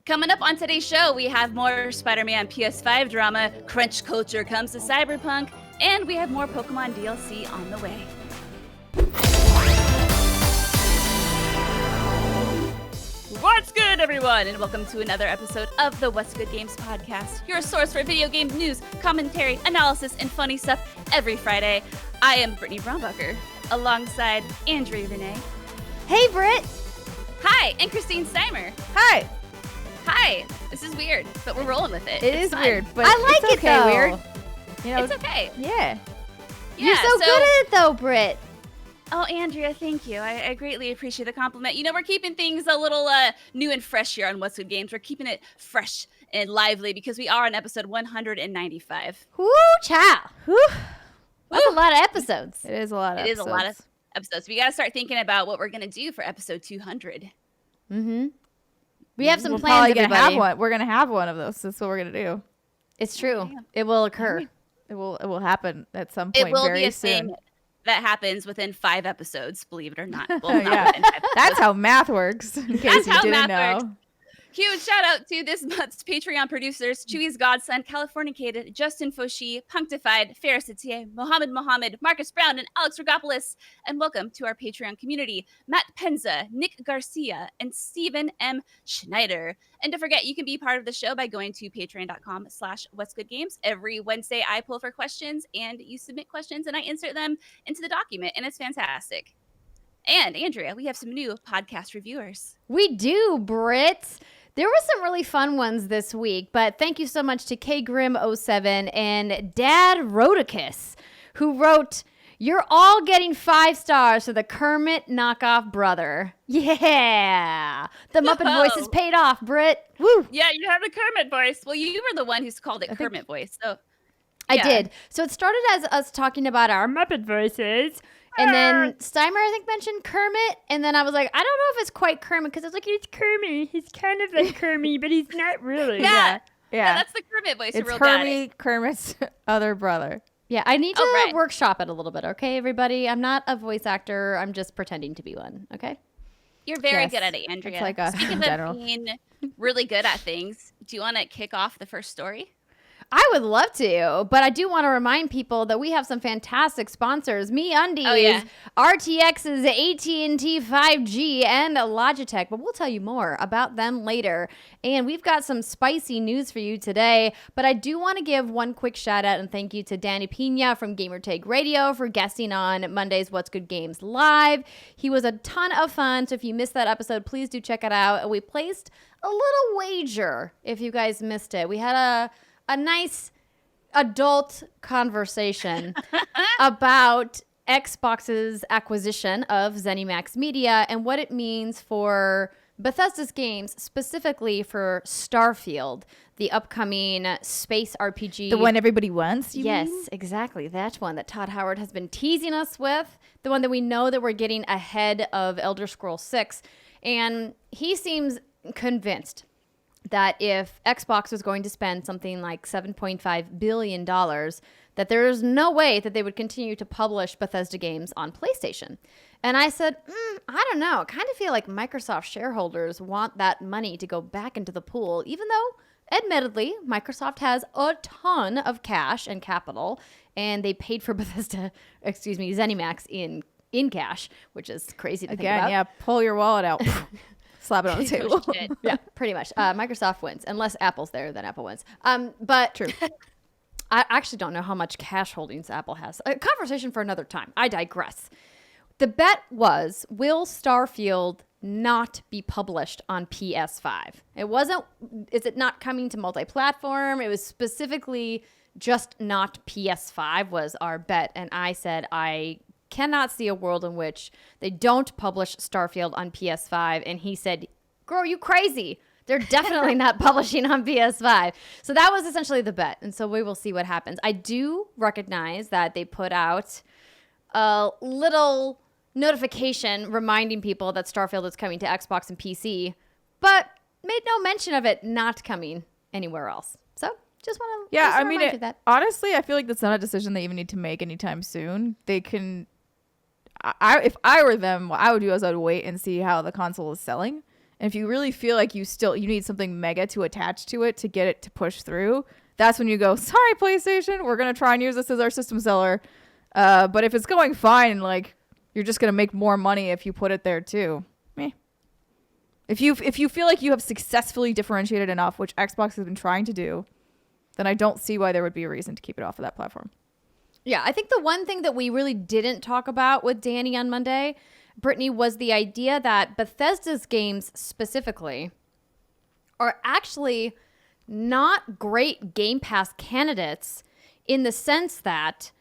Coming up on today's show, we have more Spider-Man PS5 drama, crunch culture comes to Cyberpunk, and we have more Pokemon DLC on the way. What's good, everyone, and welcome to another episode of the What's Good Games podcast, your source for video game news, commentary, analysis, and funny stuff every Friday. I am Brittany Brombacher, alongside Andrea Renee. Hey, Britt. Hi, and Christine Steimer. Hi. Hi. This is weird, but we're rolling with it. It's fun. weird, but I like it's it, okay, though. weird. You know, It's okay. Yeah. You're so good at it, though, Britt. Oh, Andrea, thank you. I greatly appreciate the compliment. You know, we're keeping things a little new and fresh here on What's Good Games. We're keeping it fresh and lively because we are on episode 195. Whoo, child. Whew. That's a lot of episodes. It is a lot of It episodes. is a lot of episodes. We got to start thinking about what we're going to do for episode 200. Mm-hmm. We have some We're plans, probably gonna everybody. have one. We're gonna have one of those. That's what we're gonna do. It's true. Yeah. It will occur. It will happen at some point. It will very be a soon. thing that happens within 5 episodes, believe it or not. Well, not Yeah. within 5 episodes. That's how math works. In case That's you how didn't math know. works. Huge shout out to this month's Patreon producers, Chewy's Godson, Califorunicated, Justin Foshee, Punkdefied, Faris Attieh, Mohammed Mohammed, Marcus Brown, and Alex Rigopulos. And welcome to our Patreon community, Matt Penza, Nick Garcia, and Stephen M. Schneider. And don't forget, you can be part of the show by going to patreon.com/whatsgoodgames. Every Wednesday, I pull for questions, and you submit questions, and I insert them into the document, and it's fantastic. And Andrea, we have some new podcast reviewers. We do, Britt. There were some really fun ones this week, but thank you so much to KGrim07 and Dad Rodicus, who wrote, "You're all getting 5 stars for the Kermit knockoff brother." Yeah. The Muppet voice is paid off, Britt. Woo. Yeah, you have the Kermit voice. Well, you were the one who's called it Kermit voice. So I yeah. did. So it started as us talking about our Muppet voices. And then Steimer, I think, mentioned Kermit. And then I was like, I don't know if it's quite Kermit. Because I was like, it's Kermit. He's kind of like Kermit, but he's not really. Yeah. Yeah. That's the Kermit voice. It's real got it. Hermie Kermit's other brother. Yeah, I need to right. workshop it a little bit, okay, everybody? I'm not a voice actor. I'm just pretending to be one, okay? You're very Yes. good at it, Andrea. It's like us Speaking in of general. being really good at things, do you want to kick off the first story? I would love to, but I do want to remind people that we have some fantastic sponsors. MeUndies, Oh, yeah. RTX's AT&T 5G, and Logitech. But we'll tell you more about them later. And we've got some spicy news for you today. But I do want to give one quick shout out and thank you to Danny Pina from Gamertag Radio for guesting on Monday's What's Good Games Live. He was a ton of fun. So if you missed that episode, please do check it out. And we placed a little wager if you guys missed it. We had a nice adult conversation about Xbox's acquisition of ZeniMax Media and what it means for Bethesda's games, specifically for Starfield, the upcoming space RPG. The one everybody wants, you Yes, mean? exactly. That one that Todd Howard has been teasing us with. The one that we know that we're getting ahead of Elder Scrolls 6. And he seems convinced that if Xbox was going to spend something like $7.5 billion, that there is no way that they would continue to publish Bethesda games on PlayStation. And I said, I don't know. I kind of feel like Microsoft shareholders want that money to go back into the pool, even though, admittedly, Microsoft has a ton of cash and capital, and they paid for ZeniMax in cash, which is crazy to think about. Again, yeah, pull your wallet out. Slap it on the table. Yeah, pretty much. Microsoft wins. Unless Apple's there, then Apple wins. But True. I actually don't know how much cash holdings Apple has. A conversation for another time. I digress. The bet was, will Starfield not be published on PS5? It wasn't, is it not coming to multi-platform? It was specifically just not PS5 was our bet. And I said, I cannot see a world in which they don't publish Starfield on PS5. And he said, girl, you crazy. They're definitely not publishing on PS5. So that was essentially the bet. And so we will see what happens. I do recognize that they put out a little notification reminding people that Starfield is coming to Xbox and PC, but made no mention of it not coming anywhere else. So just want to Yeah, that. honestly, I feel like that's not a decision they even need to make anytime soon. They can... if I were them, what I would do is I would wait and see how the console is selling And if you really feel like you need something mega to attach to it to get it to push through, that's when you go, sorry, PlayStation, we're going to try and use this as our system seller. But if it's going fine, like, you're just going to make more money if you put it there too. Meh. If you feel like you have successfully differentiated enough, which Xbox has been trying to do, then I don't see why there would be a reason to keep it off of that platform. Yeah, I think the one thing that we really didn't talk about with Danny on Monday, Brittany, was the idea that Bethesda's games specifically are actually not great Game Pass candidates in the sense that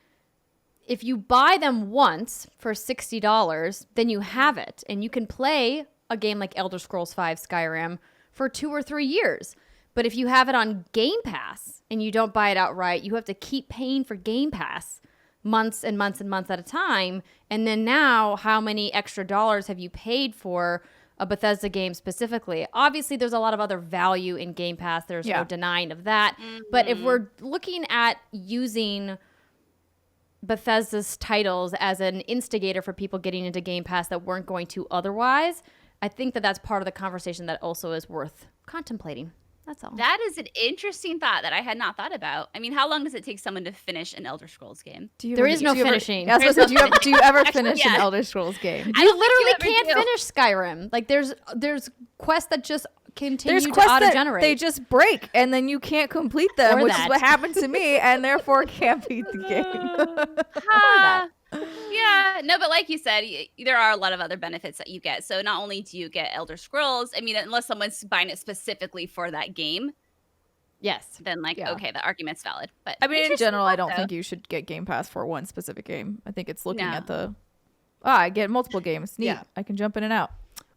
if you buy them once for $60, then you have it and you can play a game like Elder Scrolls V Skyrim for 2 or 3 years. But if you have it on Game Pass and you don't buy it outright, you have to keep paying for Game Pass months and months and months at a time. And then now, how many extra dollars have you paid for a Bethesda game specifically? Obviously, there's a lot of other value in Game Pass. There's no denying of that. Mm-hmm. But if we're looking at using Bethesda's titles as an instigator for people getting into Game Pass that weren't going to otherwise, I think that that's part of the conversation that also is worth contemplating. That's all. That is an interesting thought that I had not thought about. I mean, how long does it take someone to finish an Elder Scrolls game? There is no finishing. Do you ever finish an Elder Scrolls game? You literally can't finish Skyrim. Like there's quests that just continue to auto-generate. They just break and then you can't complete them, which is what happened to me, and therefore can't beat the game. Yeah, no, but like you said, there are a lot of other benefits that you get. So not only do you get Elder Scrolls, I mean, unless someone's buying it specifically for that game, yes, then okay, the argument's valid. But I mean, in general, I don't think you should get Game Pass for one specific game. I think it's looking at I get multiple games. Neat. Yeah. I can jump in and out.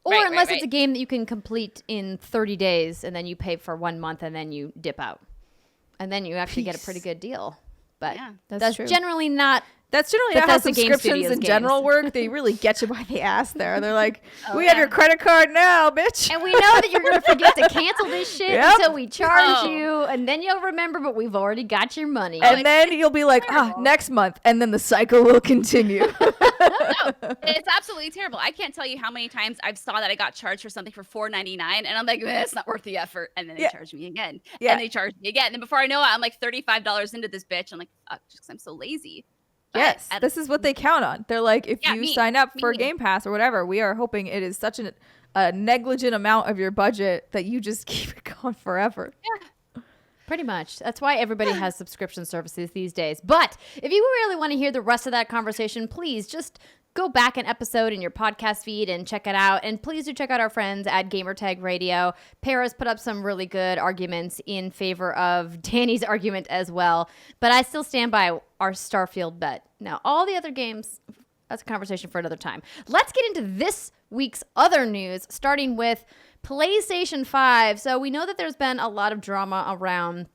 Or unless it's a game that you can complete in 30 days and then you pay for 1 month and then you dip out. And then you actually get a pretty good deal. But that's generally not... That's generally not how subscriptions in general work. They really get you by the ass there. They're like, we have your credit card now, bitch. And we know that you're going to forget to cancel this shit until we charge you. And then you'll remember, but we've already got your money. And then you'll be like, next month. And then the cycle will continue. No, it's absolutely terrible. I can't tell you how many times I've saw that I got charged for something for $4.99. And I'm like, it's not worth the effort. And then they charge me again. Yeah. And they charge me again. And then before I know it, I'm like $35 into this bitch. I'm like, fuck, just because I'm so lazy. Yes, this is what they count on. They're like, if you sign up for Game Pass or whatever, we are hoping it is such a negligent amount of your budget that you just keep it going forever. Yeah. Pretty much. That's why everybody has subscription services these days. But if you really want to hear the rest of that conversation, please just go back an episode in your podcast feed and check it out. And please do check out our friends at Gamertag Radio. Paris put up some really good arguments in favor of Danny's argument as well. But I still stand by our Starfield bet. Now, all the other games, that's a conversation for another time. Let's get into this week's other news, starting with PlayStation 5. So we know that there's been a lot of drama around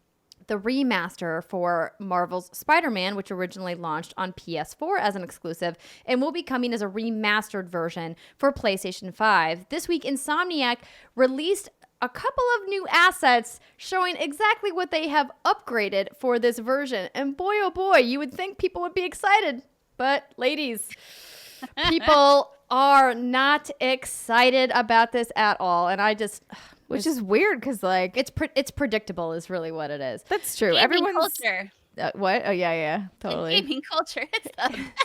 the remaster for Marvel's Spider-Man, which originally launched on PS4 as an exclusive and will be coming as a remastered version for PlayStation 5. This week, Insomniac released a couple of new assets showing exactly what they have upgraded for this version. And boy, oh boy, you would think people would be excited. But ladies, people are not excited about this at all. And I just... Which is weird because, like... It's predictable is really what it is. That's true. Everyone's... culture. What? Oh, yeah, totally. Gaming culture.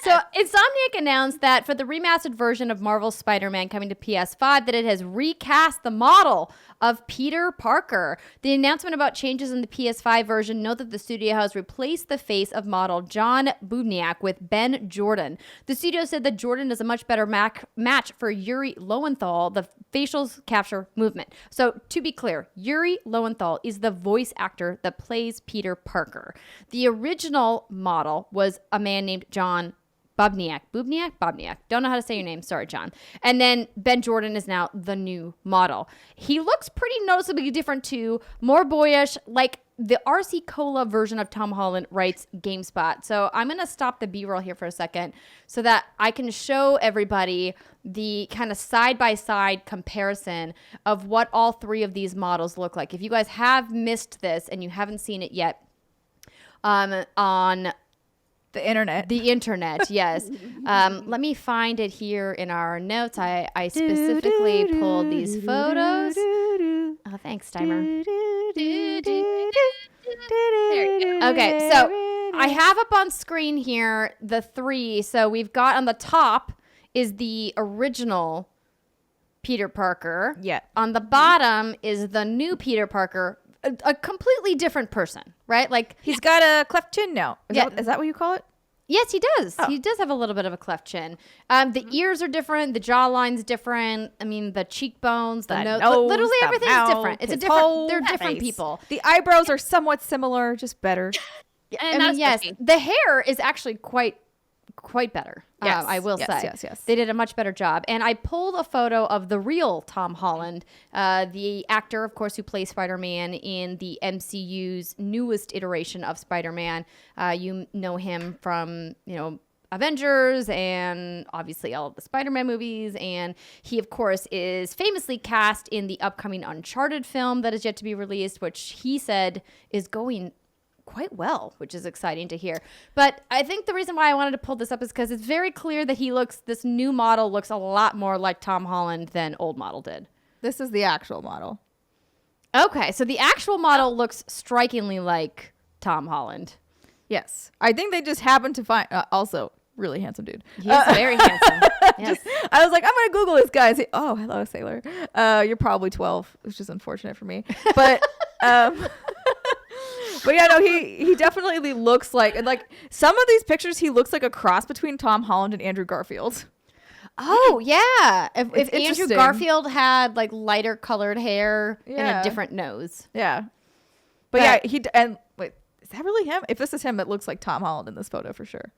So Insomniac announced that for the remastered version of Marvel's Spider-Man coming to PS5, that it has recast the model of Peter Parker. The announcement about changes in the PS5 version note that the studio has replaced the face of model John Bubniak with Ben Jordan. The studio said that Jordan is a much better match for Yuri Lowenthal, the facial capture movement. So to be clear, Yuri Lowenthal is the voice actor that plays Peter Parker. The original model was a man named John Bubniak. Bubniak. Don't know how to say your name. Sorry, John. And then Ben Jordan is now the new model. He looks pretty noticeably different too. More boyish, like the RC Cola version of Tom Holland, writes GameSpot. So I'm going to stop the B-roll here for a second so that I can show everybody the kind of side-by-side comparison of what all three of these models look like. If you guys have missed this and you haven't seen it yet, on The internet. The internet, yes. Let me find it here in our notes. I specifically pulled these photos. Oh, thanks, Timer. Okay, so I have up on screen here the 3. So we've got on the top is the original Peter Parker. Yeah. On the bottom is the new Peter Parker, a completely different person, right? Like He's got a cleft chin now. Yeah. Is that what you call it? yes, he does. Oh. He does have a little bit of a cleft chin. The ears are different. The jawline's different. I mean, the cheekbones, the nose, literally the everything's mouth, different. It's a his different. whole They're different face. people. The eyebrows are somewhat similar, just better. And I that's mean, yes, Foshee. the hair is actually quite better. Yes, I will say. Yes. They did a much better job. And I pulled a photo of the real Tom Holland, the actor, of course, who plays Spider-Man in the MCU's newest iteration of Spider-Man. You know him from, Avengers and obviously all of the Spider-Man movies. And he, of course, is famously cast in the upcoming Uncharted film that is yet to be released, which he said is going quite well, which is exciting to hear. But I think the reason why I wanted to pull this up is because it's very clear that this new model looks a lot more like Tom Holland than old model did. This is the actual model. Okay, so the actual model looks strikingly like Tom Holland. Yes. I think they just happened to find, also, really handsome dude. He is very handsome. Yes. I was like, I'm going to Google this guy. Oh, hello, sailor. You're probably 12, which is unfortunate for me. But, but yeah, no, he definitely looks like some of these pictures, he looks like a cross between Tom Holland and Andrew Garfield. Oh, yeah. If Andrew interesting. Garfield had like lighter colored hair and Yeah. a different nose. Yeah. But yeah, and wait, is that really him? If this is him, it looks like Tom Holland in this photo for sure.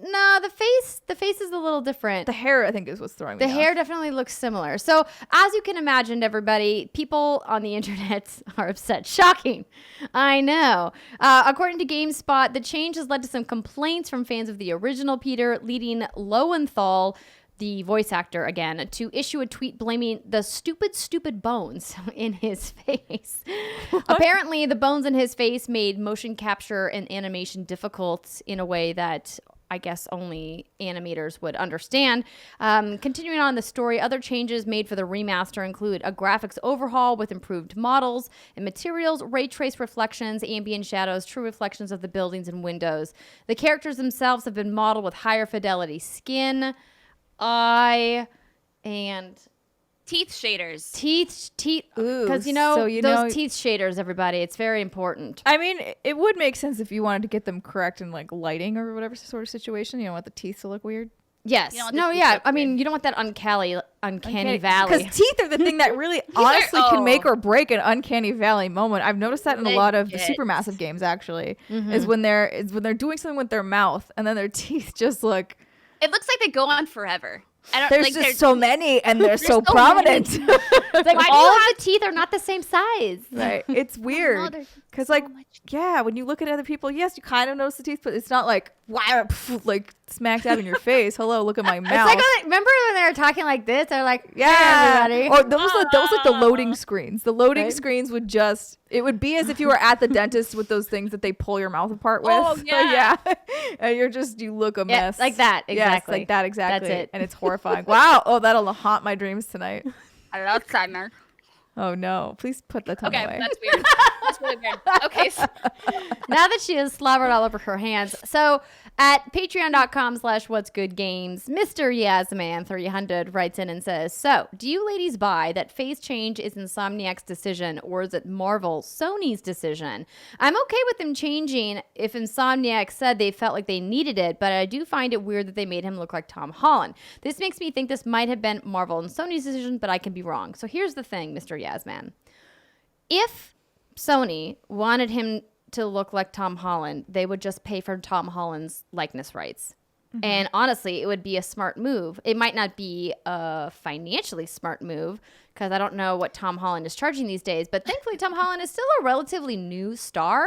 No, the face is a little different. The hair, I think, is what's throwing me The off. hair definitely looks similar. So, as you can imagine, everybody, people on the internet are upset. Shocking. I know. According to GameSpot, the change has led to some complaints from fans of the original Peter, leading Lowenthal, the voice actor again, to issue a tweet blaming the stupid bones in his face. Apparently, the bones in his face made motion capture and animation difficult in a way that I guess only animators would understand. Continuing on the story, other changes made for the remaster include a graphics overhaul with improved models and materials, ray trace reflections, ambient shadows, true reflections of the buildings and windows. The characters themselves have been modeled with higher fidelity skin, eye, and Teeth shaders. teeth. Ooh, Because those teeth shaders, everybody, it's very important. I mean, it would make sense if you wanted to get them correct in like lighting or whatever sort of situation. You don't want the teeth to look weird. Yes. You don't want No, the teeth yeah. look I mean, weird. you don't want that uncanny valley. Because teeth are the thing that really honestly can make oh. or break an uncanny valley moment. I've noticed that in a lot of the Legit. supermassive games actually, is when they're doing something with their mouth and then their teeth just look. It looks like they go on forever. I don't There's like. just so many and they're so so prominent. It's like Why do all you of the teeth are not the same size. Right. It's weird. there's Because so like, much. yeah, when you look at other people, yes, you kind of notice the teeth, but it's not like, wow, like smacked out in your face. Hello, look at my mouth. It's like, remember when they were talking like this? They're like, yeah. "Hey, everybody." Or those like the loading screens. The loading Right. screens would just, it would be as if you were at the dentist with those things that they pull your mouth apart with. Oh, yeah. Yeah. And you look a Yeah, mess. like that, Yes, exactly. like that, exactly. That's it. And it's horrifying. Wow. Oh, that'll haunt my dreams tonight. I love Timer. Oh no. Please put the tongue Okay, away. that's weird. That's really weird. Okay, so Now that she has slobbered all over her hands. So at patreon.com/whatsgoodgames, Mr. Yasman300 writes in and says, so do you ladies buy that phase change is Insomniac's decision or is it Marvel Sony's decision? I'm okay with them changing if Insomniac said they felt like they needed it, but I do find it weird that they made him look like Tom Holland. This makes me think this might have been Marvel and Sony's decision, but I can be wrong. So here's the thing, Mr. Yasman. If Sony wanted him to look like Tom Holland, they would just pay for Tom Holland's likeness rights. And honestly, it would be a smart move. It might not be a financially smart move because I don't know what Tom Holland is charging these days, but thankfully Tom Holland is still a relatively new star.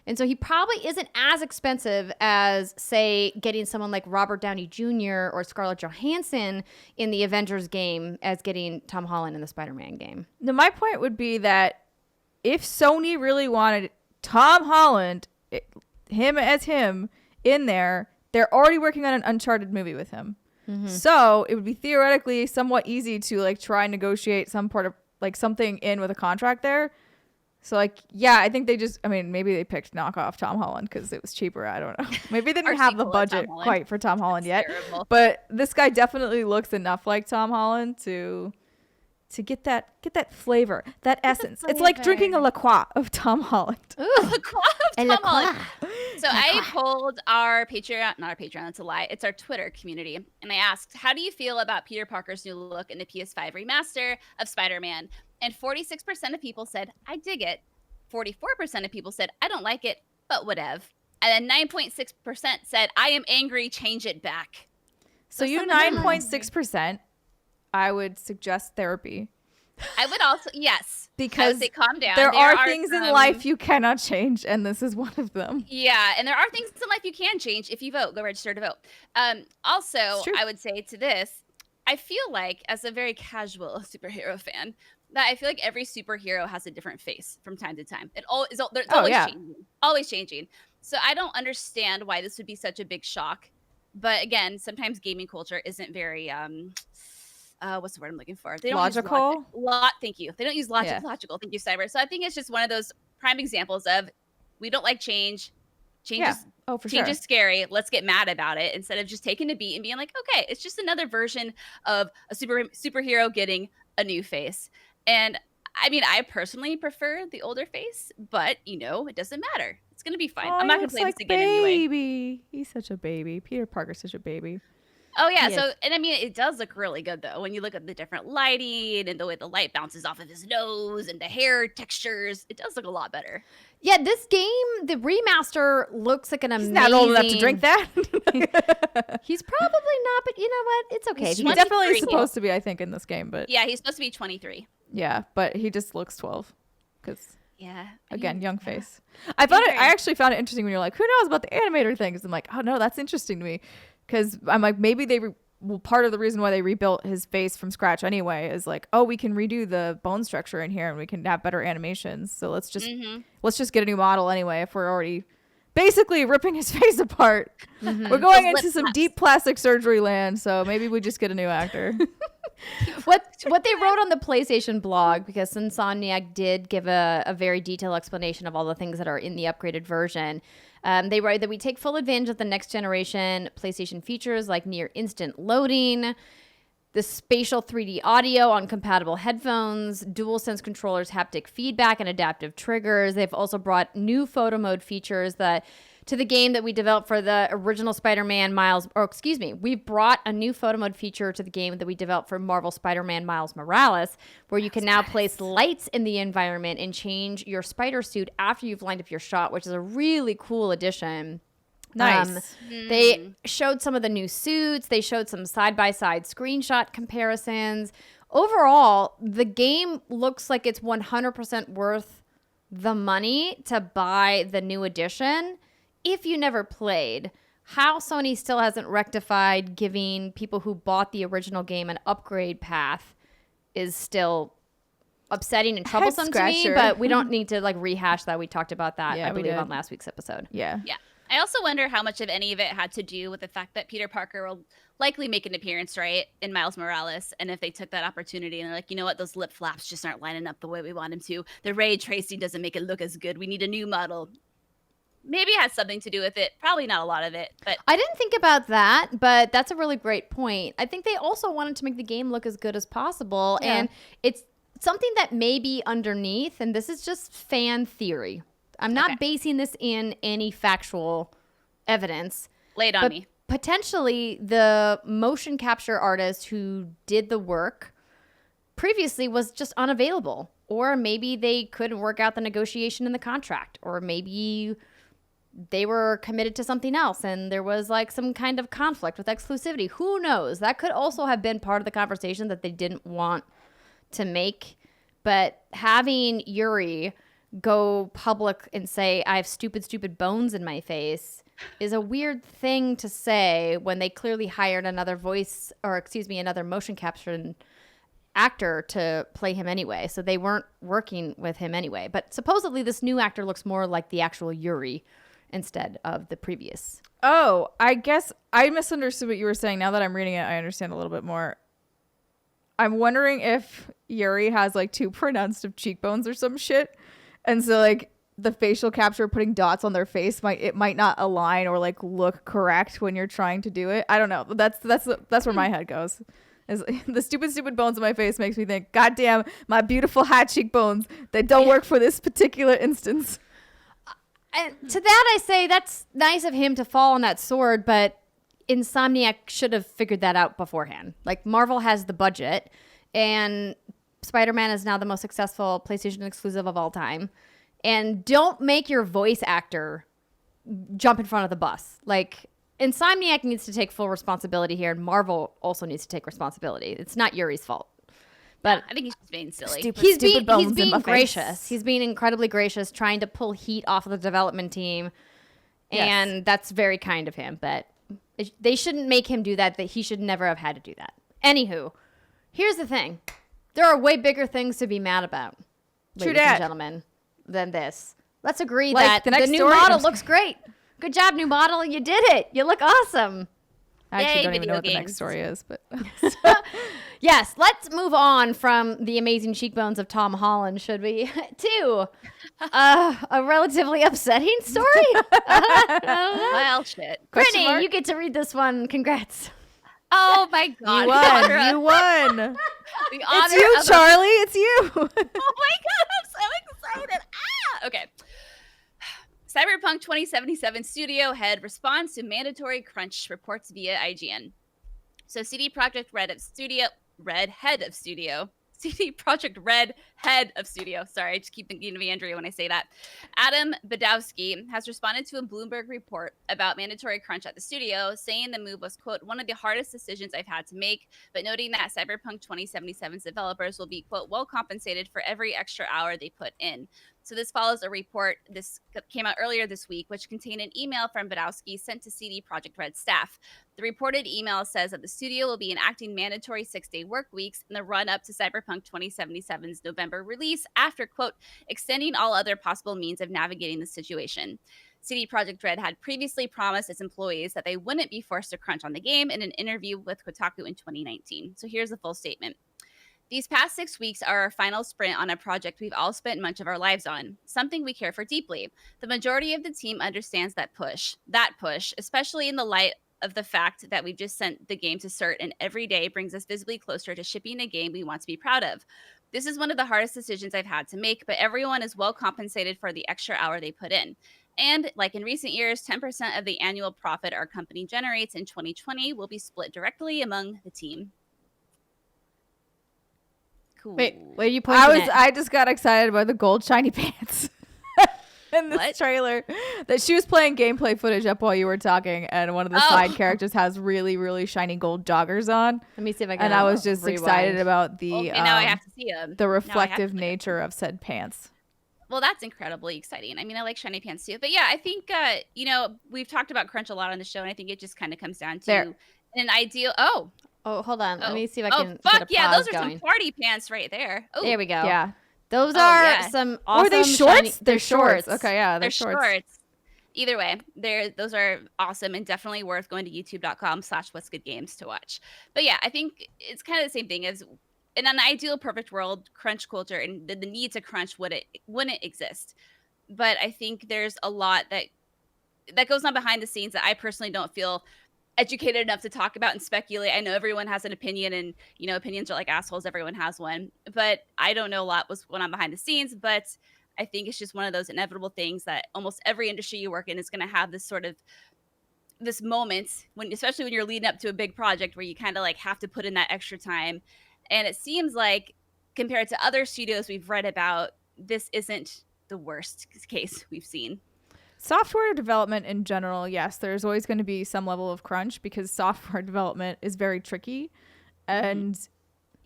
And so he probably isn't as expensive as, say, getting someone like Robert Downey Jr. or Scarlett Johansson in the Avengers game as getting Tom Holland in the Spider-Man game. Now, my point would be that if Sony really wanted Tom Holland, him as him in there. They're already working on an Uncharted movie with him. So it would be theoretically somewhat easy to like try and negotiate some part of like something in with a contract there. So like, yeah, I think maybe they picked knockoff Tom Holland because it was cheaper. I don't know. Maybe they didn't have the budget quite for Tom Holland yet. Terrible. But this guy definitely looks enough like Tom Holland to get that flavor, that essence. It's like drinking a La Croix of Tom Holland. Tom Holland. So I polled our Patreon, not our Patreon, that's a lie. It's our Twitter community. And I asked, how do you feel about Peter Parker's new look in the PS5 remaster of Spider-Man? And 46% of people said, I dig it. 44% of people said, I don't like it, but whatever. And then 9.6% said, I am angry, change it back. So you 9.6%, I would suggest therapy. I would also, yes. Because I would say calm down. There are things in life you cannot change, and this is one of them. Yeah, and there are things in life you can change if you vote. Go register to vote. Also, I would say to this, I feel like, as a very casual superhero fan, that I feel like every superhero has a different face from time to time. It's always changing. Always changing. So I don't understand why this would be such a big shock. But again, sometimes gaming culture isn't very what's the word I'm looking for? They don't logical? Thank you. They don't use logic. Yeah. Logical. Thank you, Cyber. So I think it's just one of those prime examples of we don't like change. Change is scary. Let's get mad about it instead of just taking a beat and being like, okay, it's just another version of a superhero getting a new face. And I mean, I personally prefer the older face, but it doesn't matter. It's gonna be fine. I'm not gonna play this again anyway. He's such a baby. Peter Parker's such a baby. Oh yeah. So, and I mean, it does look really good though when you look at the different lighting and the way the light bounces off of his nose and the hair textures. It does look a lot better. Yeah, this game, the remaster looks like an amazing. He's not old enough to drink that. He's probably not, but you know what? It's okay. He's definitely supposed to be, I think, in this game. But yeah, he's supposed to be 23. Yeah, but he just looks 12 because again, young face. I actually found it interesting when you're like, who knows about the animator things? I'm like, oh no, that's interesting to me because I'm like, maybe part of the reason why they rebuilt his face from scratch anyway is like, oh, we can redo the bone structure in here and we can have better animations. So let's just get a new model anyway if we're already basically ripping his face apart. We're going into some deep plastic surgery land, so maybe we just get a new actor. What they wrote on the PlayStation blog, because Insomniac did give a very detailed explanation of all the things that are in the upgraded version. They write that we take full advantage of the next generation PlayStation features like near instant loading, the spatial 3D audio on compatible headphones, DualSense controllers, haptic feedback, and adaptive triggers. They've also brought new photo mode features to the game that we developed for the original Spider-Man we've brought a new photo mode feature to the game that we developed for Marvel Spider-Man Miles Morales, where you can now place lights in the environment and change your spider suit after you've lined up your shot, which is a really cool addition. Nice. They showed some of the new suits. They showed some side-by-side screenshot comparisons. Overall, the game looks like it's 100% worth the money to buy the new edition. If you never played, how Sony still hasn't rectified giving people who bought the original game an upgrade path is still upsetting and troublesome to me, but we don't need to rehash that. We talked about that, I believe, on last week's episode. Yeah. I also wonder how much of any of it had to do with the fact that Peter Parker will likely make an appearance, right, in Miles Morales. And if they took that opportunity and they're like, you know what, those lip flaps just aren't lining up the way we want them to. The ray tracing doesn't make it look as good. We need a new model. Maybe it has something to do with it. Probably not a lot of it. But I didn't think about that, but that's a really great point. I think they also wanted to make the game look as good as possible. Yeah. And it's something that may be underneath, and this is just fan theory. I'm not basing this in any factual evidence. Lay it on me. Potentially, the motion capture artist who did the work previously was just unavailable. Or maybe they couldn't work out the negotiation in the contract. Or maybe they were committed to something else and there was some kind of conflict with exclusivity. Who knows? That could also have been part of the conversation that they didn't want to make. But having Yuri go public and say, I have stupid bones in my face is a weird thing to say when they clearly hired another motion capture actor to play him anyway. So they weren't working with him anyway. But supposedly this new actor looks more like the actual Yuri instead of the previous. Oh, I guess I misunderstood what you were saying. Now that I'm reading it, I understand a little bit more. I'm wondering if Yuri has like too pronounced of cheekbones or some shit. And so like the facial capture putting dots on their face might not align or like look correct when you're trying to do it. I don't know. That's where my head goes. Is the stupid bones on my face makes me think, God damn, my beautiful high cheekbones that don't work for this particular instance. And to that I say that's nice of him to fall on that sword, but Insomniac should have figured that out beforehand. Like, Marvel has the budget, and Spider-Man is now the most successful PlayStation exclusive of all time. And don't make your voice actor jump in front of the bus. Like, Insomniac needs to take full responsibility here, and Marvel also needs to take responsibility. It's not Yuri's fault. But I think he's just being silly. He's being gracious. He's being incredibly gracious, trying to pull heat off of the development team. Yes. And that's very kind of him, but they shouldn't make him do that. That he should never have had to do that. Anywho, here's the thing. There are way bigger things to be mad about, ladies and gentlemen, than this. Let's agree that the new model looks great. Good job, new model. You did it. You look awesome. I actually don't even video know what the games. next story is, but Yes, let's move on from the amazing cheekbones of Tom Holland, should we, to a relatively upsetting story. Well, shit. Brittany, you get to read this one. Congrats. Oh my God. you won. The It's honor you, of Charlie. It's you. Oh my God, I'm so excited. Okay. Cyberpunk 2077 studio head responds to mandatory crunch, reports via IGN. So CD Projekt Red head of studio. Sorry, I just keep thinking of Andrea when I say that. Adam Badowski has responded to a Bloomberg report about mandatory crunch at the studio, saying the move was, quote, one of the hardest decisions I've had to make, but noting that Cyberpunk 2077's developers will be, quote, well compensated for every extra hour they put in. So this follows a report, this came out earlier this week, which contained an email from Badowski sent to CD Projekt Red staff. The reported email says that the studio will be enacting mandatory 6-day work weeks in the run-up to Cyberpunk 2077's November release after, quote, extending all other possible means of navigating the situation. CD Projekt Red had previously promised its employees that they wouldn't be forced to crunch on the game in an interview with Kotaku in 2019. So here's the full statement. These past 6 weeks are our final sprint on a project we've all spent much of our lives on, something we care for deeply. The majority of the team understands that push, especially in the light of the fact that we've just sent the game to cert and every day brings us visibly closer to shipping a game we want to be proud of. This is one of the hardest decisions I've had to make, but everyone is well compensated for the extra hour they put in. And like in recent years, 10% of the annual profit our company generates in 2020 will be split directly among the team. Cool. Wait, where are you pointing at? I just got excited about the gold shiny pants in this trailer. That she was playing gameplay footage up while you were talking, and one of the side characters has really, really shiny gold joggers on. Let me see if I can. And I was just excited about the now I have to see them. the reflective nature of said pants. Well, that's incredibly exciting. I mean, I like shiny pants too. But yeah, I think, we've talked about crunch a lot on the show, and I think it just kind of comes down to an ideal. Oh, hold on. Let me see if I can. Oh, fuck get a yeah. pause Those are going. some party pants right there. Oh, There we go. Yeah. Those are some awesome. Or are they shorts? shiny- They're shorts. Okay, yeah, they're shorts. Either way, those are awesome and definitely worth going to youtube.com/whatsgoodgames to watch. But yeah, I think it's kind of the same thing as in an ideal perfect world, crunch culture and the need to crunch wouldn't exist. But I think there's a lot that goes on behind the scenes that I personally don't feel educated enough to talk about and speculate. I know everyone has an opinion, and opinions are like assholes. Everyone has one, but I don't know a lot what's going on behind the scenes. But I think it's just one of those inevitable things that almost every industry you work in is going to have this moment especially when you're leading up to a big project where you kind of like have to put in that extra time. And it seems like compared to other studios we've read about, this isn't the worst case we've seen. Software development in general, yes, there's always going to be some level of crunch because software development is very tricky. And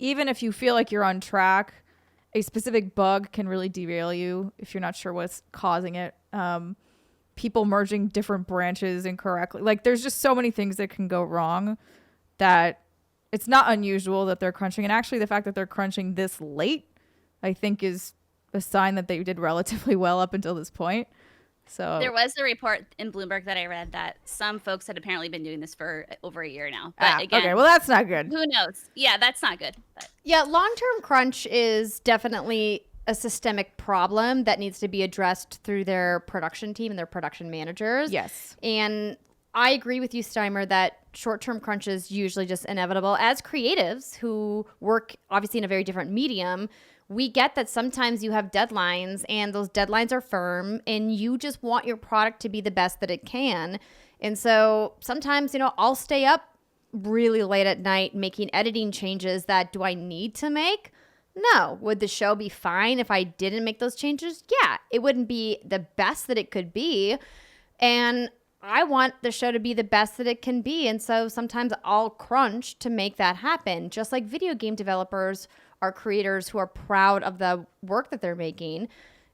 even if you feel like you're on track, a specific bug can really derail you if you're not sure what's causing it. People merging different branches incorrectly. Like, there's just so many things that can go wrong that it's not unusual that they're crunching. And actually, the fact that they're crunching this late, I think, is a sign that they did relatively well up until this point. So There was a report in Bloomberg that I read that some folks had apparently been doing this for over a year now. But again, okay, well that's not good. who knows? Yeah, that's not good. But. Yeah, long-term crunch is definitely a systemic problem that needs to be addressed through their production team and their production managers. Yes. And I agree with you, Steimer, that short-term crunch is usually just inevitable. As creatives who work obviously in a very different medium, we get that sometimes you have deadlines and those deadlines are firm and you just want your product to be the best that it can. And so sometimes, I'll stay up really late at night making editing changes that do I need to make? No. Would the show be fine if I didn't make those changes? Yeah. It wouldn't be the best that it could be. And I want the show to be the best that it can be. And so sometimes I'll crunch to make that happen. Just like video game developers are creators who are proud of the work that they're making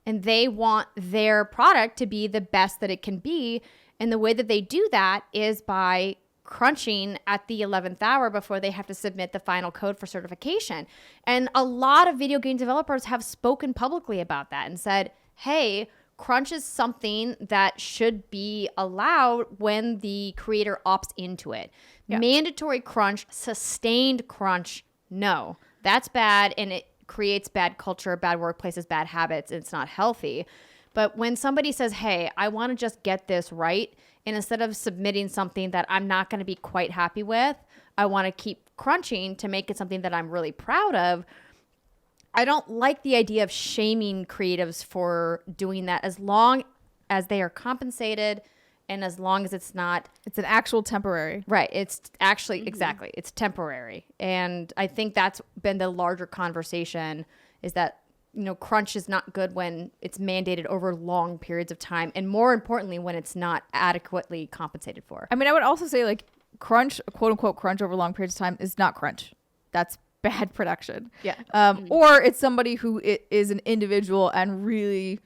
and they want their product to be the best that it can be. And the way that they do that is by crunching at the 11th hour before they have to submit the final code for certification. And a lot of video game developers have spoken publicly about that and said, hey, crunch is something that should be allowed when the creator opts into it. Yeah. Mandatory crunch, sustained crunch, no. That's bad, and it creates bad culture, bad workplaces, bad habits, and it's not healthy. But when somebody says, hey, I want to just get this right, and instead of submitting something that I'm not going to be quite happy with, I want to keep crunching to make it something that I'm really proud of, I don't like the idea of shaming creatives for doing that as long as they are compensated and as long as it's not... It's an actual temporary. Right. It's actually, exactly. It's temporary. And I think that's been the larger conversation is that, crunch is not good when it's mandated over long periods of time. And more importantly, when it's not adequately compensated for. I mean, I would also say crunch, quote unquote, crunch over long periods of time is not crunch. That's bad production. Yeah. Or it's somebody who is an individual and really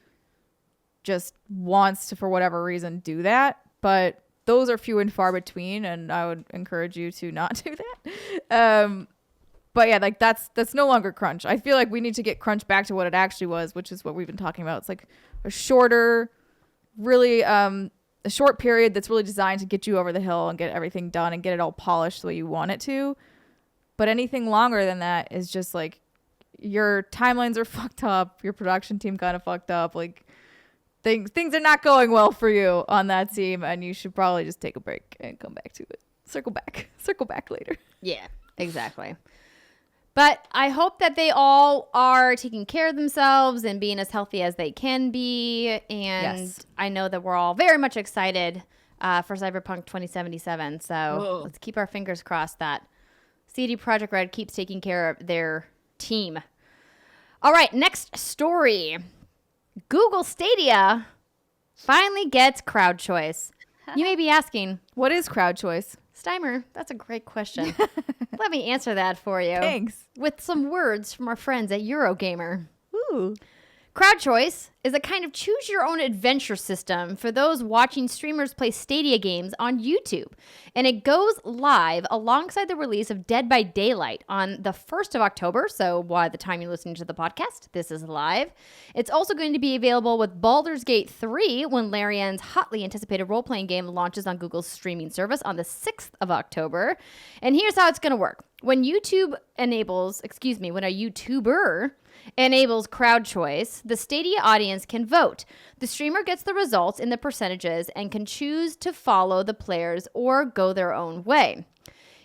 just wants to, for whatever reason, do that. But those are few and far between, and I would encourage you to not do that. But yeah, that's no longer crunch. I feel like we need to get crunch back to what it actually was, which is what we've been talking about. It's like a shorter, really a short period that's really designed to get you over the hill and get everything done and get it all polished the way you want it to. But anything longer than that is just like your timelines are fucked up, your production team kind of fucked up, like things are not going well for you on that team, and you should probably just take a break and come back to it. Circle back later. Yeah, exactly. But I hope that they all are taking care of themselves and being as healthy as they can be. And yes. I know that we're all very much excited for Cyberpunk 2077. So Let's keep our fingers crossed that CD Projekt Red keeps taking care of their team. All right, next story. Google Stadia finally gets crowd choice. You may be asking, what is crowd choice? Steimer, that's a great question. Let me answer that for you. Thanks. With some words from our friends at Eurogamer. Ooh. Crowd choice is a kind of choose-your-own-adventure system for those watching streamers play Stadia games on YouTube. And it goes live alongside the release of Dead by Daylight on the 1st of October. So by the time you're listening to the podcast, this is live. It's also going to be available with Baldur's Gate 3 when Larian's hotly anticipated role-playing game launches on Google's streaming service on the 6th of October. And here's how it's going to work. When a YouTuber enables crowd choice, the Stadia audience can vote. The streamer gets the results in the percentages and can choose to follow the players or go their own way.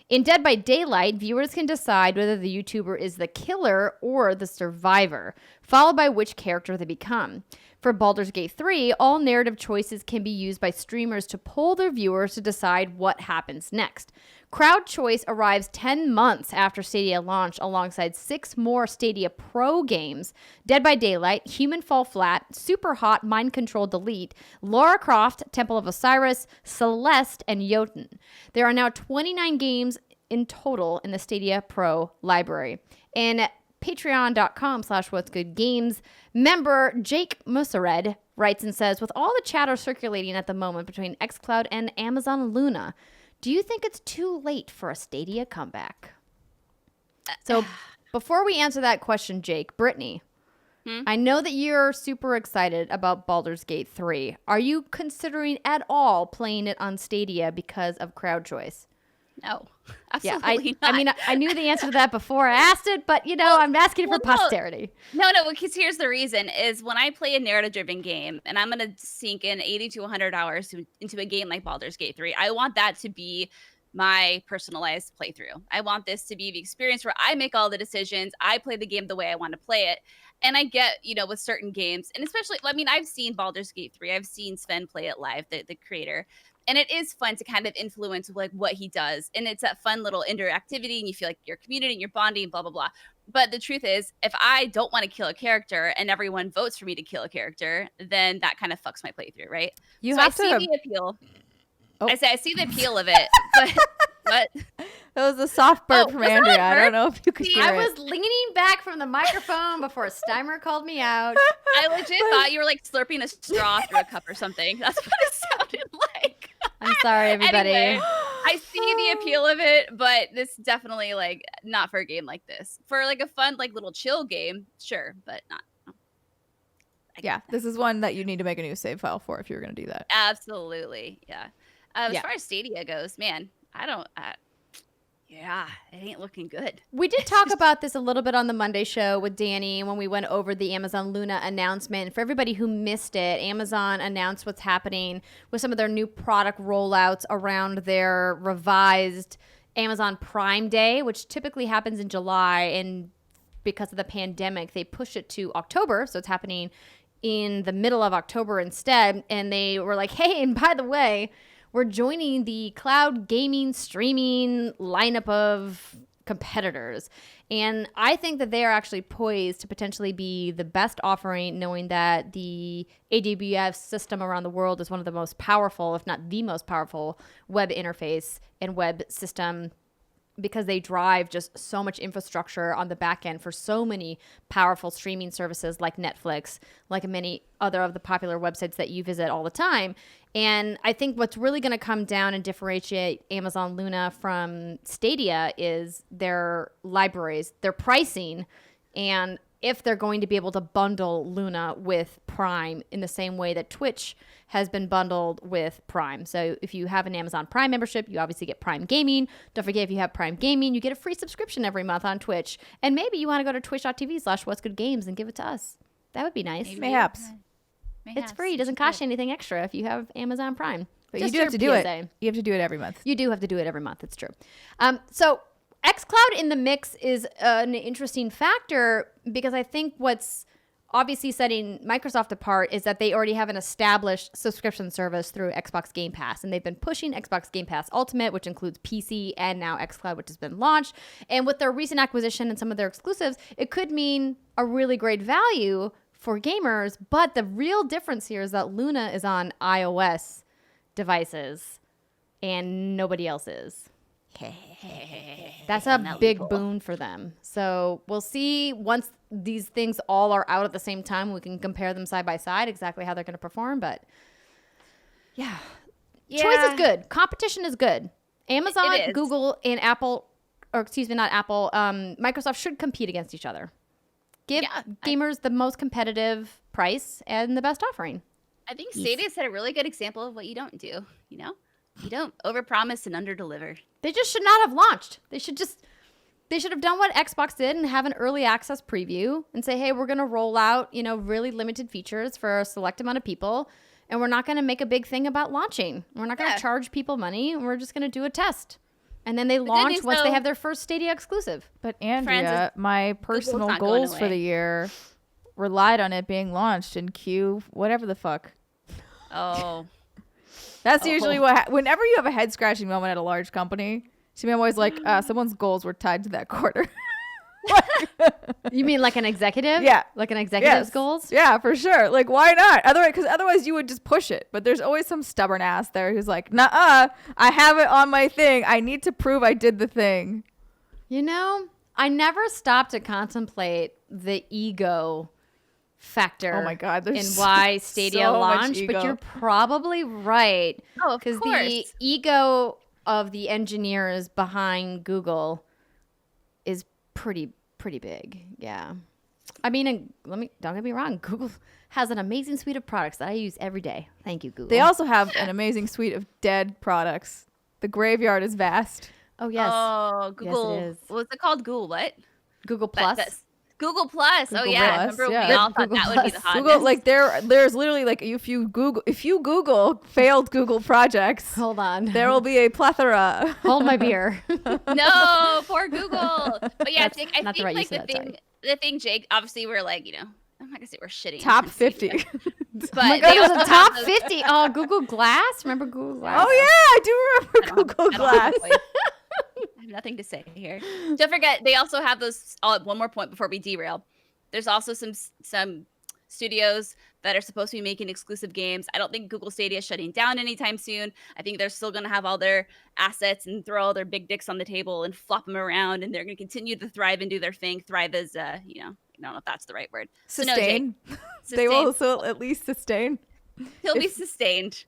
In Dead by Daylight, viewers can decide whether the YouTuber is the killer or the survivor, followed by which character they become. For Baldur's Gate 3, all narrative choices can be used by streamers to poll their viewers to decide what happens next. Crowd choice arrives 10 months after Stadia launch alongside 6 more Stadia Pro games: Dead by Daylight, Human Fall Flat, Super Hot, Mind Control Delete, Lara Croft, Temple of Osiris, Celeste, and Jotun. There are now 29 games in total in the Stadia Pro library. And patreon.com/whatsgoodgames member Jake Mussered writes and says, with all the chatter circulating at the moment between xCloud and Amazon Luna, do you think it's too late for a Stadia comeback? So before we answer that question, Jake, Brittany, I know that you're super excited about Baldur's Gate 3. Are you considering at all playing it on Stadia because of crowd choice? No, absolutely not. I mean, I knew the answer to that before I asked it, but, I'm asking for posterity. No, because here's the reason is when I play a narrative-driven game and I'm going to sink in 80 to 100 hours into a game like Baldur's Gate 3, I want that to be my personalized playthrough. I want this to be the experience where I make all the decisions. I play the game the way I want to play it. And I get, with certain games, and especially, I've seen Baldur's Gate 3. I've seen Sven play it live, the creator. And it is fun to kind of influence what he does. And it's that fun little interactivity and you feel like you're community and you're bonding, blah, blah, blah. But the truth is, if I don't want to kill a character and everyone votes for me to kill a character, then that kind of fucks my playthrough, right? I see the appeal. Oh. I see the appeal of it, but that was a soft burp from Andrea. I don't know if you could hear it. I was leaning back from the microphone before Steimer called me out. I legit thought you were slurping a straw through a cup or something. That's what it sounded like. I'm sorry, everybody. Anyway, I see the appeal of it, but this definitely not for a game like this. For a fun little chill game, sure, but not. Yeah, this is one that you need to make a new save file for if you're going to do that. Absolutely, yeah. As far as Stadia goes, man, it ain't looking good. We did talk about this a little bit on the Monday show with Danny when we went over the Amazon Luna announcement. For everybody who missed it, Amazon announced what's happening with some of their new product rollouts around their revised Amazon Prime Day, which typically happens in July. And because of the pandemic, they pushed it to October. So it's happening in the middle of October instead. And they were like, hey, and by the way, we're joining the cloud gaming streaming lineup of competitors. And I think that they are actually poised to potentially be the best offering, knowing that the AWS system around the world is one of the most powerful, if not the most powerful, web interface and web system, because they drive just so much infrastructure on the back end for so many powerful streaming services like Netflix, like many other of the popular websites that you visit all the time. And I think what's really going to come down and differentiate Amazon Luna from Stadia is their libraries, their pricing, and if they're going to be able to bundle Luna with Prime in the same way that Twitch has been bundled with Prime. So if you have an Amazon Prime membership, you obviously get Prime Gaming. Don't forget, if you have Prime Gaming, you get a free subscription every month on Twitch. And maybe you want to go to twitch.tv/whatsgoodgames and give it to us. That would be nice. Mayhaps. It's free. It doesn't cost you anything extra if you have Amazon Prime. But you do have to do it. You have to do it every month. You do have to do it every month. It's true. So xCloud in the mix is an interesting factor because I think what's obviously setting Microsoft apart is that they already have an established subscription service through Xbox Game Pass. And they've been pushing Xbox Game Pass Ultimate, which includes PC and now xCloud, which has been launched. And with their recent acquisition and some of their exclusives, it could mean a really great value for gamers. But the real difference here is that Luna is on iOS devices and nobody else is. That's a big boon for them. So we'll see once these things all are out at the same time. We can compare them side by side exactly how they're going to perform. But yeah, choice is good. Competition is good. Amazon, Google, and Apple, or excuse me, not Apple, Microsoft should compete against each other. Give gamers the most competitive price and the best offering. I think Stadia set a really good example of what you don't do, You don't overpromise and underdeliver. They just should not have launched. They should have done what Xbox did and have an early access preview and say, hey, we're going to roll out, really limited features for a select amount of people. And we're not going to make a big thing about launching. We're not going to charge people money. We're just going to do a test. And then they launch once they have their first Stadia exclusive. But Andrea, my personal goals for the year relied on it being launched in Q, whatever the fuck. Oh. That's usually what whenever you have a head scratching moment at a large company, to me, I'm always like, someone's goals were tied to that quarter. You mean like an executive? Yeah. Like an executive's goals? Yeah, for sure. Like, why not? Otherwise you would just push it. But there's always some stubborn ass there who's like, nuh-uh, I have it on my thing. I need to prove I did the thing. I never stopped to contemplate the ego factor. Oh my God, in why Stadia launched, but you're probably right. Oh, of course. Because the ego of the engineers behind Google is pretty big. Yeah. I mean, don't get me wrong. Google has an amazing suite of products that I use every day. Thank you, Google. They also have an amazing suite of dead products. The graveyard is vast. Oh, yes. Oh, Google. Yes, it is. What's it called? Google what? Google Plus. Google Plus. Google yeah. Plus, Remember yeah. we all Google thought that would be the Plus. hotness. Google, like there's literally like if you Google failed Google projects, Hold on. there will be a plethora. Hold my beer. No, poor Google. But yeah, I think not the right like use of that, sorry. the thing, Jake. Obviously, we're like, I'm not gonna say we're shitting. Top on 50. Stadia, but Oh my they God, there's also a top have those- 50. Oh, Google Glass. Remember Google Glass? Oh yeah, I do remember Google I don't Glass. have a voice. I have nothing to say here. Don't forget, they also have those. One more point before we derail. There's also some studios that are supposed to be making exclusive games. I don't think Google Stadia is shutting down anytime soon. I think they're still going to have all their assets and throw all their big dicks on the table and flop them around, and they're going to continue to thrive and do their thing. Thrive as, I don't know if that's the right word. So no, Jake, Sustain. They will also at least sustain. He'll be sustained.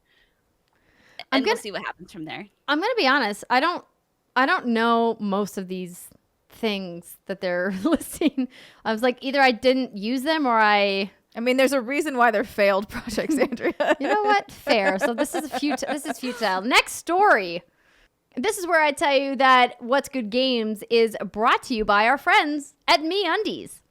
And we'll see what happens from there. I'm gonna be honest. I don't know most of these things that they're listing. I was like, either I didn't use them or I mean, there's a reason why they're failed projects, Andrea. You know what? Fair. So this is futile. Next story. This is where I tell you that What's Good Games is brought to you by our friends at MeUndies.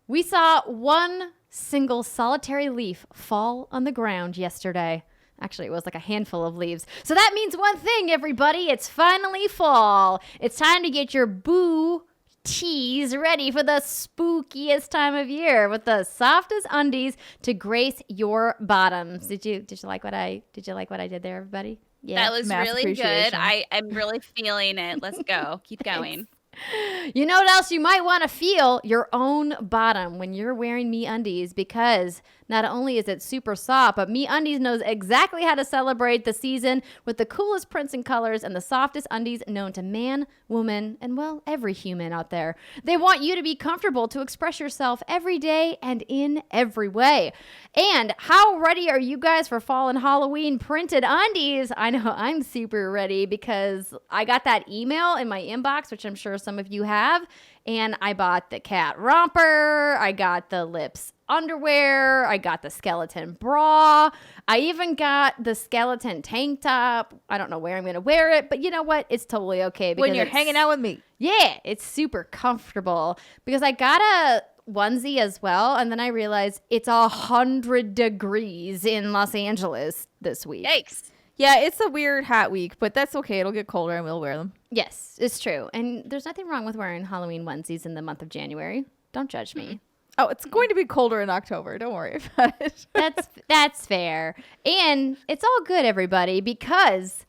We saw one single solitary leaf fall on the ground yesterday. Actually, it was like a handful of leaves. So that means one thing, everybody. It's finally fall. It's time to get your boo tees ready for the spookiest time of year with the softest undies to grace your bottoms. Did you like what I did there, everybody? Yeah. That was Mass really good. appreciation. I'm really feeling it. Let's go. Keep going. You know what else you might want to feel? Your own bottom when you're wearing MeUndies, because not only is it super soft, but MeUndies knows exactly how to celebrate the season with the coolest prints and colors and the softest undies known to man, woman, and well, every human out there. They want you to be comfortable to express yourself every day and in every way. And how ready are you guys for fall and Halloween printed undies? I know I'm super ready because I got that email in my inbox, which I'm sure some of you have, and I bought the cat romper, I got the lips underwear, I got the skeleton bra, I even got the skeleton tank top. I don't know where I'm going to wear it, but you know what? It's totally okay. When you're hanging out with me. Yeah, it's super comfortable because I got a onesie as well, and then I realized it's 100 degrees in Los Angeles this week. Yikes. Yeah, it's a weird hat week, but that's okay. It'll get colder and we'll wear them. Yes, it's true. And there's nothing wrong with wearing Halloween onesies in the month of January. Don't judge me. Oh, it's going to be colder in October. Don't worry about it. That's fair. And it's all good, everybody, because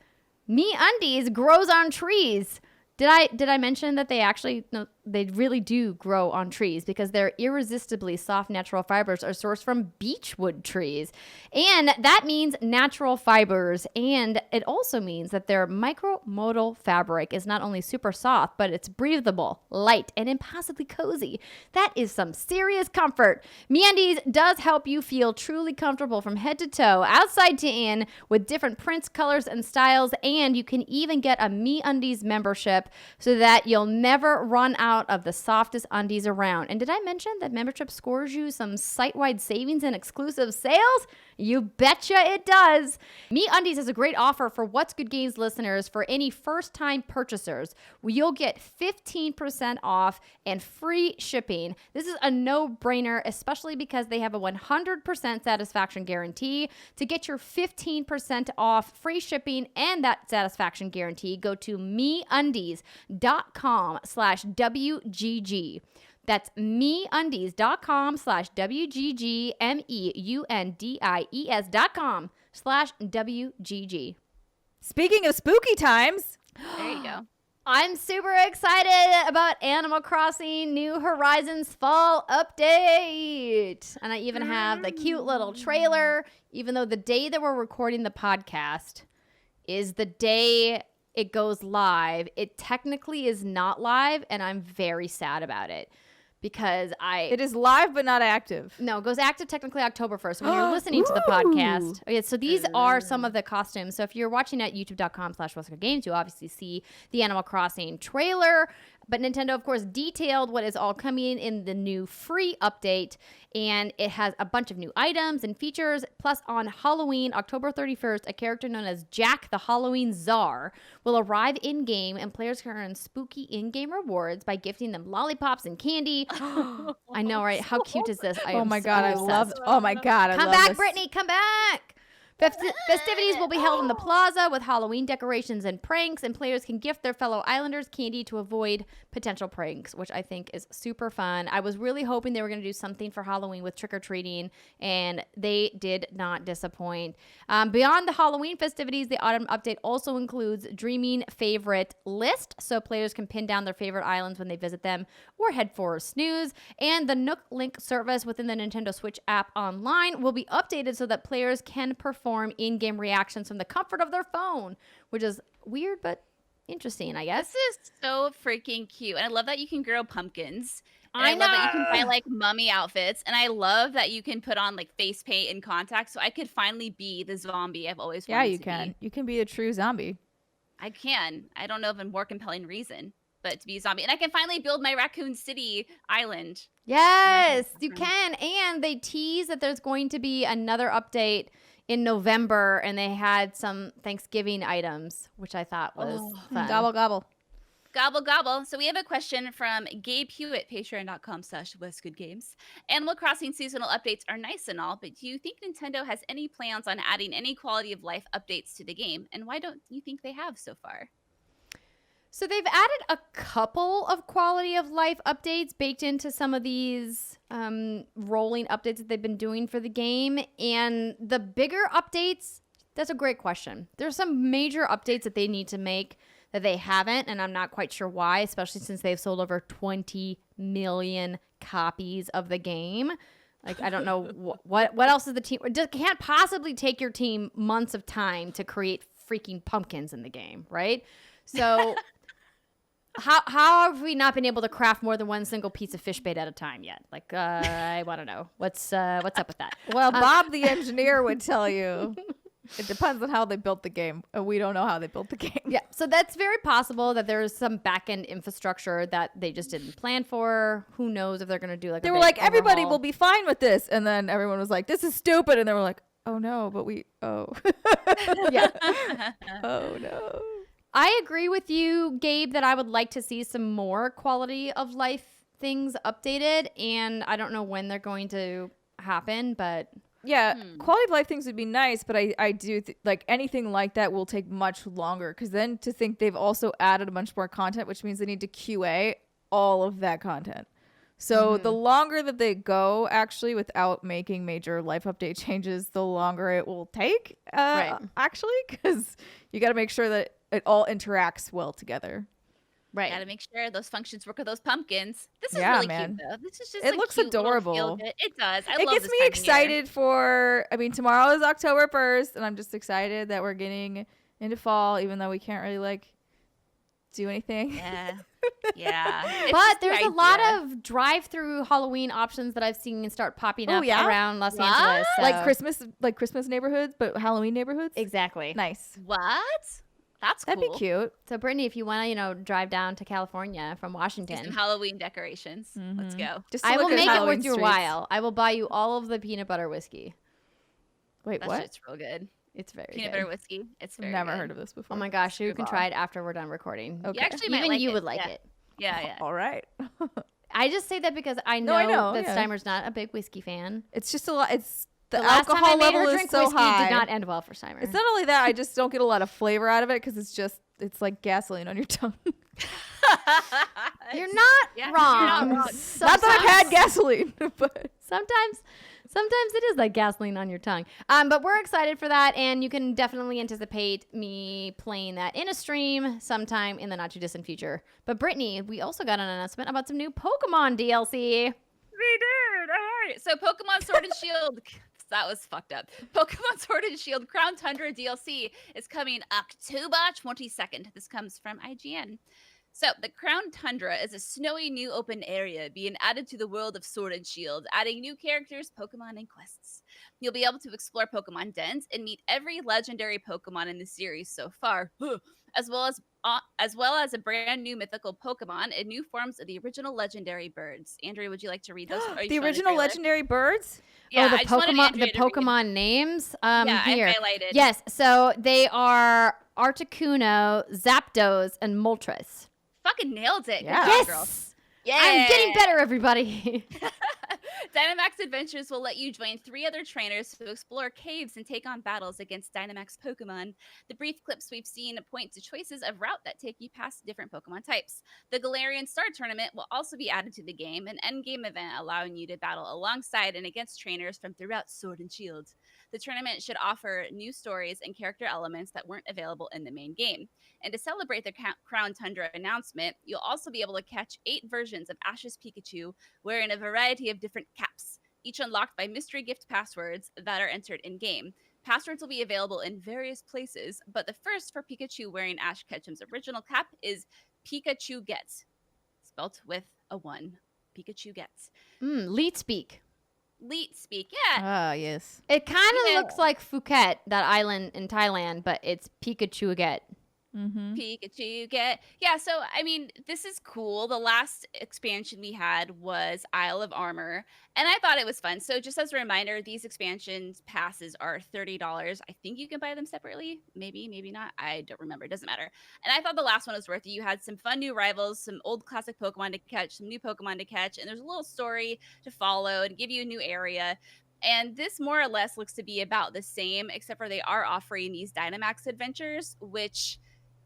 MeUndies grows on trees. Did I mention that they really do grow on trees because their irresistibly soft natural fibers are sourced from beechwood trees. And that means natural fibers. And it also means that their micromodal fabric is not only super soft, but it's breathable, light, and impossibly cozy. That is some serious comfort. MeUndies does help you feel truly comfortable from head to toe, outside to in, with different prints, colors, and styles. And you can even get a MeUndies membership so that you'll never run out of the softest undies around. And did I mention that membership scores you some site-wide savings and exclusive sales? You betcha it does. MeUndies has a great offer for What's Good Games listeners for any first-time purchasers. You'll get 15% off and free shipping. This is a no-brainer, especially because they have a 100% satisfaction guarantee. To get your 15% off, free shipping, and that satisfaction guarantee, go to MeUndies.com/WGG. That's MeUndies.com/WGG, MEUNDIES.com/WGG. Speaking of spooky times. There you go. I'm super excited about Animal Crossing New Horizons fall update. And I even have the cute little trailer, even though the day that we're recording the podcast is the day it goes live. It technically is not live, and I'm very sad about it. Because It is live but not active. No, it goes active technically October 1st when you're listening to the podcast. Okay, so these are some of the costumes. So if you're watching at youtube.com/what'sgoodgames, you obviously see the Animal Crossing trailer. But Nintendo, of course, detailed what is all coming in the new free update, and it has a bunch of new items and features. Plus, on Halloween, October 31st, a character known as Jack the Halloween Czar will arrive in-game, and players can earn spooky in-game rewards by gifting them lollipops and candy. I know, right? How cute is this? Oh my god, I love. Oh my god, I Come love back, this. Brittany, come back. Festivities will be held in the plaza with Halloween decorations and pranks, and players can gift their fellow islanders candy to avoid potential pranks, which I think is super fun. I was really hoping they were going to do something for Halloween with trick-or-treating, and they did not disappoint. Beyond the Halloween festivities, the autumn update also includes Dreaming Favorite List, so players can pin down their favorite islands when they visit them or head for a snooze. And the Nook Link service within the Nintendo Switch app online will be updated so that players can perform in-game reactions from the comfort of their phone, which is weird but interesting, I guess. This is so freaking cute. And I love that you can grow pumpkins. And I I love that you know. can buy like mummy outfits. And I love that you can put on like face paint and contacts. So I could finally be the zombie I've always wanted Yeah, you to can. be. You can be a true zombie. I can. I don't know of a more compelling reason, but to be a zombie. And I can finally build my Raccoon City island. Yes, you can. And they tease that there's going to be another update in November, and they had some Thanksgiving items, which I thought was fun. Gobble gobble. Gobble gobble. So we have a question from Gabe Hewitt, patreon.com/westgoodgames. Animal Crossing seasonal updates are nice and all, but do you think Nintendo has any plans on adding any quality of life updates to the game? And why don't you think they have so far? So they've added a couple of quality of life updates baked into some of these rolling updates that they've been doing for the game. And the bigger updates, that's a great question. There's some major updates that they need to make that they haven't, and I'm not quite sure why, especially since they've sold over 20 million copies of the game. Like, I don't know what else is the team. It can't possibly take your team months of time to create freaking pumpkins in the game, right? So how have we not been able to craft more than one single piece of fish bait at a time yet? Like, I want to know what's up with that. Well, Bob the engineer would tell you. It depends on how they built the game. We don't know how they built the game. Yeah, so that's very possible that there's some back-end infrastructure that they just didn't plan for. Who knows if they're going to do like They a were big like, everybody overhaul. will be fine with this. And then everyone was like, this is stupid. And they were like, oh no, but Yeah. Oh no. I agree with you, Gabe, that I would like to see some more quality of life things updated, and I don't know when they're going to happen, but Yeah, quality of life things would be nice, but I do like anything like that will take much longer, because then to think they've also added a bunch more content, which means they need to QA all of that content. So the longer that they go actually without making major life update changes, the longer it will take actually, because you got to make sure that it all interacts well together. right. Gotta make sure those functions work with those pumpkins. This is Yeah, really man. cute, though. This is just It a looks cute little adorable. feel-good- It does. I It love gets this me time of year. excited for, I mean, tomorrow is October 1st, and I'm just excited that we're getting into fall, even though we can't really like do anything. Yeah. Yeah. It's But just the there's a lot idea. of drive-through Halloween options that I've seen start popping Oh, up yeah? around Los What? Angeles. So. Like Christmas neighborhoods, but Halloween neighborhoods. Exactly. Nice. What? That's cool. That'd be cute. So, Brittany, if you want to, drive down to California from Do Washington, some Halloween decorations. Let's go. Just to I will look at make it Halloween worth your streets. while. I will buy you all of the peanut butter whiskey. Wait, That what? shit's real good. It's very Peanut good. butter whiskey. It's very Never good. heard of this before. Oh my gosh, you Good can ball. try it after we're done recording. Okay. You actually might Even like you it. would like Yeah. it. Yeah. All right. I just say that because I know, No, I know, that yeah. Steimer's not a big whiskey fan. It's just a lot. It's the last time I alcohol made level her is drink so whiskey high. did not end well for Steimer. It's not only that, I just don't get a lot of flavor out of it because it's like gasoline on your tongue. You're not Yeah, you're wrong. not wrong. Not that I've had gasoline, but Sometimes it is like gasoline on your tongue. But we're excited for that, and you can definitely anticipate me playing that in a stream sometime in the not too distant future. But Brittany, we also got an announcement about some new Pokemon DLC. We did. All right. So Pokemon Sword and Shield. That was fucked up. Pokemon Sword and Shield Crown Tundra DLC is coming October 22nd. This comes from IGN. So the Crown Tundra is a snowy new open area being added to the world of Sword and Shield, adding new characters, Pokemon, and quests. You'll be able to explore Pokemon dens and meet every legendary Pokemon in the series so far, as well as as well as a brand new mythical Pokemon and new forms of the original legendary birds. Andrea, would you like to read those? The original legendary birds? Yeah, the I just wanted Pokemon, Andrea the to read. Pokemon names. Yeah, Here. I highlighted. Yes, so they are Articuno, Zapdos, and Moltres. Fucking nailed it. Yeah. Good job, girl. Yes, Yeah. I'm getting better, everybody. Dynamax Adventures will let you join 3 other trainers to explore caves and take on battles against Dynamax Pokemon. The brief clips we've seen point to choices of route that take you past different Pokemon types. The Galarian Star Tournament will also be added to the game, an endgame event allowing you to battle alongside and against trainers from throughout Sword and Shield. The tournament should offer new stories and character elements that weren't available in the main game. And to celebrate the Crown Tundra announcement, you'll also be able to catch 8 versions of Ash's Pikachu wearing a variety of different caps, each unlocked by mystery gift passwords that are entered in-game. Passwords will be available in various places, but the first for Pikachu wearing Ash Ketchum's original cap is Pikachu Gets, spelt with a 1. Pikachu Gets. Leet speak. Leet speak, yeah. Ah, yes. It kind of Yeah. looks like Phuket, that island in Thailand, but it's Pikachu get. Mm-hmm. Pikachu get. Yeah, so I mean, this is cool. The last expansion we had was Isle of Armor, and I thought it was fun. So just as a reminder, these expansions passes are $30. I think you can buy them separately. Maybe, maybe not. I don't remember. It doesn't matter. And I thought the last one was worth it. You had some fun new rivals, some old classic Pokemon to catch, some new Pokemon to catch, and there's a little story to follow and give you a new area. And this more or less looks to be about the same, except for they are offering these Dynamax adventures, which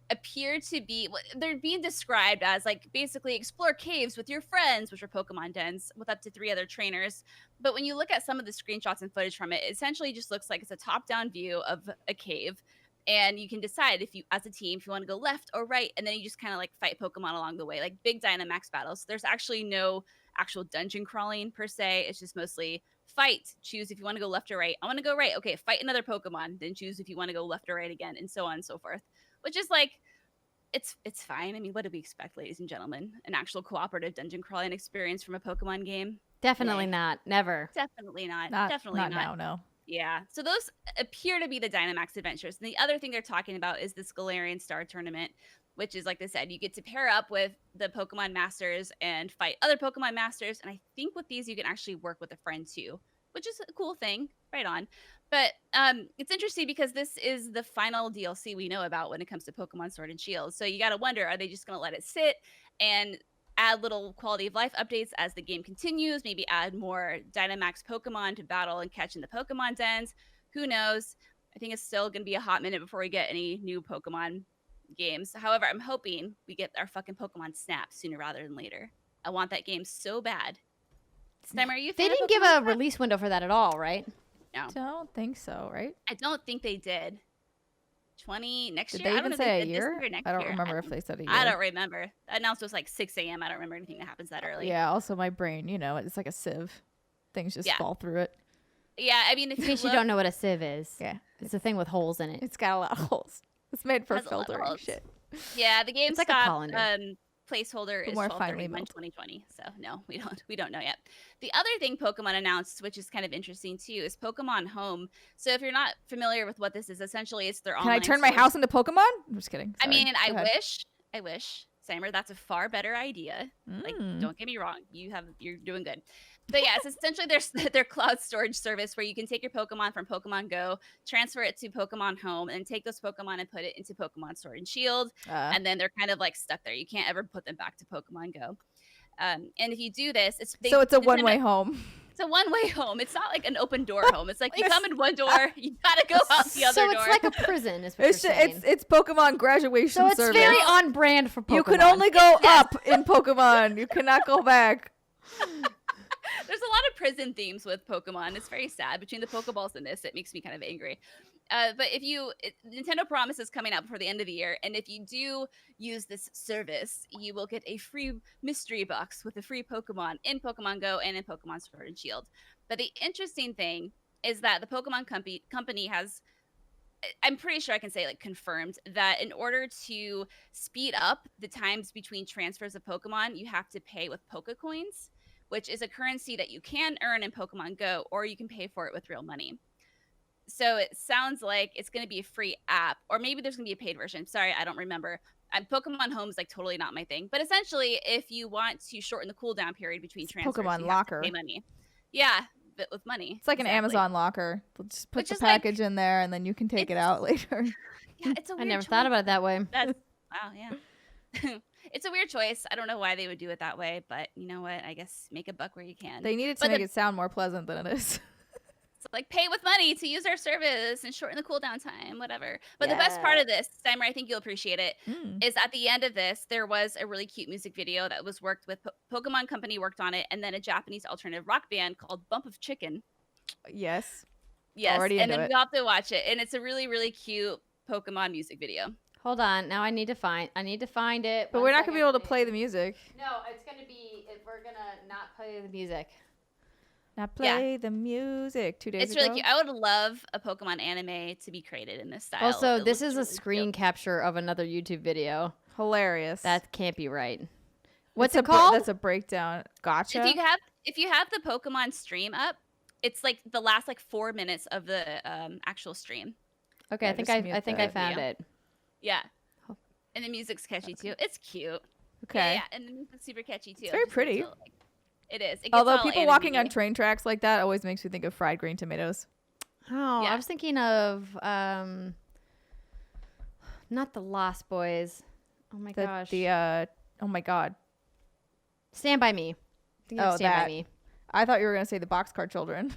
appear to be, they're being described as like basically explore caves with your friends, which are Pokemon dens with up to 3 other trainers. But when you look at some of the screenshots and footage from it, it essentially just looks like it's a top-down view of a cave, and you can decide if you, as a team, if you want to go left or right, and then you just kind of like fight Pokemon along the way, like big Dynamax battles. There's actually no actual dungeon crawling per se. It's just mostly fight, choose if you want to go left or right. I want to go right. Okay, fight another Pokemon, then choose if you want to go left or right again, and so on and so forth. Which is like, it's fine. I mean, what do we expect, ladies and gentlemen? An actual cooperative dungeon crawling experience from a Pokemon game? Definitely Yay. not. Never. Definitely not. Not Definitely not. now, no. Yeah. So those appear to be the Dynamax adventures. And the other thing they're talking about is this Galarian Star Tournament, which is, like I said, you get to pair up with the Pokemon Masters and fight other Pokemon Masters. And I think with these, you can actually work with a friend too, which is a cool thing. Right on. But it's interesting because this is the final DLC we know about when it comes to Pokemon Sword and Shield. So you got to wonder, are they just going to let it sit and add little quality of life updates as the game continues? Maybe add more Dynamax Pokemon to battle and catch in the Pokemon dens? Who knows? I think it's still going to be a hot minute before we get any new Pokemon games. However, I'm hoping we get our fucking Pokemon Snap sooner rather than later. I want that game so bad. Stemmer, are you a They fan of didn't give Pokemon a Snap? release window for that at all, right? No. Don't think so, right? I don't think they did. 20 next Did year? they I don't even know if say they a did this year? or next I don't year. remember if they said a year. I don't remember. The announcement was like 6 a.m. I don't remember anything that happens that early. Yeah, also my brain, it's like a sieve. Things just Yeah. fall through it. Yeah, I mean, if In you case you look, don't know what a sieve is. Yeah. It's a thing with holes in it. It's got a lot of holes. It's made for Has a lot of filtering holes. shit. yeah, the GameStop like a colander. Placeholder But is more finely 12/31, melted. 2020. So no, we don't know yet. The other thing Pokemon announced, which is kind of interesting too, is Pokemon Home. So if you're not familiar with what this is, essentially it's their Can online I turn my store. house into Pokemon? I'm just kidding. I Sorry. mean, Go ahead. I wish, Samer, that's a far better idea. Like, Mm. don't get me wrong, you're doing good. But yeah, it's essentially their cloud storage service where you can take your Pokemon from Pokemon Go, transfer it to Pokemon Home, and take those Pokemon and put it into Pokemon Sword and Shield, and then they're kind of like stuck there. You can't ever put them back to Pokemon Go. And if you do this, so it's a Nintendo- one-way home. It's a one-way home. It's not like an open door home. It's like you come in one door, you gotta go out the other So door. it's like a prison, is what It's you're just, saying. it's Pokemon graduation So it's service. very on brand for Pokemon. You can only go up in Pokemon. You cannot go back. There's a lot of prison themes with Pokemon. It's very sad. Between the Pokeballs and this, it makes me kind of angry. But Nintendo promises coming out before the end of the year, and if you do use this service, you will get a free mystery box with a free Pokemon in Pokemon Go and in Pokemon Sword and Shield. But the interesting thing is that the Pokemon company has, I'm pretty sure I can say, like, confirmed that in order to speed up the times between transfers of Pokemon, you have to pay with Pokecoins, which is a currency that you can earn in Pokemon Go, or you can pay for it with real money. So it sounds like it's going to be a free app, or maybe there's going to be a paid version. Sorry, I don't remember. Pokemon Home is like totally not my thing. But essentially, if you want to shorten the cooldown period between transfers, Pokemon you Locker. have to pay money. Yeah, but with money. It's like an Amazon locker. Just put Which the is like- package in there, and then you can take it out later. Yeah, it's a I weird never choice. thought about it that way. That's wow, yeah. It's a weird choice. I don't know why they would do it that way, but you know what? I guess make a buck where you can. They needed to But make it sound more pleasant than it is. It's like pay with money to use our service and shorten the cooldown time, whatever. But the best part of this, Steimer, I think you'll appreciate it, is at the end of this, there was a really cute music video that was worked with Pokemon Company worked on it, and then a Japanese alternative rock band called Bump of Chicken. Yes. Yes, Already and into then it. we have to watch it, and it's a really, really cute Pokemon music video. Hold on. Now I need to find it. But we're not going to be able to play the music. No, it's going to be if we're going to not play the music. Not play the music 2 days It's ago. really cute. I would love a Pokemon anime to be created in this style. Also, It this looks is a really screen cute. capture of another YouTube video. Hilarious. That can't be right. What's That's it called? That's a breakdown. Gotcha. If you have the Pokemon stream up, it's like the last like 4 minutes of the actual stream. Okay, Yeah, I think just mute I think I that found video. it. Yeah. And the music's catchy too. It's cute. Okay. Yeah, and the music's super catchy too. It's very Just pretty. looks like- it is. It gets Although all people walking on anime-y. train tracks like that always makes me think of fried green tomatoes. Oh, Yeah. I was thinking of not the Lost Boys. Oh my gosh. Oh my god. Stand By Me. Thinking of Oh, Stand that. By Me. I thought you were going to say the Boxcar Children.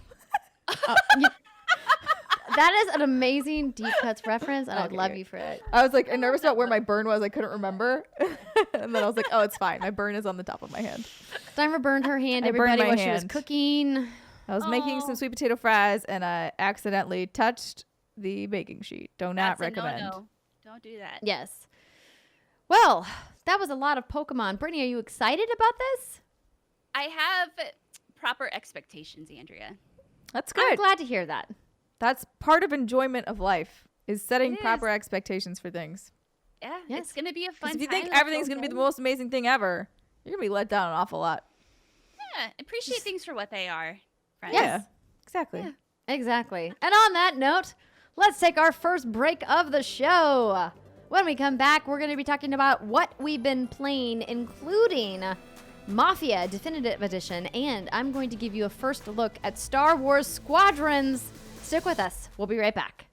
That is an amazing deep cuts reference, and I Okay, love good. you for it. I was like nervous about where my burn was. I couldn't remember. And then I was like, oh, it's fine. My burn is on the top of my hand. Steimer burned her hand, I burned everybody, my while she was hand. cooking. I was making some sweet potato fries and I accidentally touched the baking sheet. Do not That's a recommend. no-no. Don't do that. Yes. Well, that was a lot of Pokemon. Brittany, are you excited about this? I have proper expectations, Andrea. That's I'm good. glad to hear that. That's part of enjoyment of life is setting It proper expectations for things. Yeah, Yes. it's gonna be a fun Because if you time. think It's everything's so going to be the good. most amazing thing ever, you're going to be let down an awful lot. Yeah, appreciate things for what they are. Friends. Yeah, exactly. Yeah. Exactly. And on that note, let's take our first break of the show. When we come back, we're going to be talking about what we've been playing, including Mafia Definitive Edition, and I'm going to give you a first look at Star Wars Squadrons. Stick with us. We'll be right back.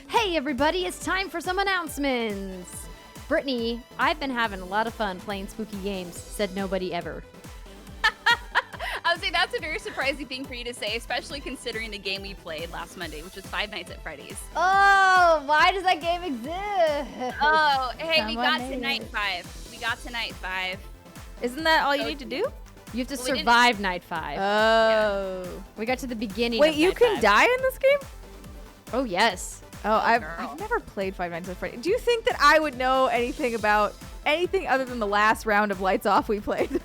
Hey everybody, it's time for some announcements. Brittany, I've been having a lot of fun playing spooky games, said nobody ever. I would say that's a very surprising thing for you to say, especially considering the game we played last Monday, which was Five Nights at Freddy's. Oh, why does that game exist? Oh, hey, we Someone got to made night it. 5. We got to night 5. Isn't that all you So need to do? You have to Well, we didn't- survive night 5. Oh. We got to the beginning Wait, of you night can 5. die in this game? Oh, yes. Oh, I've girl. never played Five Nights at Freddy's. Do you think that I would know anything about anything other than the last round of Lights Off we played?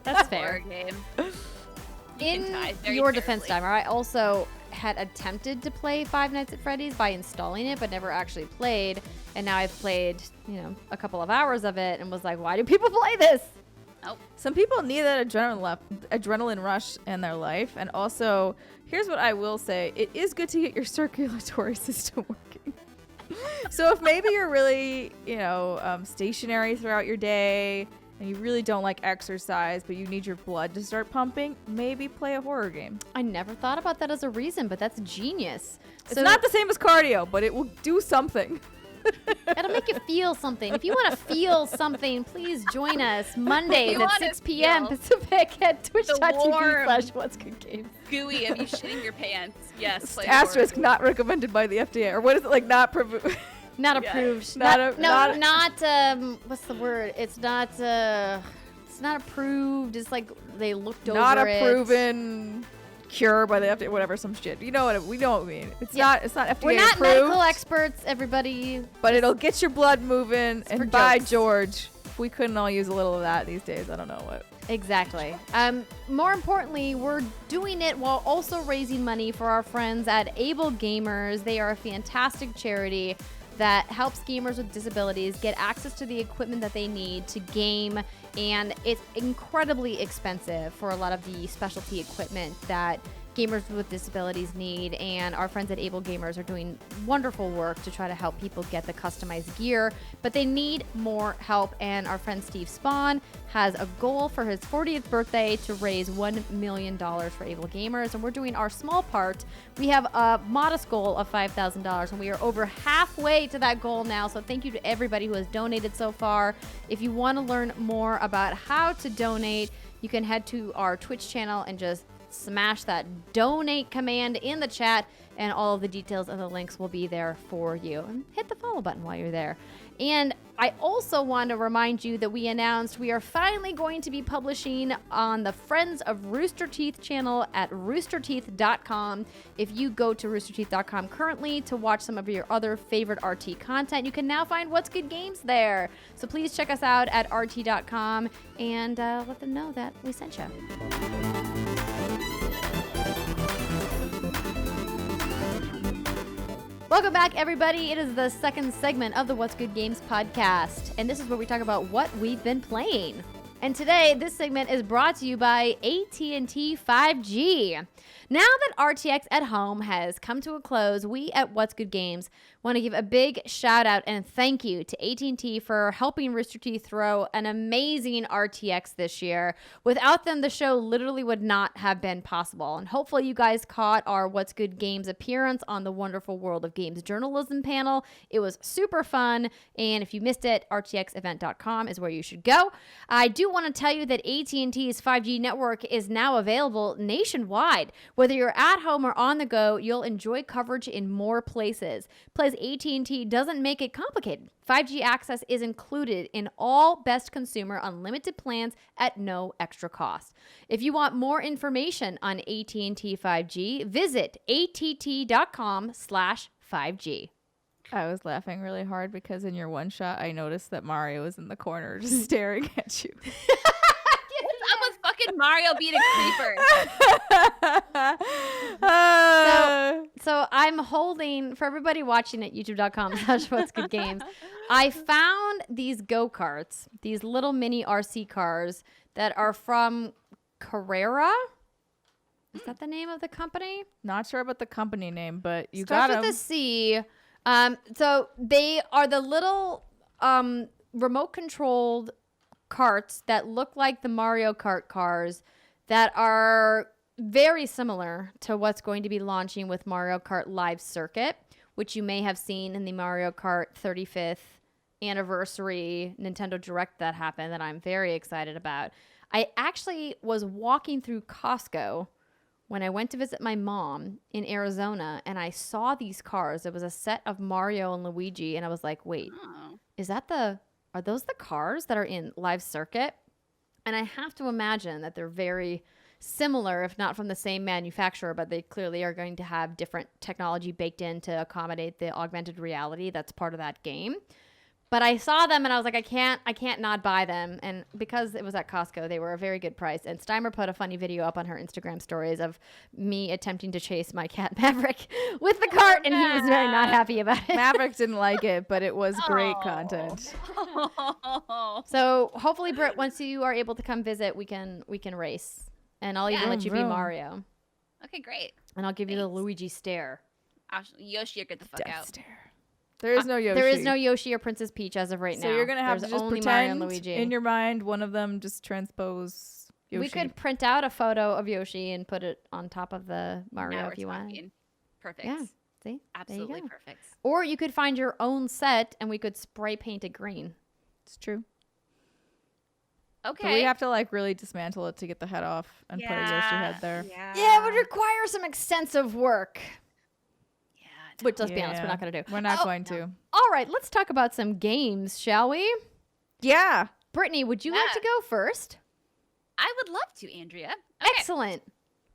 That's Horror fair. game. In die very your defense, terribly. Timer, I also had attempted to play Five Nights at Freddy's by installing it, but never actually played. And now I've played, a couple of hours of it and was like, why do people play this? Nope. Some people need that adrenaline rush in their life. And also, here's what I will say. It is good to get your circulatory system working. So if maybe you're really, stationary throughout your day and you really don't like exercise, but you need your blood to start pumping, maybe play a horror game. I never thought about that as a reason, but that's genius. It's not the same as cardio, but it will do something. It'll make you feel something. If you want to feel something, please join us Mondays You at wanna 6 p.m. feel Pacific at warm- twitch.tv/what's-good-games. Gooey of you shitting your pants. Yes. play Asterisk horror. not recommended by the FDA. Or what is it like not Not Yeah. approved. Not What's the word? It's not approved. It's like they looked over not it. a proven cure by the FDA, whatever, some shit. You know what we mean. It's Yeah. not FDA We're not approved, medical experts, everybody. but it'll get your blood moving. for And by jokes. George, we couldn't all use a little of that these days. I don't know what. Exactly. More importantly, we're doing it while also raising money for our friends at Able Gamers. They are a fantastic charity that helps gamers with disabilities get access to the equipment that they need to game, and it's incredibly expensive for a lot of the specialty equipment that gamers with disabilities need, and our friends at Able Gamers are doing wonderful work to try to help people get the customized gear, but they need more help, and our friend Steve Spawn has a goal for his 40th birthday to raise $1 million for Able Gamers, and we're doing our small part. We have a modest goal of $5,000, and we are over halfway to that goal now, so thank you to everybody who has donated so far. If you want to learn more about how to donate, you can head to our Twitch channel and just smash that donate command in the chat, and all of the details and the links will be there for you. And hit the follow button while you're there. And I also want to remind you that we announced we are finally going to be publishing on the Friends of Rooster Teeth channel at roosterteeth.com. If you go to roosterteeth.com currently to watch some of your other favorite RT content, you can now find What's Good Games there. So please check us out at rt.com and let them know that we sent you. Welcome back, everybody. It is the second segment of the What's Good Games podcast, and this is where we talk about what we've been playing. And today, this segment is brought to you by AT&T 5G. Now that RTX at Home has come to a close, we at What's Good Games want to give a big shout out and thank you to AT&T for helping Rooster Teeth throw an amazing RTX this year. Without them, the show literally would not have been possible. And hopefully you guys caught our What's Good Games appearance on the Wonderful World of Games journalism panel. It was super fun. And if you missed it, rtxevent.com is where you should go. I do want to tell you that AT&T's 5G network is now available nationwide. Whether you're at home or on the go, you'll enjoy coverage in more places. Plus, AT&T doesn't make it complicated. 5G access is included in all Best Consumer unlimited plans at no extra cost. If you want more information on AT&T 5G, visit att.com/5G. I was laughing really hard because in your one shot, I noticed that Mario was in the corner just staring at you. What's up with fucking Mario being a creeper? So I'm holding, for everybody watching at youtube.com/whatsgoodgames, I found these go-karts, these little mini RC cars that are from Carrera. Is that the name of the company? Not sure about the company name, but you Starts got with them. a C. So they are the little remote-controlled carts that look like the Mario Kart cars that are very similar to what's going to be launching with Mario Kart Live Circuit, which you may have seen in the Mario Kart 35th anniversary Nintendo Direct that happened that I'm very excited about. I actually was walking through Costco when I went to visit my mom in Arizona, and I saw these cars. It was a set of Mario and Luigi, and I was like, wait, are those the cars that are in Live Circuit? And I have to imagine that they're very similar, if not from the same manufacturer, but they clearly are going to have different technology baked in to accommodate the augmented reality that's part of that game. But I saw them and I was like, I can't not buy them. And because it was at Costco, they were a very good price. And Steimer put a funny video up on her Instagram stories of me attempting to chase my cat Maverick with the cart, and he was very not happy about it. Maverick didn't like it, but it was great content. So hopefully, Britt, once you are able to come visit, we can race. And I'll even let you be Mario. Okay, great. And I'll give you the Luigi stare. Yoshi, get the fuck Death out. stare. There is no Yoshi. There is no Yoshi or Princess Peach as of right now. So you're going to have There's to just only pretend Mario and Luigi. in your mind one of them just transpose Yoshi. We could print out a photo of Yoshi and put it on top of the Mario Now if you want. Perfect. Yeah, see? Absolutely There you go. perfect. Or you could find your own set and we could spray paint it green. It's true. Okay. But we have to like really dismantle it to get the head off and put a Yoshi head there. Yeah, it would require some extensive work. Yeah. Which, let's be honest, we're not going to do. We're not going to. All right, let's talk about some games, shall we? Yeah. Brittany, would you like to go first? I would love to, Andrea. Okay. Excellent.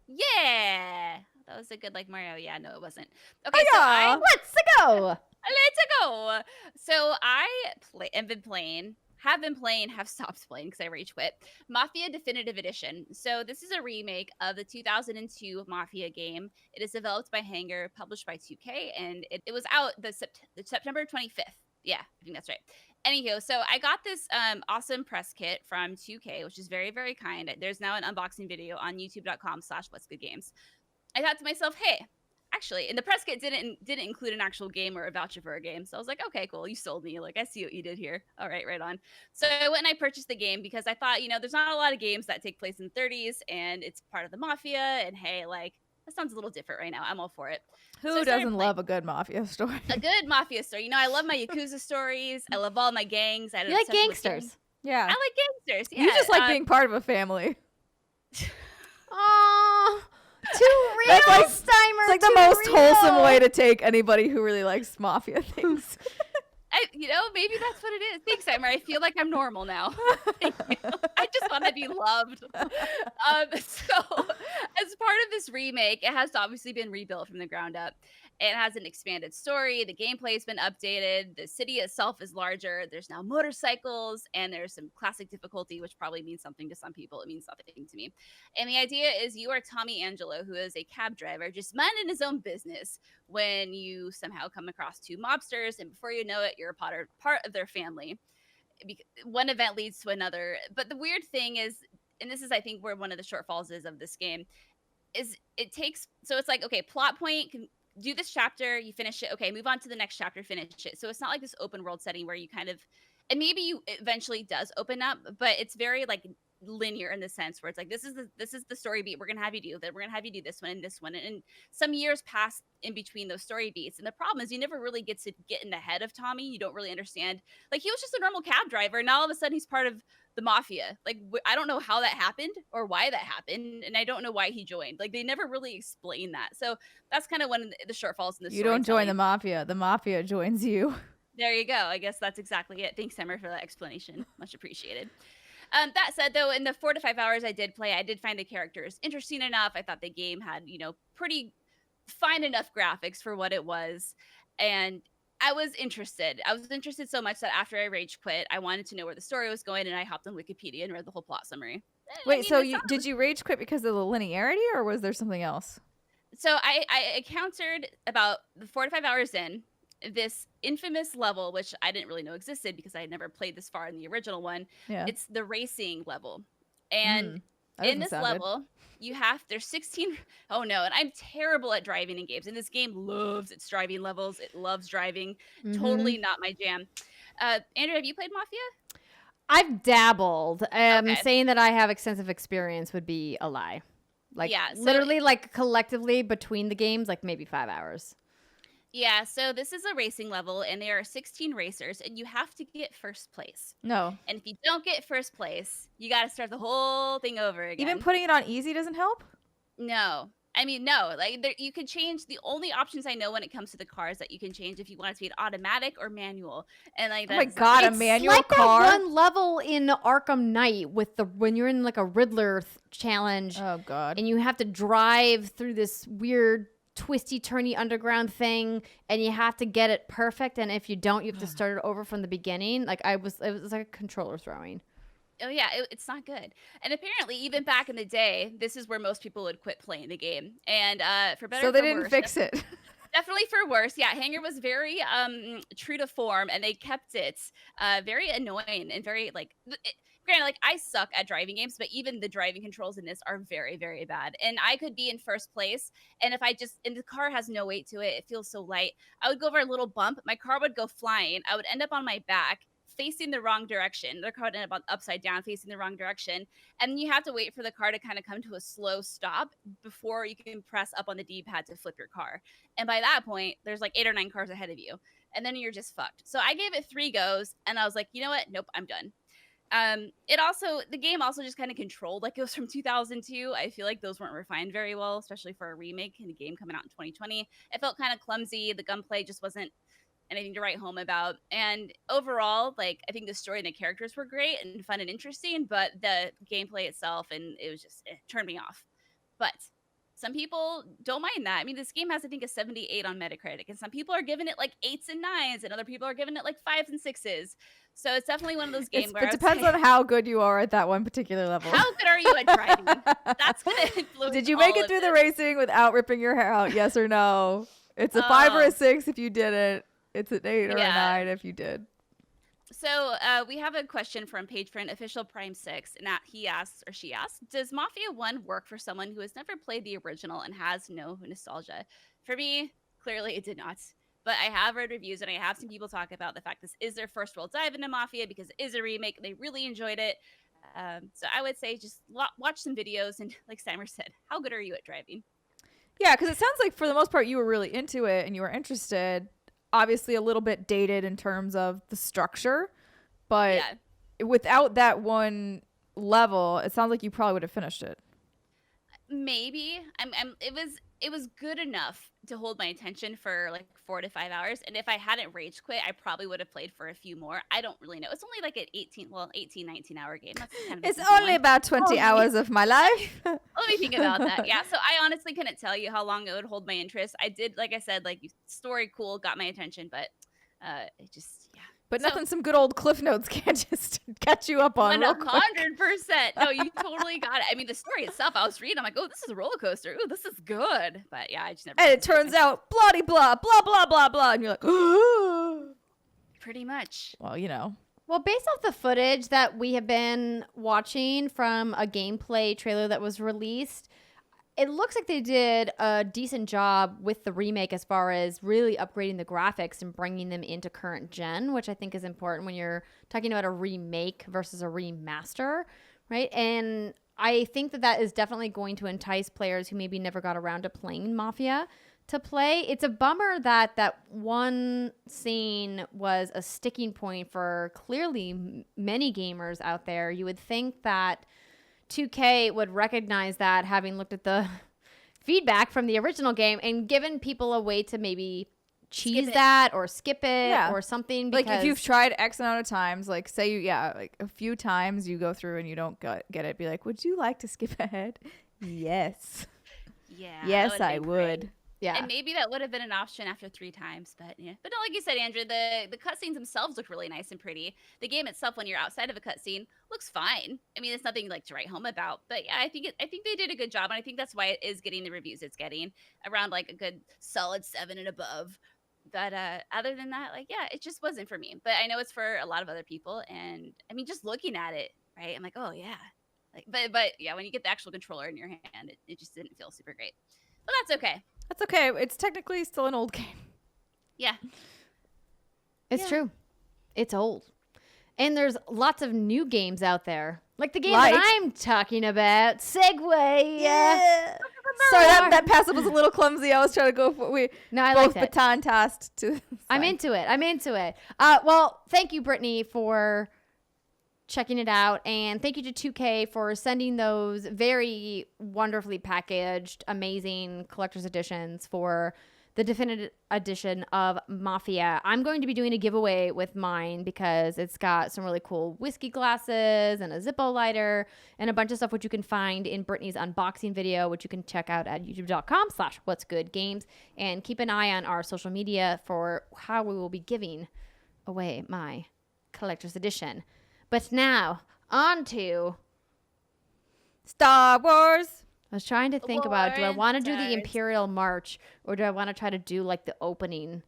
Yeah. That was a good like Mario. Yeah, no, it wasn't. Okay, Let's go. Let's go. So I have been playing have been playing, have stopped playing because I rage quit. Mafia Definitive Edition. So this is a remake of the 2002 Mafia game. It is developed by Hanger, published by 2K, and it was out the September 25th. Yeah, I think that's right. Anywho, so I got this awesome press kit from 2K, which is very, very kind. There's now an unboxing video on youtube.com/whatsgoodgames. I thought to myself, hey, actually, and the press kit didn't include an actual game or a voucher for a game. So I was like, okay, cool, you sold me. Like, I see what you did here. All right on. So I went and I purchased the game because I thought, there's not a lot of games that take place in the 30s and it's part of the Mafia. And hey, like, that sounds a little different right now. I'm all for it. Who doesn't love a good Mafia story? A good Mafia story. I love my Yakuza stories. I love all my gangs. You like gangsters? Yeah. I like gangsters. Yeah. You just like being part of a family. Aww. Too real, Steimer. It's like the most wholesome way to take anybody who really likes Mafia things. Maybe that's what it is. Thanks, Steimer. I feel like I'm normal now. I just want to be loved. So, as part of this remake, it has obviously been rebuilt from the ground up. It has an expanded story. The gameplay has been updated. The city itself is larger. There's now motorcycles, and there's some classic difficulty, which probably means something to some people. It means nothing to me. And the idea is you are Tommy Angelo, who is a cab driver, just minding his own business when you somehow come across two mobsters, and before you know it, you're a part of their family. One event leads to another. But the weird thing is, and this is, I think, where one of the shortfalls is of this game, is it takes, so it's like, okay, plot point, do this chapter, you finish it, okay, move on to the next chapter, finish it. So it's not like this open world setting where you kind of, and maybe you eventually does open up, but it's very like linear in the sense where it's like, this is the story beat we're gonna have you do, that we're gonna have you do this one, and some years pass in between those story beats. And the problem is you never really get to get in the head of Tommy. You don't really understand, like, he was just a normal cab driver, and all of a sudden he's part of the Mafia. Like, I don't know how that happened or why that happened, and I don't know why he joined. Like, they never really explain that. So that's kind of one of the shortfalls in the story. You don't join the Mafia joins you. There you go. I guess that's exactly it. Thanks, Summer, for that explanation. Much appreciated. That said, though, in the 4 to 5 hours I did play, I did find the characters interesting enough. I thought the game had, pretty fine enough graphics for what it was. And I was interested. I was interested so much that after I rage quit, I wanted to know where the story was going, and I hopped on Wikipedia and read the whole plot summary. Wait, did you rage quit because of the linearity, or was there something else? So I encountered about 4 to 5 hours in this infamous level, which I didn't really know existed because I had never played this far in the original one. Yeah. It's the racing level. And in this level, there's 16. Oh no. And I'm terrible at driving in games. And this game loves its driving levels. It loves driving. Totally not my jam. Andrea, have you played Mafia? I've dabbled. Saying that I have extensive experience would be a lie. Like, yeah, so literally, like, collectively between the games, like maybe 5 hours. Yeah, so this is a racing level, and there are 16 racers, and you have to get first place. No. And if you don't get first place, you got to start the whole thing over again. Even putting it on easy doesn't help? No. I mean, no. Like, you can change. The only options I know when it comes to the cars that you can change if you want it to be an automatic or manual. And like, oh my god, a manual like car. That one level in Arkham Knight with when you're in like a Riddler challenge. Oh god. And you have to drive through this weird twisty turny underground thing, and you have to get it perfect, and if you don't, you have to start it over from the beginning. Like, it was like a controller throwing. Oh yeah, it's not good. And apparently, even back in the day, this is where most people would quit playing the game. And for better, so they didn't fix it. Definitely for worse. Yeah, Hanger was very true to form, and they kept it very annoying and very like. Granted, like, I suck at driving games, but even the driving controls in this are very, very bad. And I could be in first place, and if and the car has no weight to it, it feels so light. I would go over a little bump, my car would go flying. I would end up on my back, facing the wrong direction. The car would end up upside down, facing the wrong direction. And you have to wait for the car to kind of come to a slow stop before you can press up on the D-pad to flip your car. And by that point, there's like 8 or 9 cars ahead of you. And then you're just fucked. So I gave it 3 goes, and I was like, you know what? Nope, I'm done. The game also just kind of controlled like it was from 2002. I feel like those weren't refined very well, especially for a remake and a game coming out in 2020. It felt kind of clumsy. The gunplay just wasn't anything to write home about. And overall, like, I think the story and the characters were great and fun and interesting, but the gameplay itself, and it was just, it turned me off. But some people don't mind that. I mean, this game has, I think, a 78 on Metacritic, and some people are giving it like 8s and 9s, and other people are giving it like 5s and 6s. So it's definitely one of those games where it depends on how good you are at that one particular level. how good are you at driving? That's going to influence. Did you make all it of through the this. racing without ripping your hair out? Yes or no? It's a 5 or a 6 if you didn't. It's an 8 or a 9 if you did. So we have a question from page friend official Prime 6, and he asks, or she asks, does Mafia 1 work for someone who has never played the original and has no nostalgia? For me, clearly it did not. But I have read reviews and I have seen people talk about the fact this is their first real dive into Mafia because it is a remake. They really enjoyed it. So I would say just watch some videos, and like Steimer said, how good are you at driving? Yeah, because it sounds like for the most part you were really into it and you were interested. Obviously a little bit dated in terms of the structure, but without that one level, it sounds like you probably would have finished it. Maybe. It was good enough to hold my attention for like 4 to 5 hours, and if I hadn't rage quit, I probably would have played for a few more. I don't really know. It's only like an 19 hour game. That's kind of It's only about 20 hours of my life. Let me think about that. Yeah, so I honestly couldn't tell you how long it would hold my interest. I did, like I said, like story cool, got my attention, but it just But nothing some good old Cliff Notes can't just catch you up on. 100%. No, you totally got it. I mean, the story itself, I was reading, I'm like, oh, this is a roller coaster. Oh, this is good. But yeah, I just never. And it turns out, bloody blah, blah, blah, blah, blah. And you're like, oh. Pretty much. Well, you know. Well, based off the footage that we have been watching from a gameplay trailer that was released, it looks like they did a decent job with the remake as far as really upgrading the graphics and bringing them into current gen, which I think is important when you're talking about a remake versus a remaster, right? And I think that that is definitely going to entice players who maybe never got around to playing Mafia to play. It's a bummer that that one scene was a sticking point for clearly many gamers out there. You would think that 2K would recognize that, having looked at the feedback from the original game and given people a way to maybe cheese that or skip it or something. Like if you've tried X amount of times, like say you, like a few times you go through and you don't get it, be like, would you like to skip ahead? Yes. Yeah. Yes, I would. Great. Yeah. And maybe that would have been an option after 3 times, but yeah. But no, like you said, Andrea, the cutscenes themselves look really nice and pretty. The game itself, when you're outside of a cutscene, looks fine. I mean, it's nothing like to write home about, but yeah, I think they did a good job, and I think that's why it is getting the reviews it's getting, around like a good solid 7 and above. But other than that, like yeah, it just wasn't for me. But I know it's for a lot of other people, and I mean, just looking at it, right? I'm like, oh yeah, like but yeah, when you get the actual controller in your hand, it just didn't feel super great. But that's okay. That's okay. It's technically still an old game. Yeah. It's true. It's old. And there's lots of new games out there. Like the game that I'm talking about. Segway. Yeah. Sorry, that passive was a little clumsy. I was trying to go for I both liked it. baton tossed to. I'm into it. Well, thank you, Brittany, for checking it out, and thank you to 2K for sending those very wonderfully packaged, amazing collector's editions for the definitive edition of Mafia. I'm going to be doing a giveaway with mine because it's got some really cool whiskey glasses and a Zippo lighter and a bunch of stuff which you can find in Brittany's unboxing video, which you can check out at youtube.com/whatsgoodgames, and keep an eye on our social media for how we will be giving away my collector's edition. But now, on to Star Wars. I was trying to think about, do I want to do the Imperial March or do I want to try to do like the opening?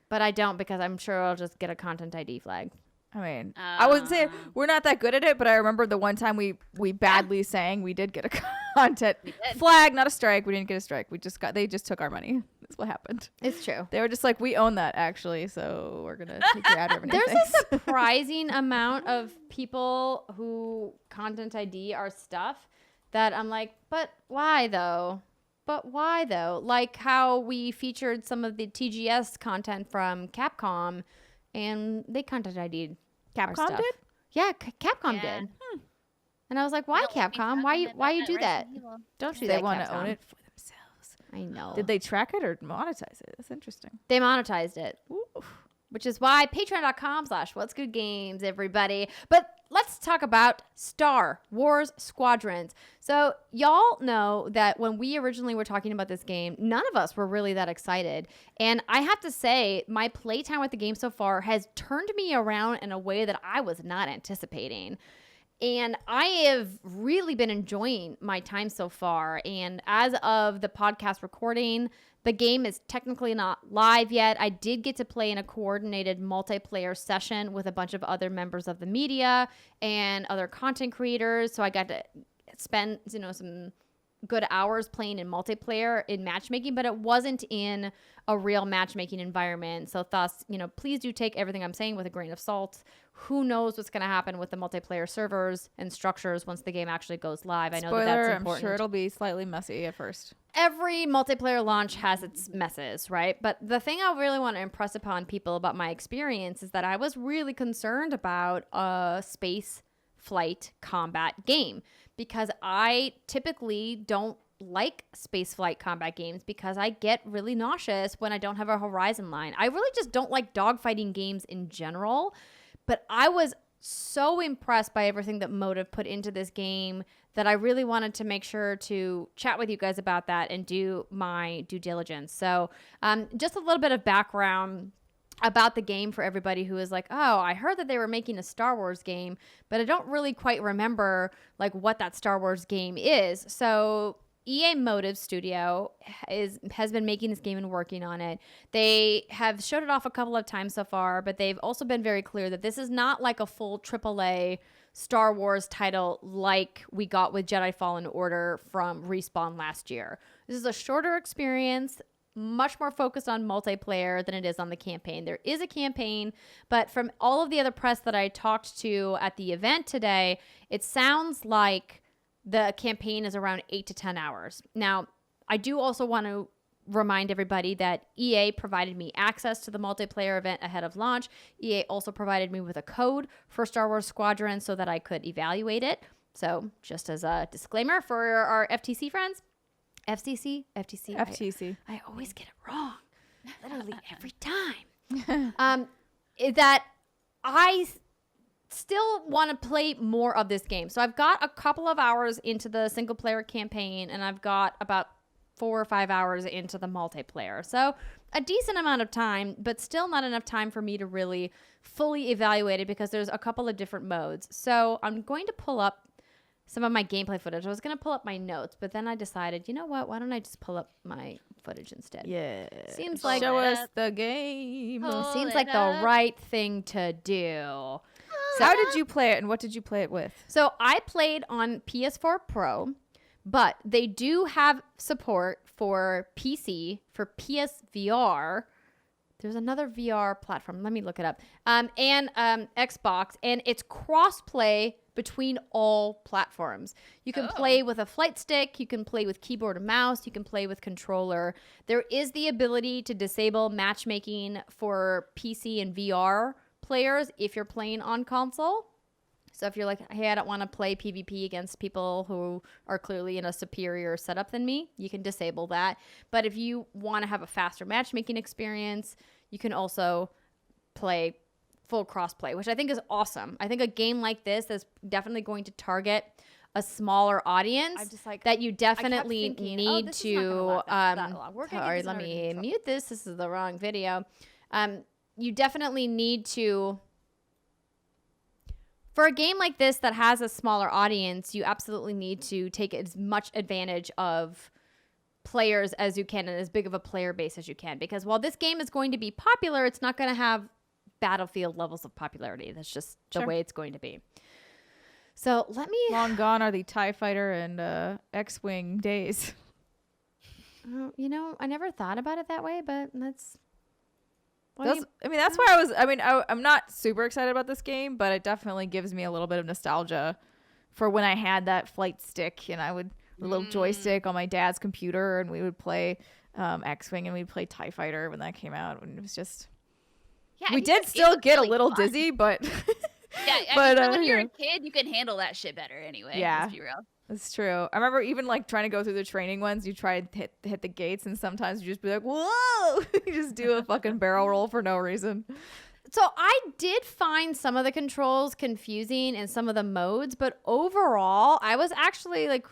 But I don't, because I'm sure I'll just get a content ID flag. I mean, I wouldn't say we're not that good at it, but I remember the one time we badly sang, we did get a content flag, not a strike. We didn't get a strike. They just took our money. That's what happened. It's true. They were just like, we own that actually, so we're gonna take your ad revenue. There's a surprising amount of people who content ID our stuff that I'm like, but why though? Like how we featured some of the TGS content from Capcom, and they content ID'd Capcom did? Yeah, Capcom did. And I was like, why Capcom? Why you do that? Don't do that, They want Capcom. to own it for themselves. I know. Did they track it or monetize it? That's interesting. They monetized it. Ooh. which is why patreon.com/what'sgoodgames, everybody. But let's talk about Star Wars Squadrons. So y'all know that when we originally were talking about this game, none of us were really that excited. And I have to say, my playtime with the game so far has turned me around in a way that I was not anticipating. And I have really been enjoying my time so far. And as of the podcast recording, the game is technically not live yet. I did get to play in a coordinated multiplayer session with a bunch of other members of the media and other content creators. So I got to spend, some good hours playing in multiplayer in matchmaking, but it wasn't in a real matchmaking environment. So thus, please do take everything I'm saying with a grain of salt. Who knows what's going to happen with the multiplayer servers and structures once the game actually goes live. Spoiler, I know that's important. I'm sure it'll be slightly messy at first. Every multiplayer launch has its messes, right? But the thing I really want to impress upon people about my experience is that I was really concerned about a space flight combat game because I typically don't like space flight combat games because I get really nauseous when I don't have a horizon line. I really just don't like dogfighting games in general, but I was so impressed by everything that Motive put into this game that I really wanted to make sure to chat with you guys about that and do my due diligence. So just a little bit of background about the game for everybody who is like, oh, I heard that they were making a Star Wars game, but I don't really quite remember like what that Star Wars game is. So EA Motive Studio has been making this game and working on it. They have showed it off a couple of times so far, but they've also been very clear that this is not like a full AAA Star Wars title like we got with Jedi Fallen Order from Respawn last year. This is a shorter experience, much more focused on multiplayer than it is on the campaign. There is a campaign, but from all of the other press that I talked to at the event today, it sounds like the campaign is around 8 to 10 hours. Now, I do also want to remind everybody that EA provided me access to the multiplayer event ahead of launch. EA also provided me with a code for Star Wars Squadrons so that I could evaluate it. So just as a disclaimer for our FTC friends, FTC. I always get it wrong, literally every time. Is that I still want to play more of this game. So I've got a couple of hours into the single player campaign and I've got about 4 or 5 hours into the multiplayer. So a decent amount of time, but still not enough time for me to really fully evaluate it because there's a couple of different modes. So I'm going to pull up some of my gameplay footage. I was going to pull up my notes, but then I decided, you know what? Why don't I just pull up my footage instead? Yeah. Seems like show us the game. Seems like the right thing to do. So how did you play it and what did you play it with? So I played on PS4 Pro, but they do have support for PC, for PSVR. There's another VR platform. Let me look it up. And Xbox, and it's cross-play between all platforms. You can play with a flight stick, you can play with keyboard and mouse, you can play with controller. There is the ability to disable matchmaking for PC and VR players if you're playing on console. So if you're like, hey, I don't want to play PvP against people who are clearly in a superior setup than me, you can disable that. But if you want to have a faster matchmaking experience, you can also play full crossplay, which I think is awesome. I think a game like this is definitely going to target a smaller audience that you definitely need to. Sorry, let me mute this. This is the wrong video. You definitely need to. For a game like this that has a smaller audience, you absolutely need to take as much advantage of players as you can and as big of a player base as you can. Because while this game is going to be popular, it's not going to have Battlefield levels of popularity. That's just the way it's going to be. So let me... Long gone are the TIE Fighter and X-Wing days. I never thought about it that way, but that's... That's why I'm not super excited about this game, but it definitely gives me a little bit of nostalgia for when I had that flight stick and I would a little joystick on my dad's computer and we would play X-Wing and we'd play TIE Fighter when that came out, and it was just we did still get a little dizzy, but when you're a kid you can handle that shit better anyway. Yeah, let's be real. That's true. I remember even like trying to go through the training ones. You try to hit the gates, and sometimes you just be like, "Whoa!" You just do a fucking barrel roll for no reason. So I did find some of the controls confusing in some of the modes, but overall, I was actually like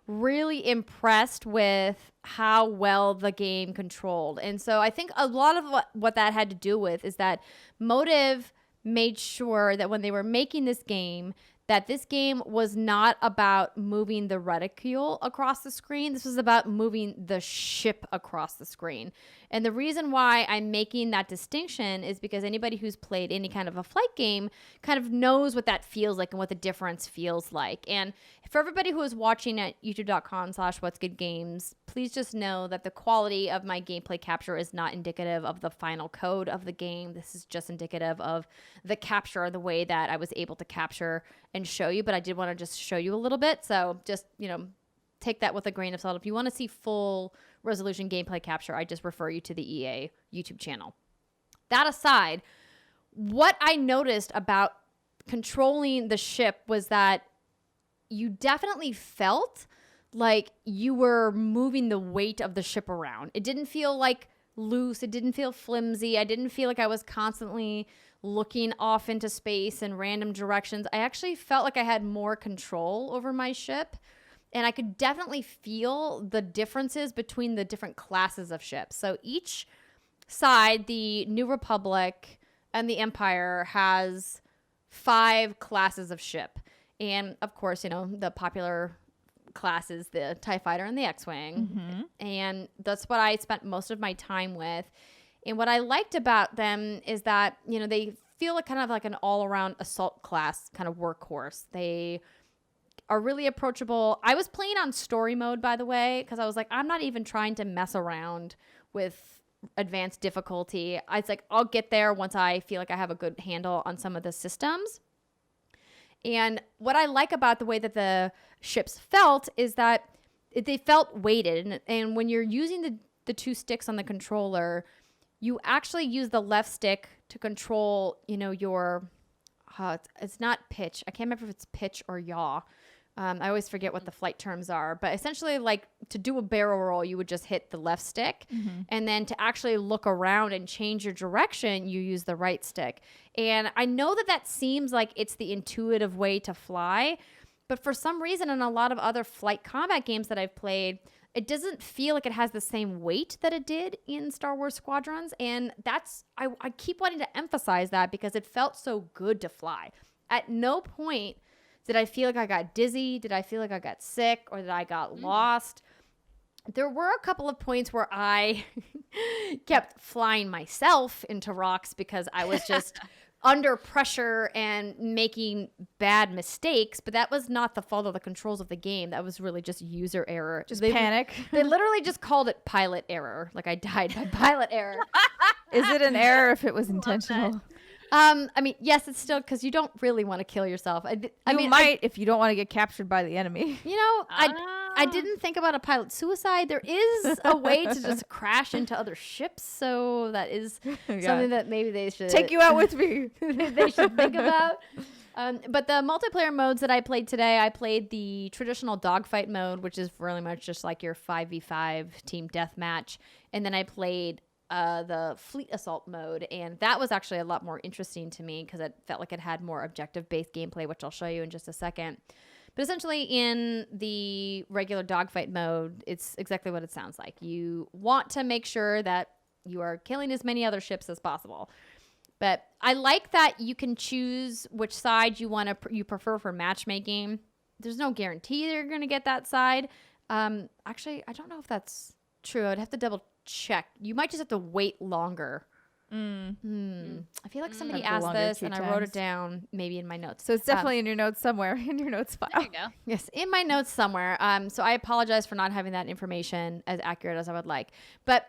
really impressed with how well the game controlled. And so I think a lot of what that had to do with is that Motive made sure that when they were making this game, that this game was not about moving the reticule across the screen. This was about moving the ship across the screen. And the reason why I'm making that distinction is because anybody who's played any kind of a flight game kind of knows what that feels like and what the difference feels like. And for everybody who is watching at youtube.com/whatsgoodgames, please just know that the quality of my gameplay capture is not indicative of the final code of the game. This is just indicative of the capture, the way that I was able to capture and show you. But I did want to just show you a little bit. So just, take that with a grain of salt. If you want to see full resolution gameplay capture, I just refer you to the EA YouTube channel. That aside, what I noticed about controlling the ship was that you definitely felt like you were moving the weight of the ship around. It didn't feel like loose. It didn't feel flimsy. I didn't feel like I was constantly looking off into space in random directions. I actually felt like I had more control over my ship. And I could definitely feel the differences between the different classes of ships. So each side, the New Republic and the Empire, has 5 classes of ship. And of course, the popular classes, the TIE Fighter and the X-Wing. Mm-hmm. And that's what I spent most of my time with. And what I liked about them is that, they feel like kind of like an all-around assault class kind of workhorse. They are really approachable. I was playing on story mode, by the way, because I was like, I'm not even trying to mess around with advanced difficulty. I was like, I'll get there once I feel like I have a good handle on some of the systems. And what I like about the way that the ships felt is that they felt weighted. And when you're using the 2 sticks on the controller, you actually use the left stick to control, your, it's not pitch. I can't remember if it's pitch or yaw. I always forget what the flight terms are, but essentially, like, to do a barrel roll, you would just hit the left stick. Mm-hmm. And then to actually look around and change your direction, you use the right stick. And I know that seems like it's the intuitive way to fly, but for some reason in a lot of other flight combat games that I've played, it doesn't feel like it has the same weight that it did in Star Wars Squadrons. And I keep wanting to emphasize that because it felt so good to fly. At no point did I feel like I got dizzy? Did I feel like I got sick? Or that I got lost? There were a couple of points where I kept flying myself into rocks because I was just under pressure and making bad mistakes. But that was not the fault of the controls of the game. That was really just user error. Just panic. They literally just called it pilot error. Like I died by pilot error. Is it an error if it was intentional? Yes, it's still because you don't really want to kill yourself. You might if you don't want to get captured by the enemy. I didn't think about a pilot suicide. There is a way to just crash into other ships, so that is something that maybe they should take you out with me. They should think about. But the multiplayer modes that I played today, I played the traditional dogfight mode, which is really much just like your 5v5 team deathmatch, and then I played the fleet assault mode, and that was actually a lot more interesting to me because it felt like it had more objective-based gameplay, which I'll show you in just a second. But essentially, in the regular dogfight mode, it's exactly what it sounds like. You want to make sure that you are killing as many other ships as possible. But I like that you can choose which side you prefer for matchmaking. There's no guarantee you're going to get that side. Actually, I don't know if that's true. I'd have to double check. You might just have to wait longer. I feel like somebody asked this and I wrote it down maybe in my notes. So it's definitely in your notes somewhere, in your notes file. There you go. Yes, in my notes somewhere. So I apologize for not having that information as accurate as I would like. But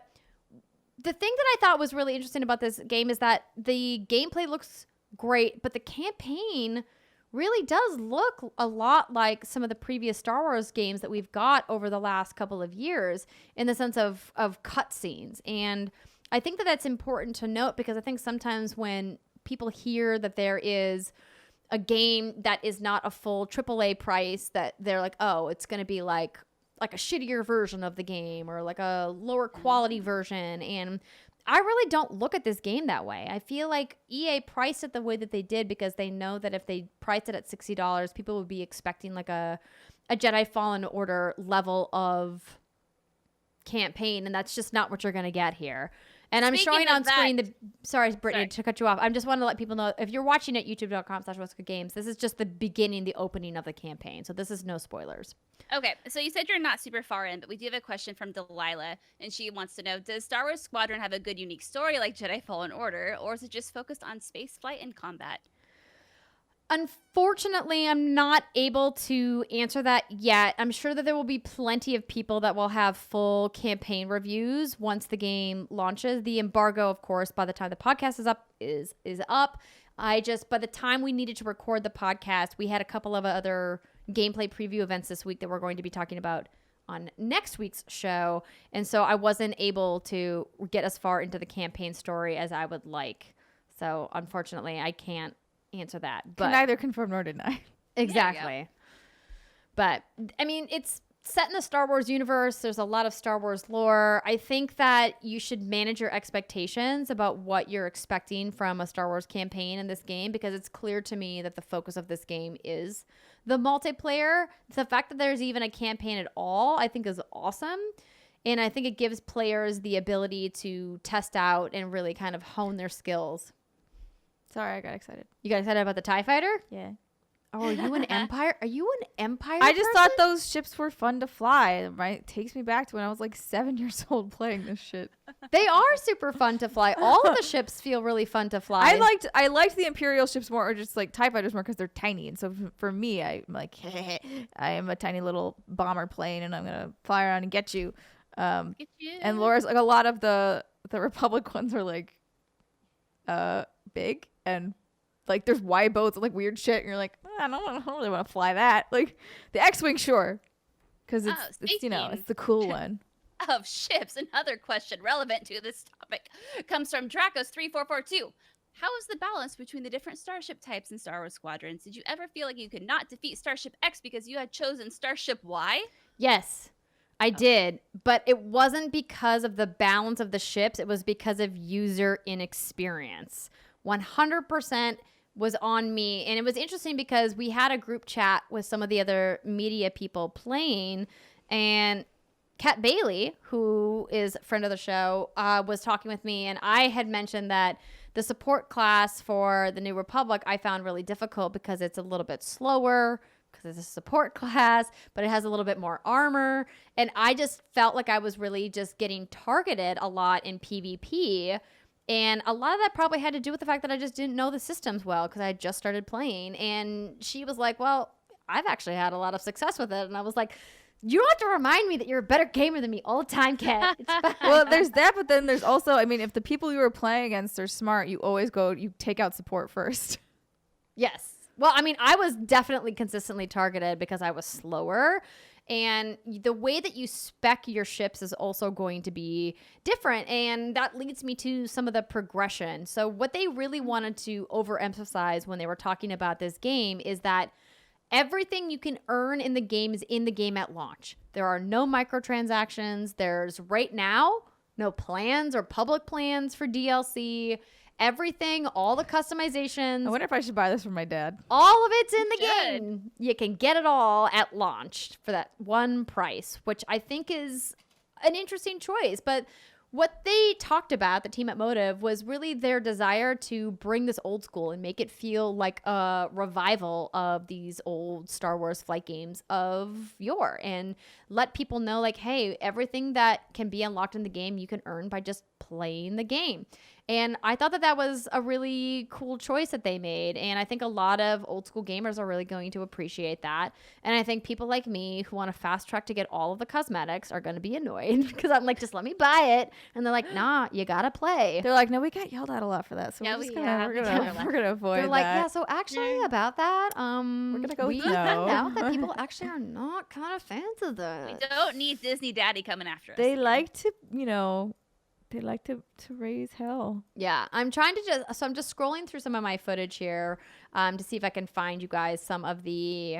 the thing that I thought was really interesting about this game is that the gameplay looks great, but the campaign really does look a lot like some of the previous Star Wars games that we've got over the last couple of years in the sense of cutscenes. And I think that that's important to note because I think sometimes when people hear that there is a game that is not a full AAA price, that they're like, oh, it's going to be like a shittier version of the game or like a lower quality version. And I really don't look at this game that way. I feel like EA priced it the way that they did because they know that if they priced it at $60, people would be expecting like a Jedi Fallen Order level of campaign, and that's just not what you're going to get here. And I'm showing on screen sorry, Brittany, to cut you off. I just want to let people know, if you're watching at youtube.com/what'sgoodgames, this is just the beginning, the opening of the campaign. So this is no spoilers. Okay, so you said you're not super far in, but we do have a question from Delilah, and she wants to know, does Star Wars Squadron have a good, unique story like Jedi Fallen Order, or is it just focused on space flight and combat? Unfortunately, I'm not able to answer that yet. I'm sure that there will be plenty of people that will have full campaign reviews once the game launches. The embargo, of course, by the time the podcast is up, is up. By the time we needed to record the podcast, we had a couple of other gameplay preview events this week that we're going to be talking about on next week's show. And so I wasn't able to get as far into the campaign story as I would like. So unfortunately, I can't answer that. But can neither confirm nor deny. Exactly. But I mean, it's set in the Star Wars universe. There's a lot of Star Wars lore. I think that you should manage your expectations about what you're expecting from a Star Wars campaign in this game, because it's clear to me that the focus of this game is the multiplayer. The fact that there's even a campaign at all, I think, is awesome. And I think it gives players the ability to test out and really kind of hone their skills. Sorry, I got excited. You got excited about the TIE Fighter? Yeah. Oh, are you an Empire? Are you an Empire I just person? thought those ships were fun to fly. Right? It takes me back to when I was like 7 years old playing this shit. They are super fun to fly. All of the ships feel really fun to fly. I liked the Imperial ships more, or just like TIE Fighters more, because they're tiny. And so for me, I'm like, I am a tiny little bomber plane, and I'm gonna fly around and get you. And Laura's like, a lot of the Republic ones are like big, and like there's wide boats and like weird shit, and you're like, I don't really want to fly that. Like the X-Wing, sure, because it's you know, it's the cool one. Of ships. Another question relevant to this topic comes from Dracos3442. How is the balance between the different starship types in Star Wars Squadrons? Did you ever feel like you could not defeat Starship X because you had chosen Starship Y? Yes, I did, but it wasn't because of the balance of the ships. It was because of user inexperience. 100% was on me. And it was interesting because we had a group chat with some of the other media people playing, and Kat Bailey, who is a friend of the show, was talking with me, and I had mentioned that the support class for the New Republic I found really difficult because it's a little bit slower, because it's a support class, but it has a little bit more armor, and I just felt like I was really just getting targeted a lot in PvP. And a lot of that probably had to do with the fact that I just didn't know the systems well, because I had just started playing. And she was like, well, I've actually had a lot of success with it. And I was like, you don't have to remind me that you're a better gamer than me all the time, Kat. It's fine. Well, there's that, but then there's also, I mean, if the people you were playing against are smart, you take out support first. Yes. Well, I mean, I was definitely consistently targeted because I was slower. And the way that you spec your ships is also going to be different. And that leads me to some of the progression. So what they really wanted to overemphasize when they were talking about this game is that everything you can earn in the game is in the game at launch. There are no microtransactions. There's right now no plans or public plans for DLC. Everything, all the customizations. I wonder if I should buy this for my dad. All of it's in the game. You can get it all at launch for that one price, which I think is an interesting choice. But what they talked about, the team at Motive, was really their desire to bring this old school and make it feel like a revival of these old Star Wars flight games of yore, and let people know, like, hey, everything that can be unlocked in the game you can earn by just playing the game. And I thought that that was a really cool choice that they made. And I think a lot of old school gamers are really going to appreciate that. And I think people like me who want to fast track to get all of the cosmetics are going to be annoyed because I'm like, just let me buy it. And they're like, nah, you got to play. They're like, no, we got yelled at a lot for that. So Yeah, we're going to avoid that. They're like, yeah, so actually about that, we're going to go we with no. found out that people actually are not kind of fans of We that. don't need Disney Daddy coming after us. They like to, you know, like to raise hell. Yeah, I'm trying to I'm just scrolling through some of my footage here to see if I can find you guys some of the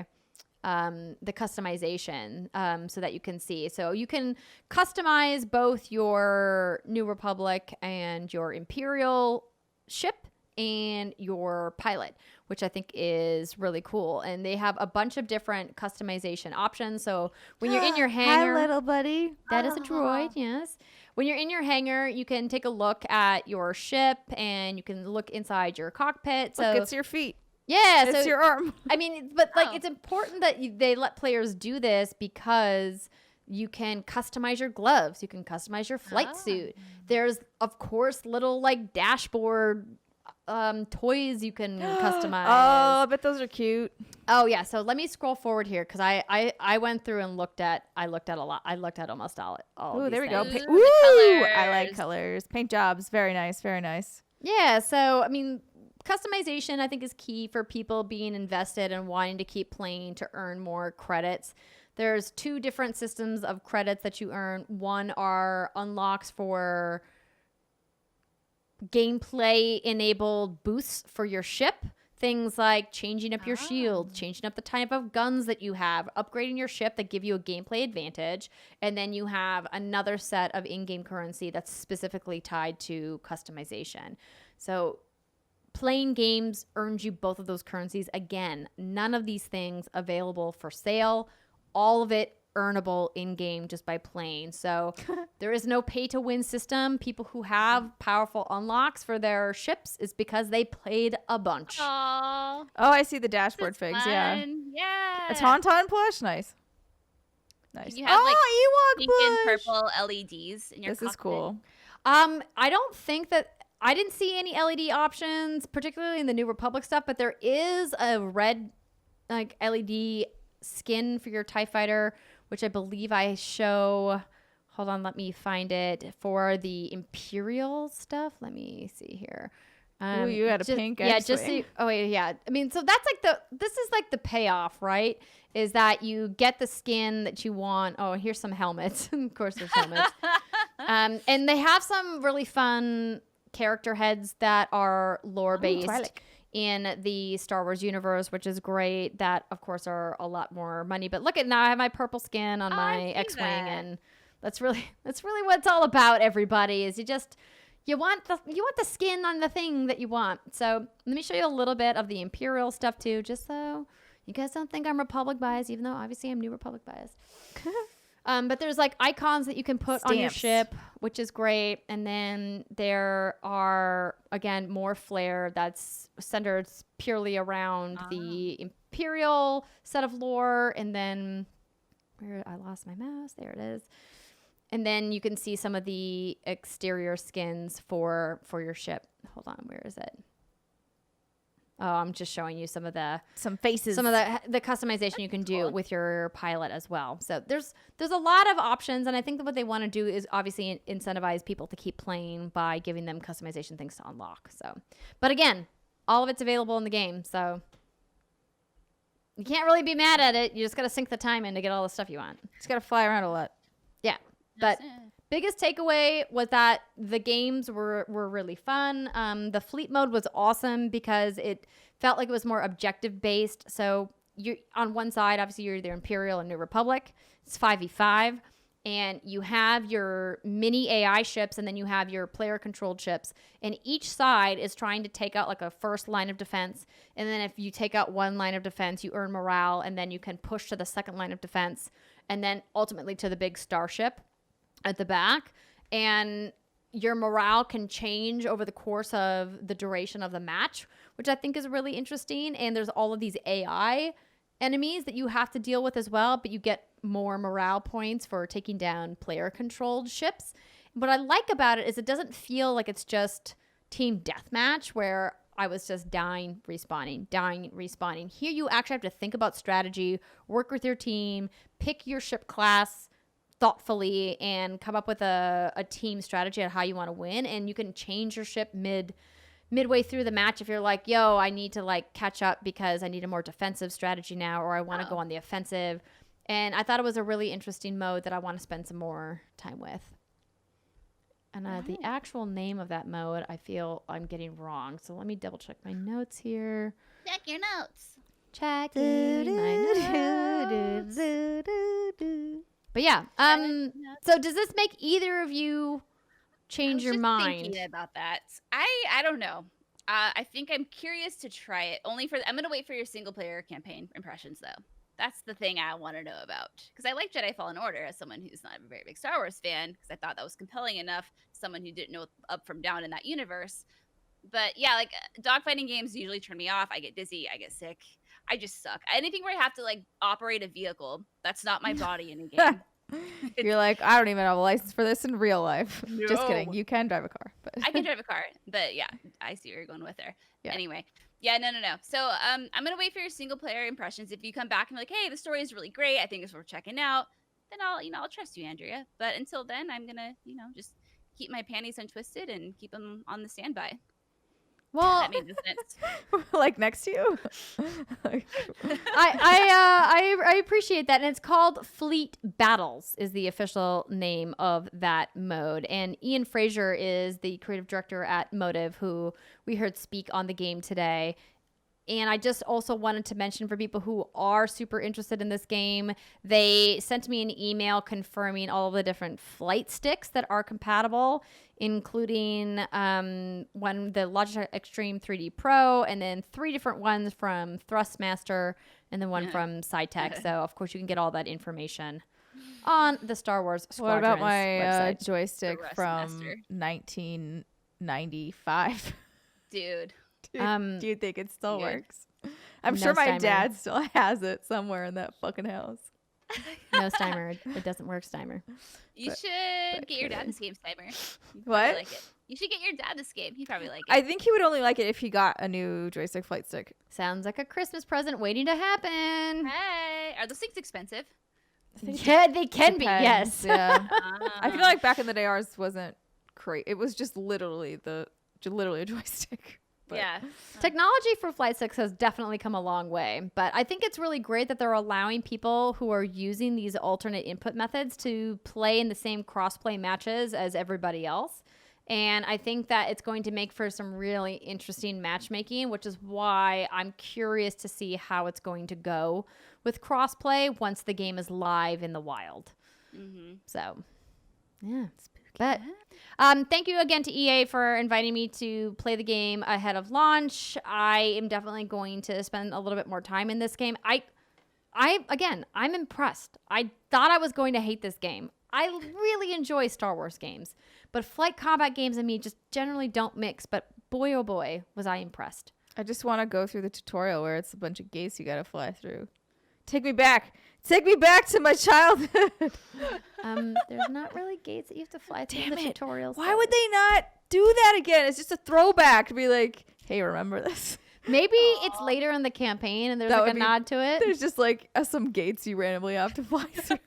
customization so that you can see. So you can customize both your New Republic and your Imperial ship and your pilot, which I think is really cool. And they have a bunch of different customization options. So when you're in your hangar, Hi, little buddy. that is a droid, yes. When you're in your hangar, you can take a look at your ship and you can look inside your cockpit. So Look, it's your feet. yeah, It's so your arm. I mean, but like it's important that they let players do this because you can customize your gloves, you can customize your flight suit. There's of course little like dashboard toys you can customize. Oh, I bet those are cute. Oh yeah, so let me scroll forward here because I went through and looked at a lot. I looked at almost all. Oh, these there we go. things. Ooh, Ooh, the I like colors. colors. Paint jobs. Very nice. Very nice. Yeah, so I mean, customization I think is key for people being invested and wanting to keep playing to earn more credits. There's 2 different systems of credits that you earn. One are unlocks for gameplay enabled boosts for your ship. Things like changing up your shield, changing up the type of guns that you have, upgrading your ship that give you a gameplay advantage. And then you have another set of in-game currency that's specifically tied to customization. So playing games earns you both of those currencies. Again, none of these things available for sale. All of it earnable in-game just by playing. So there is no pay-to-win system. People who have powerful unlocks for their ships is because they played a bunch. Aww. Oh, I see the dashboard figs. Yeah. Yeah. A Tauntaun plush. Nice. Nice. You have, like, Ewok pink and plush. purple LEDs in your This is cockpit. cool. I don't think that I didn't see any LED options, particularly in the New Republic stuff, but there is a red like LED skin for your TIE fighter, which I believe I show. Hold on, let me find it for the Imperial stuff. Let me see here. Ooh, you had a pink Yeah, just X-wing. so, oh wait, yeah. I mean, so that's like this is like the payoff, right? Is that you get the skin that you want. Oh, here's some helmets. Of course, there's helmets. And they have some really fun character heads that are lore based Twilight. in the Star Wars universe, which is great. That of course are a lot more money. But look at now, I have my purple skin on I my see X-wing, that. and that's really what it's all about. Everybody is you want the skin on the thing that you want. So let me show you a little bit of the Imperial stuff too, just so you guys don't think I'm Republic biased, even though obviously I'm New Republic biased. But there's like icons that you can put on your Stamps. ship, which is great. And then there are, again, more flair that's centered purely around the Imperial set of lore. And then where I lost my mouse, there it is. And then you can see some of the exterior skins for your ship. Hold on, where is it? Oh, I'm just showing you some of the faces. some of the customization you can do with your pilot as well. So there's a lot of options, and I think that what they want to do is obviously incentivize people to keep playing by giving them customization things to unlock. So, but again, all of it's available in the game, so you can't really be mad at it. You just got to sink the time in to get all the stuff you want. Just gotta fly around a lot. Yeah, but biggest takeaway was that the games were really fun. The fleet mode was awesome because it felt like it was more objective based. So you on one side, obviously you're either Imperial and New Republic. It's 5v5. And you have your mini AI ships, and then you have your player controlled ships. And each side is trying to take out like a first line of defense. And then if you take out one line of defense, you earn morale, and then you can push to the second line of defense, and then ultimately to the big starship at the back. And your morale can change over the course of the duration of the match, which I think is really interesting. And there's all of these AI enemies that you have to deal with as well, but you get more morale points for taking down player controlled ships. What I like about it is it doesn't feel like it's just team deathmatch where I was just dying, respawning. Here you actually have to think about strategy, work with your team, pick your ship class thoughtfully, and come up with a team strategy on how you want to win. And you can change your ship midway through the match if you're like, yo, I need to like catch up because I need a more defensive strategy now, or I want to go on the offensive. And I thought it was a really interesting mode that I want to spend some more time with. And the actual name of that mode, I feel I'm getting wrong. So let me double check my notes here. Check your notes. Checking my notes. But yeah, so does this make either of you change your mind? Thinking about that. I don't know. I think I'm curious to try it. I'm gonna wait for your single player campaign impressions though. That's the thing I want to know about, because I like Jedi Fallen Order as someone who's not a very big Star Wars fan, because I thought that was compelling enough. Someone who didn't know up from down in that universe. But yeah, like dogfighting games usually turn me off. I get dizzy. I get sick. I just suck. Anything where I have to like operate a vehicle, that's not my body in a game. You're like, I don't even have a license for this in real life. No. Just kidding. You can drive a car. But I can drive a car, but yeah, I see where you're going with there. Yeah. Anyway, yeah, no. So I'm gonna wait for your single player impressions. If you come back and be like, hey, the story is really great, I think it's worth checking out, then I'll trust you, Andrea. But until then, I'm gonna just keep my panties untwisted and keep them on the standby. Well, That made no sense. like next to you. I appreciate that, and it's called Fleet Battles is the official name of that mode. And Ian Fraser is the creative director at Motive, who we heard speak on the game today. And I just also wanted to mention for people who are super interested in this game, they sent me an email confirming all of the different flight sticks that are compatible, including the Logitech Extreme 3D Pro, and then 3 different ones from Thrustmaster, and then one from SciTech. So, of course, you can get all that information on the Star Wars Squadrons What about my website. joystick from Thrustmaster. 1995? Dude. Do you think it still Yeah. works? I'm No sure my stymer. dad still has it somewhere in that fucking house. No Steimer. It doesn't work, Steimer. You But- should but get your dad couldn't. this game, Cyber. He'd What? probably like it. You should get your dad this game. He'd probably like it. I think he would only like it if he got a new joystick flight stick. Sounds like a Christmas present waiting to happen. Hey, are those things expensive? Yeah, they can be, yes. Depends, Yeah. I I feel like back in the day ours wasn't great. It was just literally a joystick. But yeah. Technology for flight sticks has definitely come a long way, but I think it's really great that they're allowing people who are using these alternate input methods to play in the same crossplay matches as everybody else. And I think that it's going to make for some really interesting matchmaking, which is why I'm curious to see how it's going to go with crossplay once the game is live in the wild. Mm-hmm. So, yeah. But thank you again to EA for inviting me to play the game ahead of launch. I am definitely going to spend a little bit more time in this game. I'm impressed. I thought I was going to hate this game. I really enjoy Star Wars games, but flight combat games and me just generally don't mix. But boy, oh boy, was I impressed. I just want to go through the tutorial where it's a bunch of gates you got to fly through. Take me back. Take me back to my childhood. There's not really gates that you have to fly through in the tutorials. Why would they not do that again? It's just a throwback to be like, hey, remember this? Maybe it's later in the campaign and there's That like a would be- nod to it. There's just like some gates you randomly have to fly through.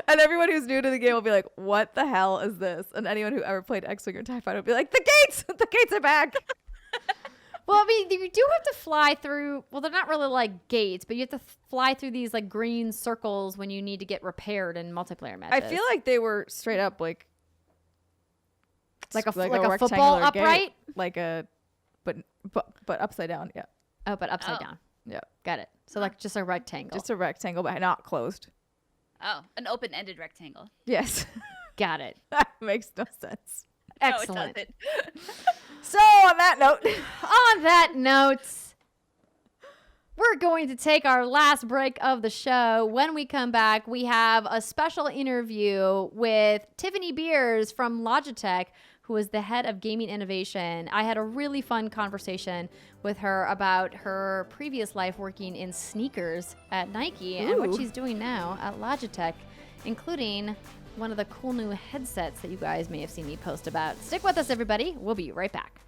And everyone who's new to the game will be like, what the hell is this? And anyone who ever played X-Wing or TIE Fighter will be like, the gates are back. Well, I mean, you do have to fly through. Well, they're not really like gates, but you have to fly through these like green circles when you need to get repaired in multiplayer matches. I feel like they were straight up like a rectangular football gate, upright. like a but upside down. Yeah, Oh, but upside Oh. down. yeah, Got it. So like just a rectangle. just a rectangle, but not closed. Oh, an open-ended rectangle. Yes, Got it. that makes no sense. Excellent. No, it So on that note, On that note, we're going to take our last break of the show. When we come back, we have a special interview with Tiffany Beers from Logitech, who is the head of gaming innovation. I had a really fun conversation with her about her previous life working in sneakers at Nike and what Ooh. she's doing now at Logitech, including one of the cool new headsets that you guys may have seen me post about. Stick with us, everybody. We'll be right back.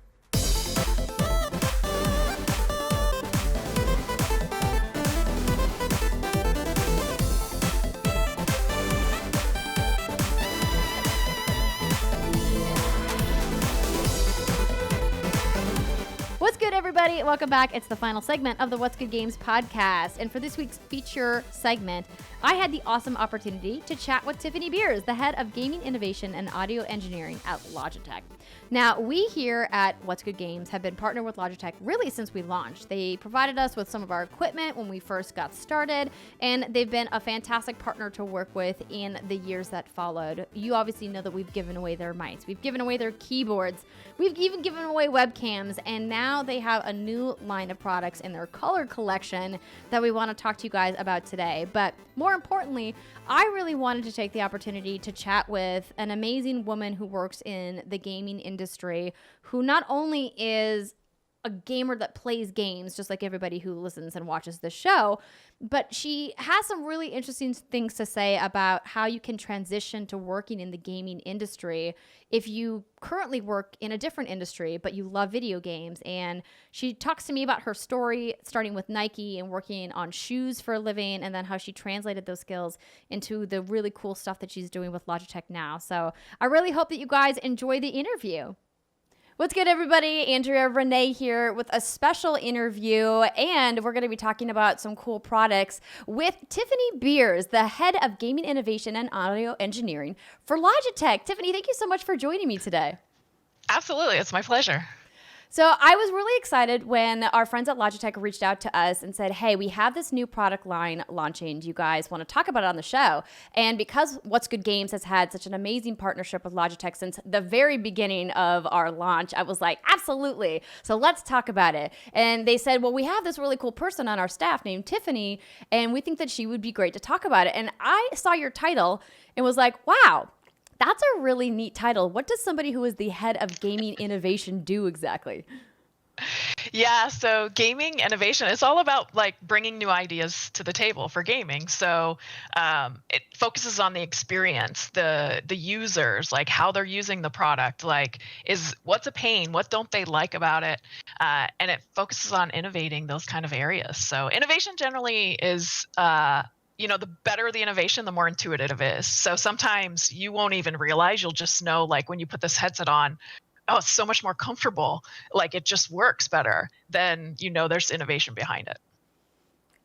What's good, everybody. Welcome back. It's the final segment of the What's Good Games podcast. And for this week's feature segment, I had the awesome opportunity to chat with Tiffany Beers, the head of gaming innovation and audio engineering at Logitech. Now, we here at What's Good Games have been partnered with Logitech really since we launched. They provided us with some of our equipment when we first got started, and they've been a fantastic partner to work with in the years that followed. You obviously know that we've given away their mics, we've given away their keyboards, we've even given away webcams, and now they have a new line of products in their color collection that we want to talk to you guys about today. But more importantly, I really wanted to take the opportunity to chat with an amazing woman who works in the gaming industry, who not only is a gamer that plays games, just like everybody who listens and watches the show, but she has some really interesting things to say about how you can transition to working in the gaming industry if you currently work in a different industry, but you love video games. And she talks to me about her story, starting with Nike and working on shoes for a living, and then how she translated those skills into the really cool stuff that she's doing with Logitech now. So I really hope that you guys enjoy the interview. What's good, everybody? Andrea Renee here with a special interview, and we're going to be talking about some cool products with Tiffany Beers, the head of gaming innovation and audio engineering for Logitech. Tiffany, thank you so much for joining me today. Absolutely. It's my pleasure. So I was really excited when our friends at Logitech reached out to us and said, hey, we have this new product line launching. Do you guys want to talk about it on the show? And because What's Good Games has had such an amazing partnership with Logitech since the very beginning of our launch, I was like, absolutely. So let's talk about it. And they said, well, we have this really cool person on our staff named Tiffany, and we think that she would be great to talk about it. And I saw your title and was like, wow, that's a really neat title. What does somebody who is the head of gaming innovation do exactly? Yeah, so gaming innovation is all about like bringing new ideas to the table for gaming. So it focuses on the experience, the users, like how they're using the product, like what's a pain, what don't they like about it, and it focuses on innovating those kind of areas. So innovation generally is the better the innovation, the more intuitive it is. So sometimes you won't even realize, you'll just know, like when you put this headset on, oh, it's so much more comfortable. Like it just works better. Then there's innovation behind it.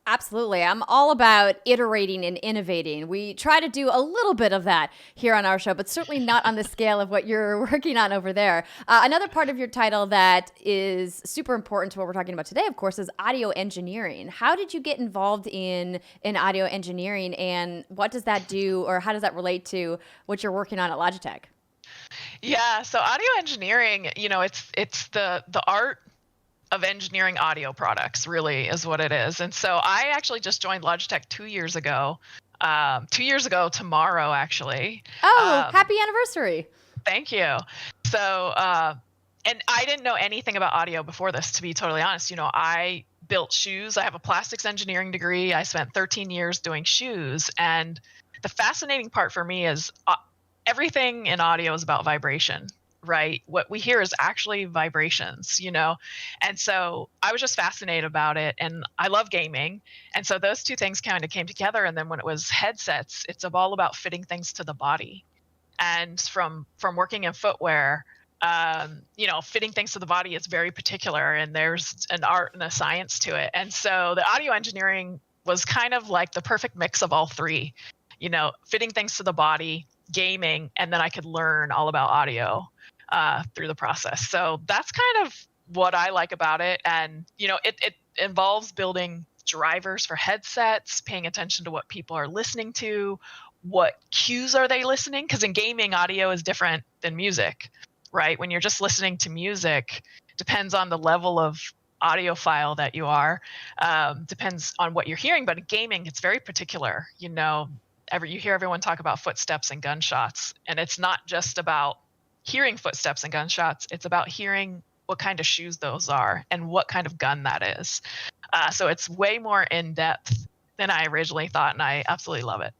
Absolutely. I'm all about iterating and innovating. We try to do a little bit of that here on our show, but certainly not on the scale of what you're working on over there. Another part of your title that is super important to what we're talking about today, of course, is audio engineering. How did you get involved in audio engineering, and what does that do, or how does that relate to what you're working on at Logitech? Yeah, so audio engineering, it's the art of engineering audio products, really, is what it is. And so I actually just joined Logitech 2 years ago. 2 years ago tomorrow, actually. Oh, happy anniversary. Thank you. So, and I didn't know anything about audio before this, to be totally honest. I built shoes. I have a plastics engineering degree. I spent 13 years doing shoes. And the fascinating part for me is everything in audio is about vibration. Right? What we hear is actually vibrations, And so I was just fascinated about it, and I love gaming. And so those two things kind of came together. And then when it was headsets, it's all about fitting things to the body. And from working in footwear, fitting things to the body is very particular, and there's an art and a science to it. And so the audio engineering was kind of like the perfect mix of all three, fitting things to the body, gaming, and then I could learn all about audio through the process. So that's kind of what I like about it. And, it involves building drivers for headsets, paying attention to what people are listening to, what cues are they listening? Because in gaming, audio is different than music, right? When you're just listening to music, depends on the level of audiophile that you are, depends on what you're hearing. But in gaming, it's very particular. You hear everyone talk about footsteps and gunshots, and it's not just about hearing footsteps and gunshots. It's about hearing what kind of shoes those are and what kind of gun that is. So it's way more in depth than I originally thought, and I absolutely love it.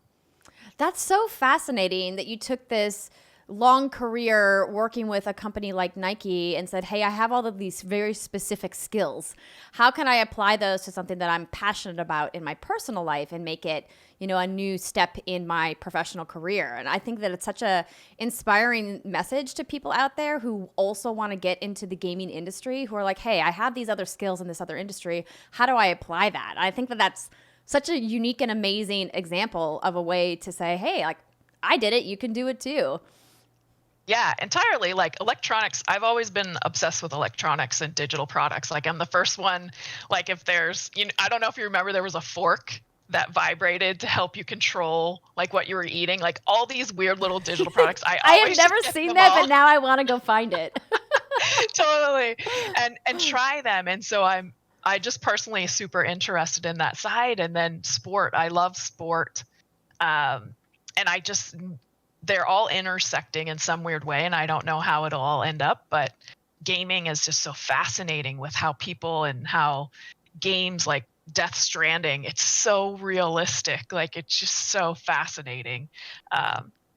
That's so fascinating that you took this long career working with a company like Nike and said, hey, I have all of these very specific skills. How can I apply those to something that I'm passionate about in my personal life and make it, a new step in my professional career? And I think that it's such a inspiring message to people out there who also want to get into the gaming industry, who are like, hey, I have these other skills in this other industry. How do I apply that? I think that that's such a unique and amazing example of a way to say, hey, like, I did it, you can do it too. Yeah, entirely. Like electronics, I've always been obsessed with electronics and digital products. Like I'm the first one, like if there's, I don't know if you remember, there was a fork that vibrated to help you control like what you were eating, like all these weird little digital products. I have never seen that, but now I want to go find it. Totally. And try them. And so I just personally super interested in that side. And then sport, I love sport. And they're all intersecting in some weird way, and I don't know how it'll all end up, but gaming is just so fascinating with how people and how games like Death Stranding, it's so realistic. Like it's just so fascinating.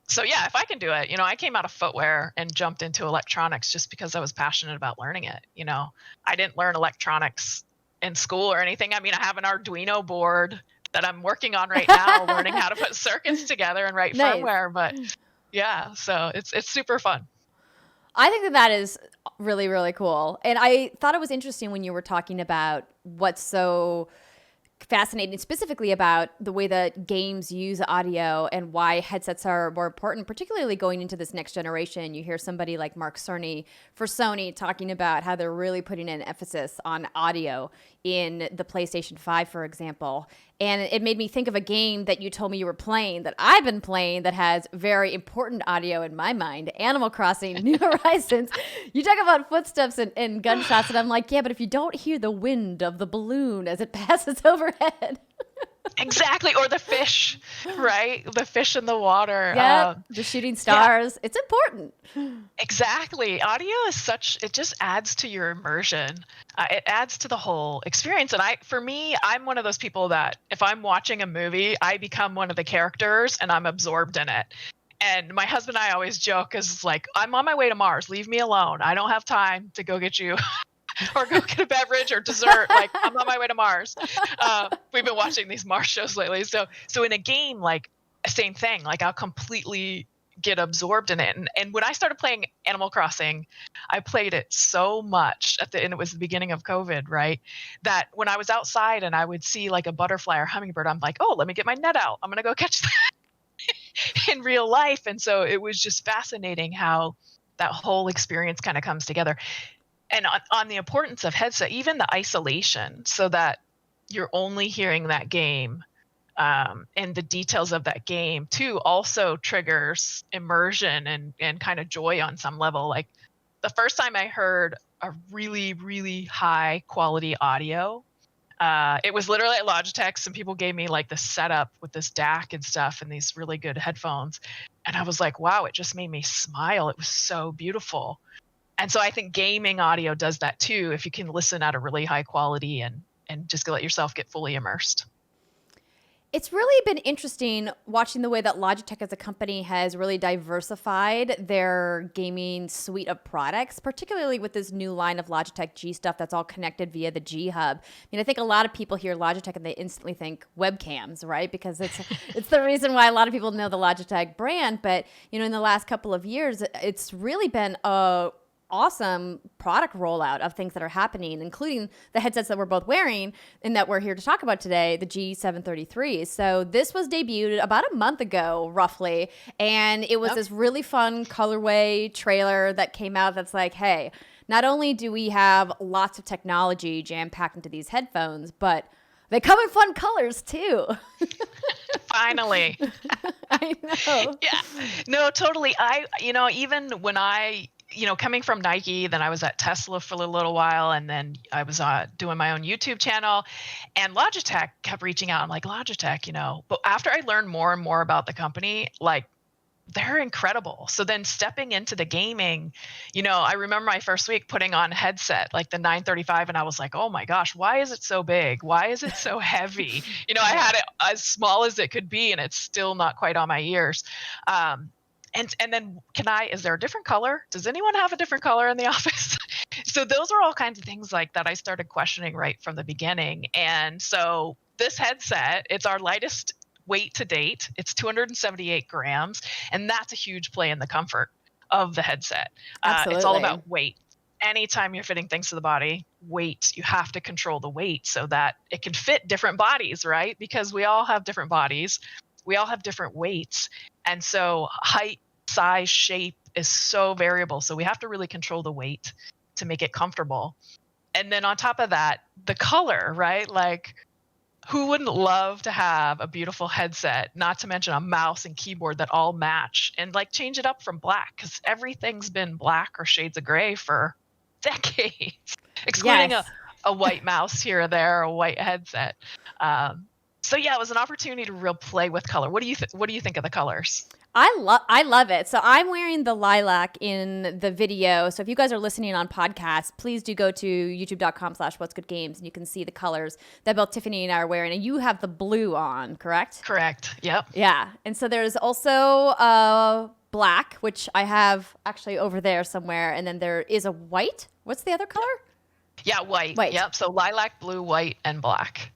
So yeah, if I can do it, I came out of footwear and jumped into electronics just because I was passionate about learning it. I didn't learn electronics in school or anything. I mean, I have an Arduino board that I'm working on right now, learning how to put circuits together and write firmware. But yeah, so it's super fun. I think that is really, really cool. And I thought it was interesting when you were talking about what's so fascinating specifically about the way that games use audio and why headsets are more important, particularly going into this next generation. You hear somebody like Mark Cerny for Sony talking about how they're really putting an emphasis on audio in the PlayStation 5, for example. And it made me think of a game that you told me you were playing that I've been playing that has very important audio in my mind, Animal Crossing New Horizons. You talk about footsteps and gunshots, and I'm like, yeah, but if you don't hear the wind of the balloon as it passes overhead. Exactly. Or the fish, right? The fish in the water. Yeah, the shooting stars. Yeah. It's important. Exactly. Audio is it just adds to your immersion. It adds to the whole experience. And for me, I'm one of those people that if I'm watching a movie, I become one of the characters and I'm absorbed in it. And my husband and I always joke is like, I'm on my way to Mars. Leave me alone. I don't have time to go get you. Or go get a beverage or dessert. Like I'm on my way to Mars. We've been watching these Mars shows lately. So in a game, like same thing, like I'll completely get absorbed in it. And when I started playing Animal Crossing, I played it so much and it was the beginning of COVID, right? That when I was outside and I would see like a butterfly or hummingbird, I'm like, oh, let me get my net out. I'm going to go catch that in real life. And so it was just fascinating how that whole experience kind of comes together. And on the importance of headset, even the isolation, so that you're only hearing that game and the details of that game too, also triggers immersion and kind of joy on some level. Like the first time I heard a really, really high quality audio, it was literally at Logitech. Some people gave me like the setup with this DAC and stuff and these really good headphones. And I was like, wow, it just made me smile. It was so beautiful. And so I think gaming audio does that too, if you can listen at a really high quality and just let yourself get fully immersed. It's really been interesting watching the way that Logitech as a company has really diversified their gaming suite of products, particularly with this new line of LogitechG stuff that's all connected via the G Hub. I mean, I think a lot of people hear Logitech and they instantly think webcams, right? Because it's the reason why a lot of people know the Logitech brand. But, in the last couple of years, it's really been a awesome product rollout of things that are happening, including the headsets that we're both wearing and that we're here to talk about today, the G733. So this was debuted about a month ago, roughly, and it was this really fun colorway trailer that came out that's like, hey, not only do we have lots of technology jam-packed into these headphones, but they come in fun colors too. Finally. I know. Yeah. No, totally. Even when coming from Nike, then I was at Tesla for a little while, and then I was doing my own YouTube channel, and Logitech kept reaching out. I'm like, Logitech, but after I learned more and more about the company, like they're incredible. So then stepping into the gaming, I remember my first week putting on a headset, like the 935, and I was like, oh my gosh, why is it so big? Why is it so heavy? I had it as small as it could be, and it's still not quite on my ears. And then is there a different color? Does anyone have a different color in the office? So those are all kinds of things like that I started questioning right from the beginning. And so this headset, it's our lightest weight to date. It's 278 grams, and that's a huge play in the comfort of the headset. It's all about weight. Anytime you're fitting things to the body, weight, you have to control the weight so that it can fit different bodies, right? Because we all have different bodies. We all have different weights. And so height, size, shape is so variable. So we have to really control the weight to make it comfortable. And then on top of that, the color, right? Like, who wouldn't love to have a beautiful headset, not to mention a mouse and keyboard that all match, and like change it up from black, because everything's been black or shades of gray for decades, excluding a white mouse here or there, a white headset. So yeah, it was an opportunity to real play with color. What do you think of the colors? I love it. So I'm wearing the lilac in the video. So if you guys are listening on podcasts, please do go to youtube.com/whatsgoodgames and you can see the colors that both Tiffany and I are wearing. And you have the blue on, correct? Correct. Yep. Yeah. And so there's also black, which I have actually over there somewhere. And then there is a white. What's the other color? Yeah, white. Yep. So lilac, blue, white, and black.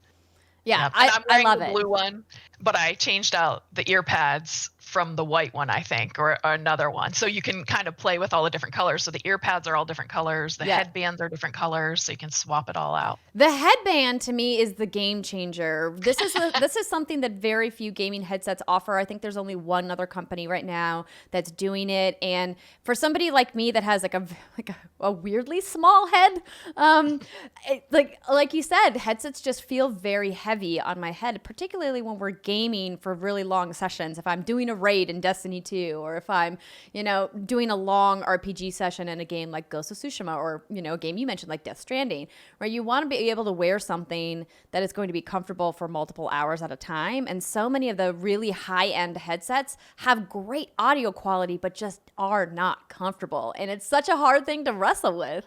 Yeah, yep. And I'm wearing I love the blue one, but I changed out the ear pads from the white one, I think, or another one. So you can kind of play with all the different colors. So the ear pads are all different colors. The headbands are different colors, so you can swap it all out. The headband to me is the game changer. This is something that very few gaming headsets offer. I think there's only one other company right now that's doing it. And for somebody like me that has like a weirdly small head, like you said, headsets just feel very heavy on my head, particularly when we're gaming for really long sessions. If I'm doing a raid in Destiny 2, or if I'm, doing a long RPG session in a game like Ghost of Tsushima, or, a game you mentioned like Death Stranding, where you want to be able to wear something that is going to be comfortable for multiple hours at a time. And so many of the really high-end headsets have great audio quality, but just are not comfortable. And it's such a hard thing to wrestle with.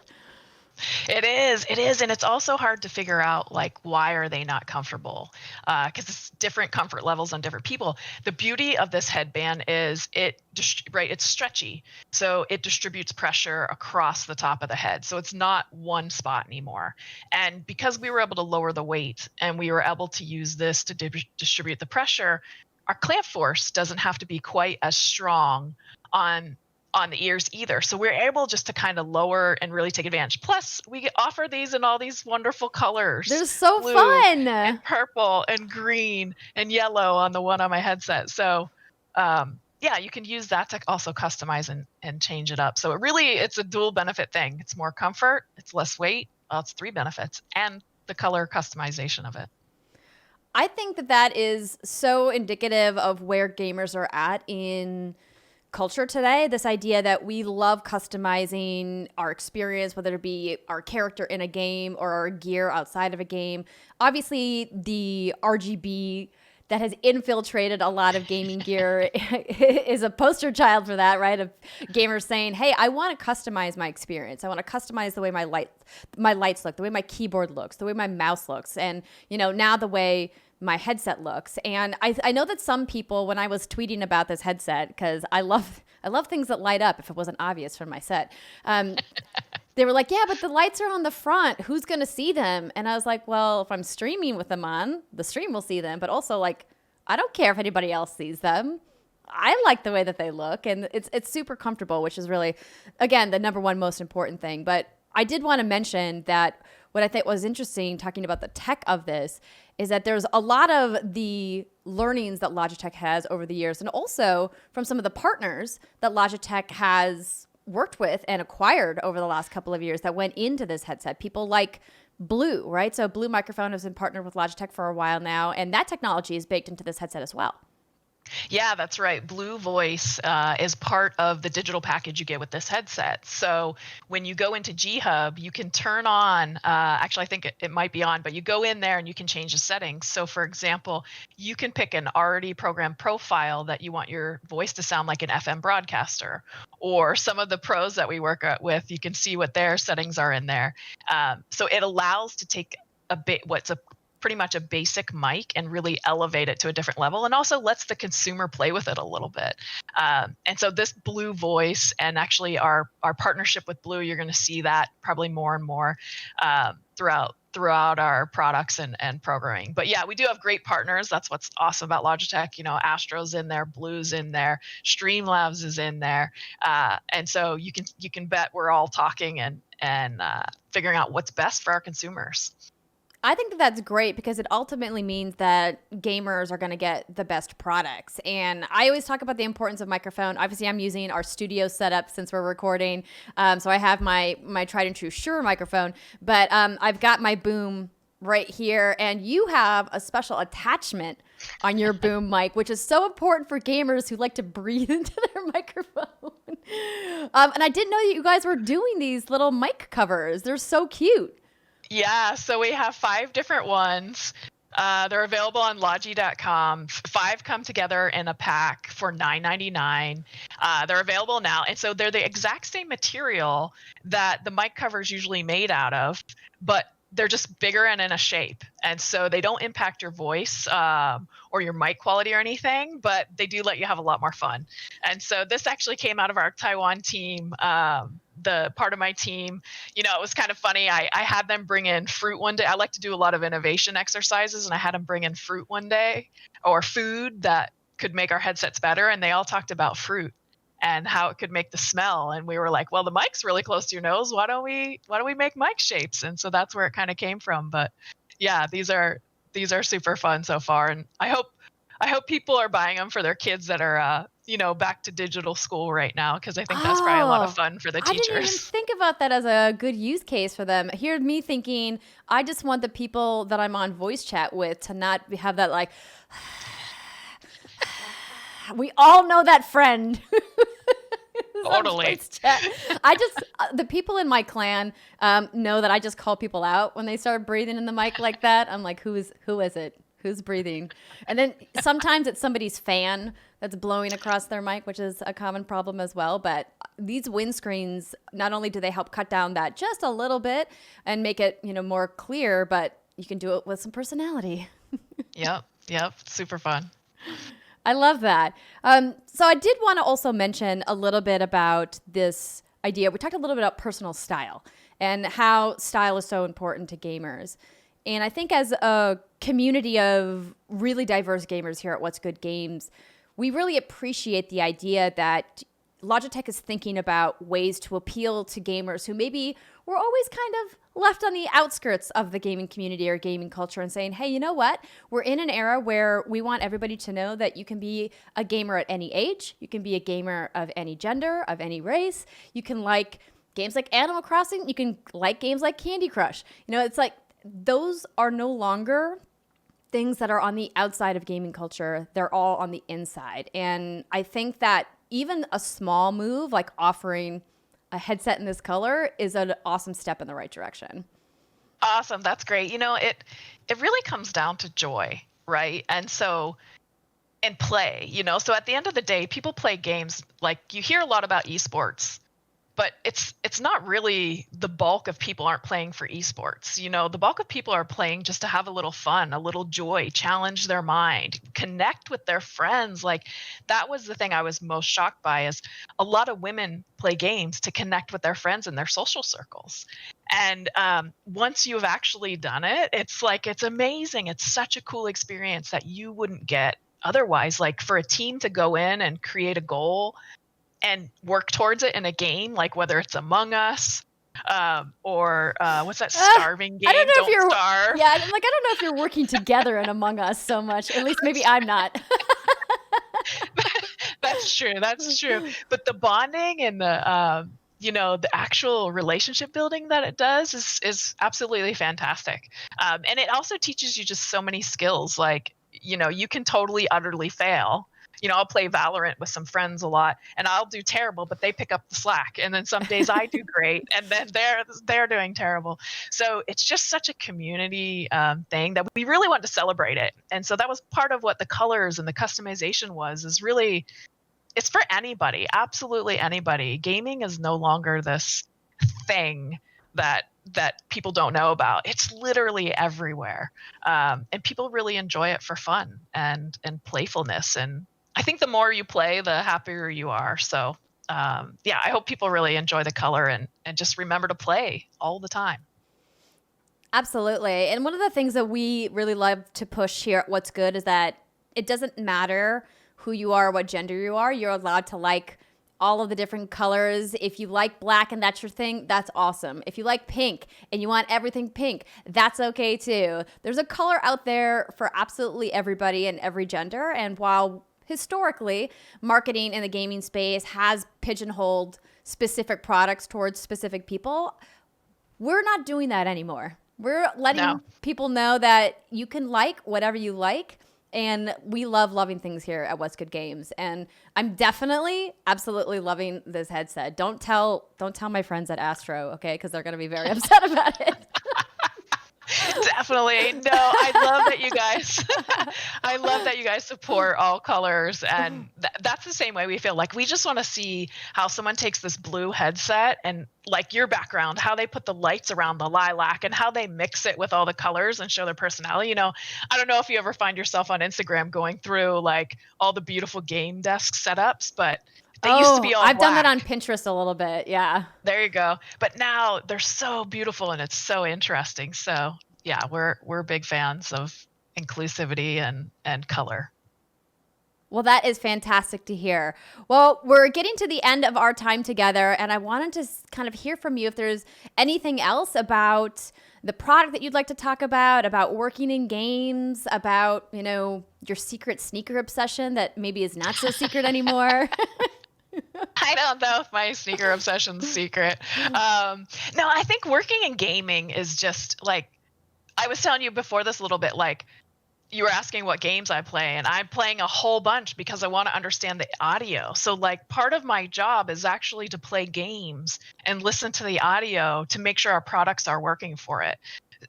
It is. And it's also hard to figure out, like, why are they not comfortable? Because it's different comfort levels on different people. The beauty of this headband is it's stretchy. So it distributes pressure across the top of the head. So it's not one spot anymore. And because we were able to lower the weight and we were able to use this to distribute the pressure, our clamp force doesn't have to be quite as strong on the ears either. So we're able just to kind of lower and really take advantage. Plus, we offer these in all these wonderful colors. They're so blue fun. And purple and green and yellow on the one on my headset. So you can use that to also customize and change it up. So it's a dual benefit thing. It's more comfort, it's less weight. Well, it's 3 benefits, and the color customization of it. I think that is so indicative of where gamers are at in culture today. This idea that we love customizing our experience, whether it be our character in a game or our gear outside of a game. Obviously, the RGB that has infiltrated a lot of gaming gear is a poster child for that, right? Of gamers saying, hey, I want to customize my experience. I want to customize the way my lights look, the way my keyboard looks, the way my mouse looks, and now the way my headset looks. And I know that some people, when I was tweeting about this headset, because I love things that light up, if it wasn't obvious from my set, they were like, yeah, but the lights are on the front. Who's going to see them? And I was like, well, if I'm streaming with them on, the stream will see them. But also, like, I don't care if anybody else sees them. I like the way that they look. And it's super comfortable, which is really, again, the number one most important thing. But I did want to mention that what I think was interesting talking about the tech of this is that there's a lot of the learnings that Logitech has over the years, and also from some of the partners that Logitech has worked with and acquired over the last couple of years that went into this headset. People like Blue, right? So Blue Microphone has been partnered with Logitech for a while now, and that technology is baked into this headset as well. Yeah, that's right. Blue Voice is part of the digital package you get with this headset. So when you go into G Hub, you can turn on, actually I think it might be on, but you go in there and you can change the settings. So for example, you can pick an already programmed profile that you want your voice to sound like an FM broadcaster, or some of the pros that we work with, you can see what their settings are in there. So it allows to take what's a pretty much a basic mic and really elevate it to a different level, and also lets the consumer play with it a little bit. And so this Blue voice, and actually our partnership with Blue, you're going to see that probably more and more throughout our products and programming. But yeah, we do have great partners. That's what's awesome about Logitech. You know, Astro's in there, Blue's in there, Streamlabs is in there, and so you can bet we're all talking and figuring out what's best for our consumers. I think that that's great because it ultimately means that gamers are going to get the best products. And I always talk about the importance of microphone. Obviously, I'm using our studio setup since we're recording. So I have my tried and true Shure microphone, but I've got my boom right here. And you have a special attachment on your boom mic, which is so important for gamers who like to breathe into their microphone. And I didn't know that you guys were doing these little mic covers. They're so cute. Yeah, so we have 5 different ones. They're available on Logi.com. 5 come together in a pack for $9.99. They're available now, and so they're the exact same material that the mic cover is usually made out of, but they're just bigger and in a shape. And so they don't impact your voice or your mic quality or anything, but they do let you have a lot more fun. And so this actually came out of our Taiwan team. The part of my team, you know, it was kind of funny. I had them bring in fruit one day. I like to do a lot of innovation exercises, and I had them bring in fruit one day, or food that could make our headsets better. And they all talked about fruit and how it could make the smell. And we were like, well, the mic's really close to your nose. Why don't we make mic shapes? And so that's where it kind of came from. But yeah, these are super fun so far. And I hope people are buying them for their kids that are, back to digital school right now, because I think that's probably a lot of fun for the teachers. I didn't even think about that as a good use case for them. Here's me thinking, I just want the people that I'm on voice chat with to not have that like, we all know that friend. Totally. The people in my clan know that I just call people out when they start breathing in the mic like that. I'm like, who is it? Who's breathing? And then sometimes it's somebody's fan that's blowing across their mic, which is a common problem as well. But these windscreens, not only do they help cut down that just a little bit and make it, more clear, but you can do it with some personality. Yep. Super fun. I love that. So I did want to also mention a little bit about this idea. We talked a little bit about personal style and how style is so important to gamers. And I think as a community of really diverse gamers here at What's Good Games, we really appreciate the idea that Logitech is thinking about ways to appeal to gamers who maybe were always kind of left on the outskirts of the gaming community or gaming culture, and saying, hey, you know what? We're in an era where we want everybody to know that you can be a gamer at any age. You can be a gamer of any gender, of any race. You can like games like Animal Crossing. You can like games like Candy Crush. It's like those are no longer things that are on the outside of gaming culture. They're all on the inside. And I think that even a small move like offering a headset in this color is an awesome step in the right direction. Awesome. That's great. It really comes down to joy, right? And play, so at the end of the day, people play games. Like, you hear a lot about esports, but it's not really the bulk of people aren't playing for esports. The bulk of people are playing just to have a little fun, a little joy, challenge their mind, connect with their friends. Like, that was the thing I was most shocked by, is a lot of women play games to connect with their friends in their social circles. And once you've actually done it, it's amazing. It's such a cool experience that you wouldn't get otherwise. Like, for a team to go in and create a goal and work towards it in a game, like whether it's Among Us or what's that starving game? I don't know if you're starve. Yeah, I don't know if you're working together in Among Us so much. At least maybe I'm not. That's true. But the bonding and the actual relationship building that it does is absolutely fantastic. And it also teaches you just so many skills. Like, you can totally utterly fail. I'll play Valorant with some friends a lot, and I'll do terrible, but they pick up the slack. And then some days I do great, and then they're doing terrible. So it's just such a community thing that we really want to celebrate it. And so that was part of what the colors and the customization is really, it's for anybody, absolutely anybody. Gaming is no longer this thing that that people don't know about. It's literally everywhere. And people really enjoy it for fun and playfulness. And I think the more you play, the happier you are. So yeah, I hope people really enjoy the color and just remember to play all the time. Absolutely. And one of the things that we really love to push here at What's Good is that it doesn't matter who you are, what gender you are. You're allowed to like all of the different colors. If you like black and that's your thing, that's awesome. If you like pink and you want everything pink, that's okay too. There's a color out there for absolutely everybody and every gender. And while historically marketing in the gaming space has pigeonholed specific products towards specific people, we're not doing that anymore. We're letting people know that you can like whatever you like. And we love loving things here at What's Good Games. And I'm definitely, absolutely loving this headset. Don't tell my friends at Astro, okay? Because they're going to be very upset about it. Definitely. No, I love that you guys support all colors. And that's the same way we feel. Like, we just want to see how someone takes this blue headset and, like your background, how they put the lights around the lilac and how they mix it with all the colors and show their personality. You know, I don't know if you ever find yourself on Instagram going through like all the beautiful game desk setups, but they used to be all I've black. done that on Pinterest a little bit. Yeah. There you go. But now they're so beautiful and it's so interesting. So yeah, we're big fans of inclusivity and color. Well, that is fantastic to hear. Well, we're getting to the end of our time together, and I wanted to kind of hear from you if there's anything else about the product that you'd like to talk about working in games, about, you know, your secret sneaker obsession that maybe is not so secret anymore. I don't know if my sneaker obsession's secret. No, I think working in gaming is just like, I was telling you before this a little bit, like, you were asking what games I play, and I'm playing a whole bunch because I want to understand the audio. So like, part of my job is actually to play games and listen to the audio to make sure our products are working for it.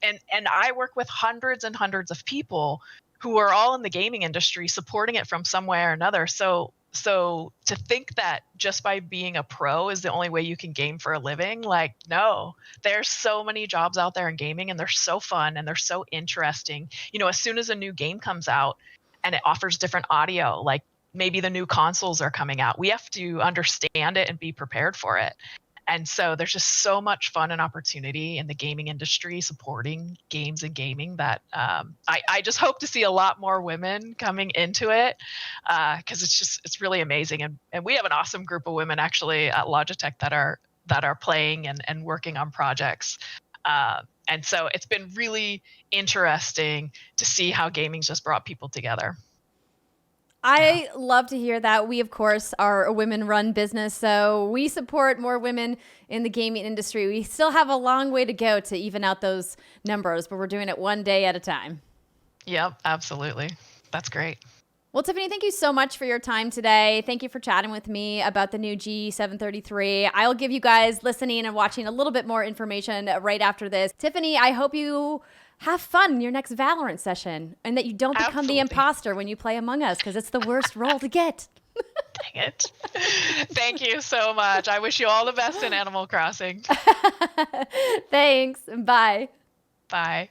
And I work with hundreds and hundreds of people who are all in the gaming industry supporting it from some way or another. So to think that just by being a pro is the only way you can game for a living, like, no, there's so many jobs out there in gaming and they're so fun and they're so interesting. You know, as soon as a new game comes out and it offers different audio, like maybe the new consoles are coming out, we have to understand it and be prepared for it. And so there's just so much fun and opportunity in the gaming industry supporting games and gaming that I just hope to see a lot more women coming into it, because it's really amazing. And we have an awesome group of women actually at Logitech that are playing and working on projects. And so it's been really interesting to see how gaming's just brought people together. I love to hear that. We, of course, are a women-run business, so we support more women in the gaming industry. We still have a long way to go to even out those numbers, but we're doing it one day at a time. Yep, absolutely. That's great. Well, Tiffany, thank you so much for your time today. Thank you for chatting with me about the new G733. I'll give you guys listening and watching a little bit more information right after this. Tiffany, I hope you have fun in your next Valorant session and that you don't become the imposter when you play Among Us, because it's the worst role to get. Dang it. Thank you so much. I wish you all the best in Animal Crossing. Thanks. Bye. Bye.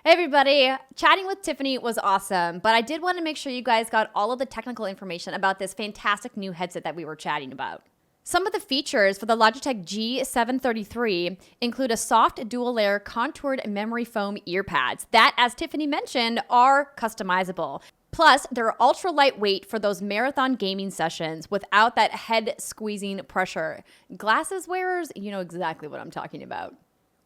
Hey everybody, chatting with Tiffany was awesome, but I did want to make sure you guys got all of the technical information about this fantastic new headset that we were chatting about. Some of the features for the Logitech G733 include a soft dual-layer contoured memory foam ear pads that, as Tiffany mentioned, are customizable. Plus, they're ultra lightweight for those marathon gaming sessions without that head-squeezing pressure. Glasses wearers, you know exactly what I'm talking about.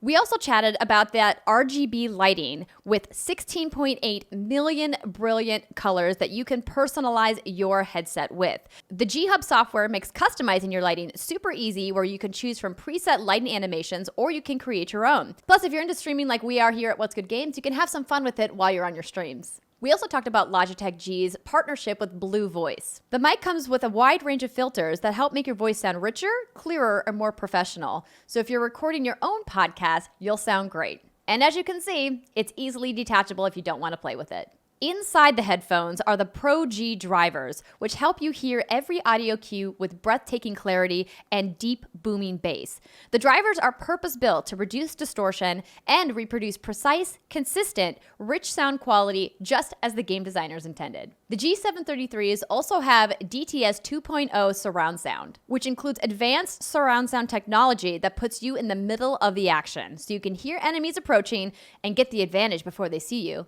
We also chatted about that RGB lighting with 16.8 million brilliant colors that you can personalize your headset with. The G Hub software makes customizing your lighting super easy, where you can choose from preset lighting animations or you can create your own. Plus, if you're into streaming like we are here at What's Good Games, you can have some fun with it while you're on your streams. We also talked about Logitech G's partnership with Blue Voice. The mic comes with a wide range of filters that help make your voice sound richer, clearer, and more professional. So if you're recording your own podcast, you'll sound great. And as you can see, it's easily detachable if you don't want to play with it. Inside the headphones are the Pro G drivers, which help you hear every audio cue with breathtaking clarity and deep booming bass. The drivers are purpose-built to reduce distortion and reproduce precise, consistent, rich sound quality just as the game designers intended. The G733s also have DTS 2.0 surround sound, which includes advanced surround sound technology that puts you in the middle of the action, so you can hear enemies approaching and get the advantage before they see you.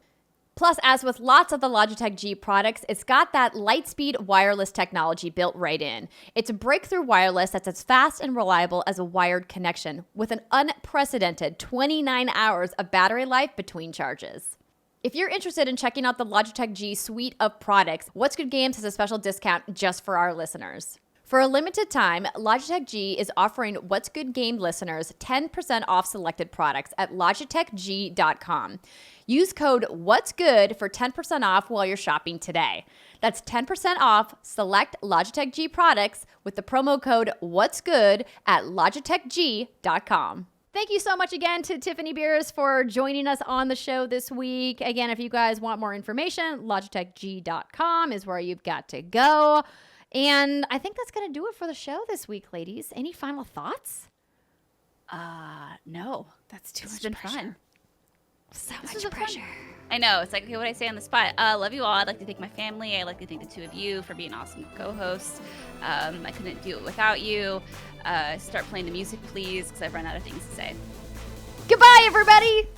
Plus, as with lots of the LogitechG products, it's got that Lightspeed wireless technology built right in. It's a breakthrough wireless that's as fast and reliable as a wired connection, with an unprecedented 29 hours of battery life between charges. If you're interested in checking out the LogitechG suite of products, What's Good Games has a special discount just for our listeners. For a limited time, LogitechG is offering What's Good Game listeners 10% off selected products at LogitechG.com. Use code What's Good for 10% off while you're shopping today. That's 10% off select LogitechG products with the promo code What's Good at LogitechG.com. Thank you so much again to Tiffany Beers for joining us on the show this week. Again, if you guys want more information, LogitechG.com is where you've got to go. And I think that's going to do it for the show this week, ladies. Any final thoughts? No. That's too It's been fun. So This much was pressure. fun. I know. It's like, okay, what do I say on the spot? Love you all. I'd like to thank my family. I'd like to thank the two of you for being awesome co-hosts. I couldn't do it without you. Start playing the music, please, because I've run out of things to say. Goodbye, everybody.